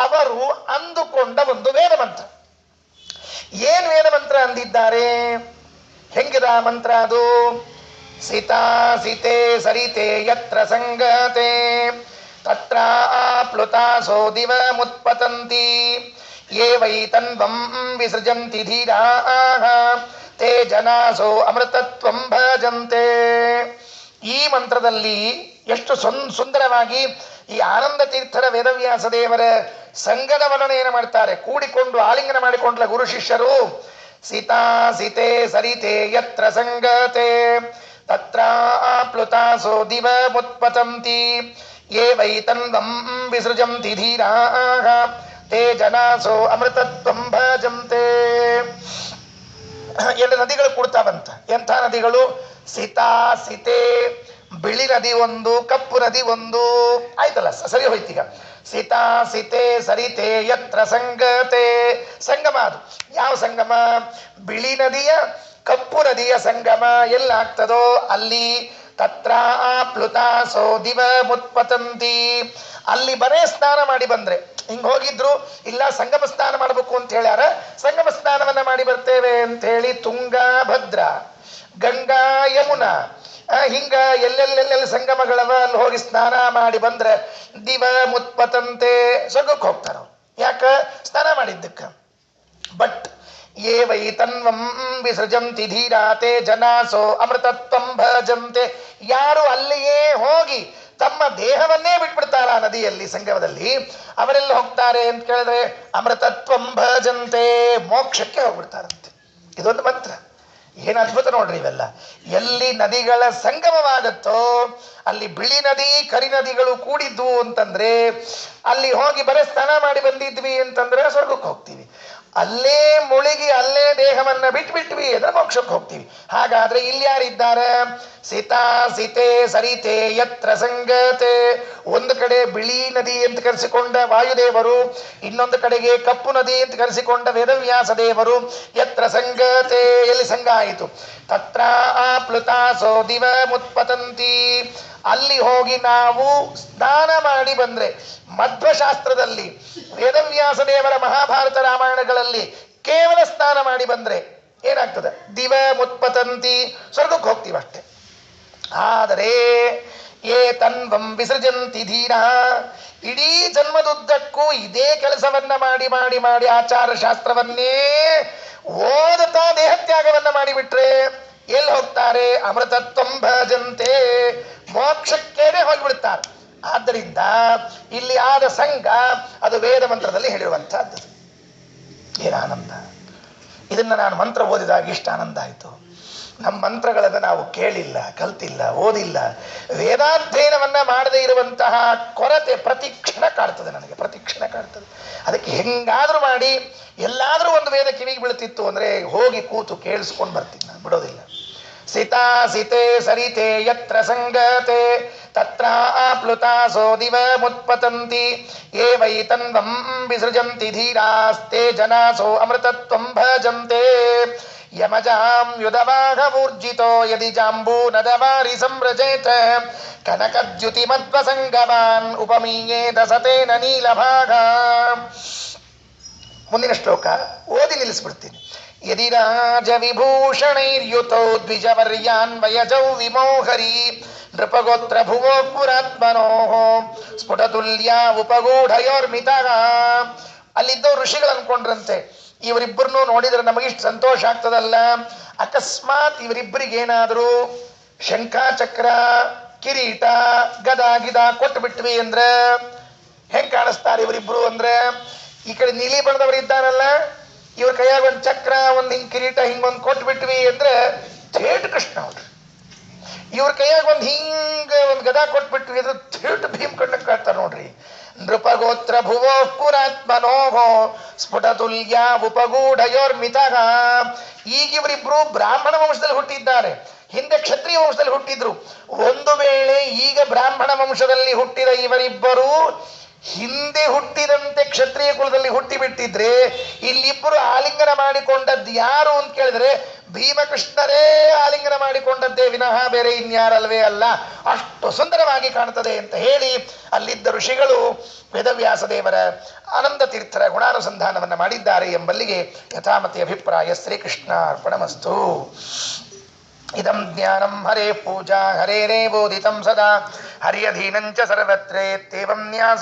ಅವರು ಅಂದುಕೊಂಡ ಒಂದು ವೇದ ಮಂತ್ರ. ಏನು ವೇದ ಮಂತ್ರ ಅಂದಿದ್ದಾರೆ? ಹೆಂಗಿದ ಮಂತ್ರ ಅದು? ಸೀತಾ ಸೀತೆ ಸರಿತೆ ಯತ್ರ ಸಂಗತೆ ತತ್ರ ಪ್ಲುತಾಸೋ ದಿವ ಮುತ್ಪತಂತಿ ಯೇ ವೈ ತನ್ವಂ ವಿಸೃಜಂತಿ ಧೀರಾಃ ತೇ ಜನಾಸೋ ಅಮೃತತ್ವಂ ಭಜಂತೆ. ಈ ಮಂತ್ರದಲ್ಲಿ ಎಷ್ಟು ಸುಂದರವಾಗಿ ಈ ಆನಂದ ತೀರ್ಥರ ವೇದವ್ಯಾಸ ದೇವರ ಸಂಗದ ವರ್ಣನೆಯನ್ನು ಮಾಡ್ತಾರೆ. ಕೂಡಿಕೊಂಡು ಆಲಿಂಗನ ಮಾಡಿಕೊಂಡ್ಲ ಗುರು ಶಿಷ್ಯರು. ಸೀತಾ ಸೀತೆ ಸರಿತೆ ಯತ್ರ ಸಂಗತೆ ತತ್ರ ಪ್ಲುತಾಸೋ ದಿವ ಮುತ್ಪತಂತಿ ಯೇ ವೈ ತನ್ವಂ ವಿಸೃಜಂತಿ ಧೀರಾಃ ತೇ ಜನಾಸೋ ಅಮೃತತ್ವಂ ಭಜಂತೆ. ಎರಡು ನದಿಗಳು ಕೂಡ್ತಾವಂತ. ಎಂಥ ನದಿಗಳು? ಸೀತಾ ಸೀತೆ, ಬಿಳಿ ನದಿ ಒಂದು, ಕಪ್ಪು ನದಿ ಒಂದು. ಆಯ್ತಲ್ಲ, ಸರಿ ಹೋಯ್ತೀಗ. ಸೀತಾ ಸೀತೆ ಸರಿತೆ ಯತ್ರ ಸಂಗತೆ, ಸಂಗಮ ಅದು. ಯಾವ ಸಂಗಮ? ಬಿಳಿ ನದಿಯ ಕಪ್ಪು ನದಿಯ ಸಂಗಮ ಎಲ್ಲಾಗ್ತದೋ ಅಲ್ಲಿ. ತತ್ರ ಪ್ಲುತಾಸೋ ದಿವ ಮುತ್ಪತಂತಿ, ಅಲ್ಲಿ ಬರೇ ಸ್ನಾನ ಮಾಡಿ ಬಂದ್ರೆ, ಹಿಂಗೆ ಹೋಗಿದ್ರು, ಇಲ್ಲ ಸಂಗಮ ಸ್ನಾನ ಮಾಡಬೇಕು ಅಂತ ಹೇಳ್ಯಾರ, ಸಂಗಮ ಸ್ನಾನವನ್ನ ಮಾಡಿ ಬರ್ತೇವೆ ಅಂತ ಹೇಳಿ ತುಂಗಾ ಭದ್ರಾ, ಗಂಗಾ ಯಮುನಾ, ಹಿಂಗ ಎಲ್ಲೆಲ್ಲೆಲ್ಲೆಲ್ಲ ಸಂಗಮಗಳವ ಅಲ್ಲಿ ಹೋಗಿ ಸ್ನಾನ ಮಾಡಿ ಬಂದ್ರೆ ದಿವ ಮುತ್ಪತಂತೆ, ಸ್ವರ್ಗಕ್ಕೆ ಹೋಗ್ತಾರ. ಯಾಕ? ಸ್ನಾನ ಮಾಡಿದ್ದಕ್ಕ. ಬಟ್ ಯೇ ವೈ ತನ್ವಂ ವಿಸೃಜಂತಿ ಧೀರಾತೆ ಜನಾಸೋ ಅಮೃತತ್ವಂ ಭಜಂತೆ, ಯಾರು ಅಲ್ಲಿಯೇ ಹೋಗಿ ತಮ್ಮ ದೇಹವನ್ನೇ ಬಿಟ್ಬಿಡ್ತಾರ ಆ ನದಿಯಲ್ಲಿ, ಸಂಗಮದಲ್ಲಿ, ಅವರೆಲ್ಲ ಹೋಗ್ತಾರೆ ಅಂತ ಕೇಳಿದ್ರೆ ಅಮೃತತ್ವಂ ಭಜಂತೆ, ಮೋಕ್ಷಕ್ಕೆ ಹೋಗ್ಬಿಡ್ತಾರಂತೆ. ಇದೊಂದು ಮಂತ್ರ. ಏನು ಅದ್ಭುತ ನೋಡ್ರಿ ಇವೆಲ್ಲ. ಎಲ್ಲಿ ನದಿಗಳ ಸಂಗಮವಾಗತ್ತೋ ಅಲ್ಲಿ ಬಿಳಿ ನದಿ ಕರಿ ನದಿಗಳು ಕೂಡಿದ್ವು ಅಂತಂದ್ರೆ ಅಲ್ಲಿ ಹೋಗಿ ಬರೀ ಸ್ನಾನ ಮಾಡಿ ಬಂದಿದ್ವಿ ಅಂತಂದ್ರೆ ಸ್ವರ್ಗಕ್ಕೆ ಹೋಗ್ತೀವಿ. ಅಲ್ಲೇ ಮುಳುಗಿ ಅಲ್ಲೇ ದೇಹವನ್ನ ಬಿಟ್ಬಿಟ್ವಿ ಅಂದ್ರೆ ಮೋಕ್ಷಕ್ಕೆ ಹೋಗ್ತೀವಿ. ಹಾಗಾದ್ರೆ ಇಲ್ಲಿ ಯಾರಿದ್ದಾರೆ? ಸೀತಾ ಸೀತೆ ಸರಿತೆ ಯತ್ರ ಸಂಗತೆ. ಒಂದು ಕಡೆ ಬಿಳಿ ನದಿ ಅಂತ ಕರೆಸಿಕೊಂಡ ವಾಯುದೇವರು, ಇನ್ನೊಂದು ಕಡೆಗೆ ಕಪ್ಪು ನದಿ ಅಂತ ಕರೆಸಿಕೊಂಡ ವೇದವ್ಯಾಸ ದೇವರು. ಯತ್ರ ಸಂಗತೆ, ಎಲ್ಲಿ ಸಂಘ ಆಯಿತು? ತತ್ರ ಆಪ್ಲುತಾಸೋ ದಿವ ಮುತ್ಪತಂತಿ. ಅಲ್ಲಿ ಹೋಗಿ ನಾವು ಸ್ನಾನ ಮಾಡಿ ಬಂದ್ರೆ, ಮಧ್ವಶಾಸ್ತ್ರದಲ್ಲಿ ವೇದವ್ಯಾಸ ದೇವರ ಮಹಾಭಾರತ ರಾಮಾಯಣಗಳಲ್ಲಿ ಕೇವಲ ಸ್ನಾನ ಮಾಡಿ ಬಂದ್ರೆ ಏನಾಗ್ತದೆ? ದಿವ ಮುತ್ಪತಂತಿ, ಸ್ವರ್ಗಕ್ಕೆ ಹೋಗ್ತೀವಷ್ಟೆ. ಆದರೆ ಏ ತನ್ವಂ ವಿಸೃಜಂತಿ ಧೀರ, ಇಡೀ ಜನ್ಮದುದ್ದಕ್ಕೂ ಇದೇ ಕೆಲಸವನ್ನ ಮಾಡಿ ಮಾಡಿ ಮಾಡಿ ಆಚಾರ ಶಾಸ್ತ್ರವನ್ನೇ ಓದುತ್ತಾ ದೇಹತ್ಯಾಗವನ್ನ ಮಾಡಿಬಿಟ್ರೆ ಎಲ್ಲಿ ಹೋಗ್ತಾರೆ? ಅಮೃತತ್ವಂ ಭಜಂತೆ, ಮೋಕ್ಷಕ್ಕೇನೆ ಹೋಗಿಬಿಡ್ತಾರೆ. ಆದ್ದರಿಂದ ಇಲ್ಲಿ ಆದ ಸಂಘ ಅದು ವೇದ ಮಂತ್ರದಲ್ಲಿ ಹೇಳಿರುವಂತಹದ್ದು. ಏನು ಆನಂದ! ಇದನ್ನ ನಾನು ಮಂತ್ರ ಓದಿದಾಗ ಇಷ್ಟ ಆನಂದ ಆಯಿತು. ನಮ್ಮ ಮಂತ್ರಗಳನ್ನು ನಾವು ಕೇಳಿಲ್ಲ, ಕಲ್ತಿಲ್ಲ, ಓದಿಲ್ಲ, ವೇದಾಧ್ಯಯನವನ್ನ ಮಾಡದೇ ಇರುವಂತಹ ಕೊರತೆ ಪ್ರತಿಕ್ಷಣ ಕಾಡ್ತದೆ ನನಗೆ, ಪ್ರತಿಕ್ಷಣ ಕಾಡ್ತದೆ. ಅದಕ್ಕೆ ಹೆಂಗಾದ್ರೂ ಮಾಡಿ ಎಲ್ಲಾದ್ರೂ ಒಂದು ವೇದ ಕಿವಿಗೆ ಬೀಳ್ತಿತ್ತು ಅಂದ್ರೆ ಹೋಗಿ ಕೂತು ಕೇಳಿಸ್ಕೊಂಡು ಬರ್ತೀನಿ, ನಾನು ಬಿಡೋದಿಲ್ಲ. ಸೀತಾ ಸೀತೆ ಸರಿತೆ ಯತ್ರ ಸಂಗತೆ ತತ್ರ ಆಪ್ಲುತಾಸೋ ದಿವ ಮುತ್ಪತಂತಿ ಯೇ ವೈ ತನ್ವಂ ವಿಸೃಜಂತಿ ಧೀರಾಸ್ತೆ ಜನಾಸೋ ಅಮೃತತ್ವಂ ಭಜಂತೆ ಯಮಜಾಂ ಯುಧವಾಘವೂರ್ಜಿತೋ ಯದಿ ಜಾಂಬೂ ನದವಾರಿ ಸಂವ್ರಜೇತ ಕನಕದ್ಯುತಿ ಮಧ್ವಸಂಗಮಾನ್ ಉಪಮೀಯೇತ ಸತೇನ ನೀಲಭಾಗ. ಮುಂದಿನ ಶ್ಲೋಕ ಓದಿ ನಿಲ್ಲಿಸ್ಬಿಡ್ತೀನಿ. ಯದಿ ರಾಜ ವಿಭೂಷಣೈರ್ಯುತೋ ದ್ವಿಜವರ್ಯಾನ್ವಯಜೌ ವಿಮೋಹರಿ ನೃಪಗೋತ್ರ ಭುವೋ ಪುರಾತ್ಮನೋ ಸ್ಫುಟತುಲ್ಯ ಉಪಗೂಢಯೋರ್ಮಿತಃ. ಅಲ್ಲಿದ್ದವ್ರು ಋಷಿಗಳು ಅನ್ಕೊಂಡ್ರಂತೆ, ಇವರಿಬ್ಬರನ್ನು ನೋಡಿದ್ರೆ ನಮಗಿಷ್ಟು ಸಂತೋಷ ಆಗ್ತದಲ್ಲ, ಅಕಸ್ಮಾತ್ ಇವರಿಬ್ಬರಿಗೇನಾದರೂ ಶಂಖ ಚಕ್ರ ಕಿರೀಟ ಗದಾ ಗಿದ ಕೊಟ್ಟು ಬಿಟ್ವಿ ಅಂದ್ರೆ ಹೆಂಗ್ ಕಾಣಿಸ್ತಾರೆ ಇವರಿಬ್ರು ಅಂದ್ರೆ? ಈ ಕಡೆ ನೀಲಿ ಬಣ್ಣದವರು ಇದ್ದಾರಲ್ಲ, ಇವ್ರ ಕೈಯಾಗ ಒಂದು ಚಕ್ರ ಒಂದು ಹಿಂಗ್ ಕಿರೀಟ ಹಿಂಗೊಂದು ಕೊಟ್ಟು ಬಿಟ್ವಿ ಅಂದ್ರೆ ಥೇಟ್ ಕೃಷ್ಣ ಅವ್ರು. ಇವ್ರ ಕೈಯಾಗ ಒಂದು ಹಿಂಗ ಒಂದು ಗದಾ ಕೊಟ್ಬಿಟ್ವಿ ಅಂದ್ರೆ ಥೇಟ್ ಭೀಮ್ ಕಂಡಂಗೆ ಕಾಡ್ತಾರೆ ನೋಡ್ರಿ. ನೃಪಗೋತ್ರ ಭುವೋ ಪುರಾತ್ಮನೋಹೋ ಸ್ಫುಟತುಲ್ಯ ಉಪಗೂಢಯೋರ್ಮಿತಃ. ಈಗ ಇವರಿಬ್ರು ಬ್ರಾಹ್ಮಣ ವಂಶದಲ್ಲಿ ಹುಟ್ಟಿದ್ದಾರೆ, ಹಿಂದೆ ಕ್ಷತ್ರಿಯ ವಂಶದಲ್ಲಿ ಹುಟ್ಟಿದ್ರು. ಒಂದು ವೇಳೆ ಈಗ ಬ್ರಾಹ್ಮಣ ವಂಶದಲ್ಲಿ ಹುಟ್ಟಿದ ಇವರಿಬ್ಬರು ಹಿಂದೆ ಹುಟ್ಟಿದಂತೆ ಕ್ಷತ್ರಿಯ ಕುಲದಲ್ಲಿ ಹುಟ್ಟಿ ಬಿಟ್ಟಿದ್ರೆ ಇಲ್ಲಿಬ್ಬರು ಆಲಿಂಗನ ಮಾಡಿಕೊಂಡದ್ದು ಯಾರು ಅಂತ ಕೇಳಿದ್ರೆ ಭೀಮಕೃಷ್ಣರೇ ಆಲಿಂಗನ ಮಾಡಿಕೊಂಡದ್ದೇ ವಿನಃ ಬೇರೆ ಇನ್ಯಾರಲ್ವೇ ಅಲ್ಲ. ಅಷ್ಟು ಸುಂದರವಾಗಿ ಕಾಣುತ್ತದೆ ಅಂತ ಹೇಳಿ ಅಲ್ಲಿದ್ದ ಋಷಿಗಳು ವೇದವ್ಯಾಸ ದೇವರ ಆನಂದ ತೀರ್ಥರ ಗುಣಾನುಸಂಧಾನವನ್ನು ಮಾಡಿದ್ದಾರೆ ಎಂಬಲ್ಲಿಗೆ ಯಥಾಮತಿ ಅಭಿಪ್ರಾಯ. ಶ್ರೀಕೃಷ್ಣ ಅರ್ಪಣಮಸ್ತು. ಇದಂ ಜ್ಞಾನಂ ಹರೇ ಪೂಜಾ ಹರೇರೇ ಬೋಧಿತಂ ಸದಾ ಹರ್ಯಧೀನಂಚ ಸರ್ವತ್ರೇ ತೇವಂ ನ್ಯಾಸ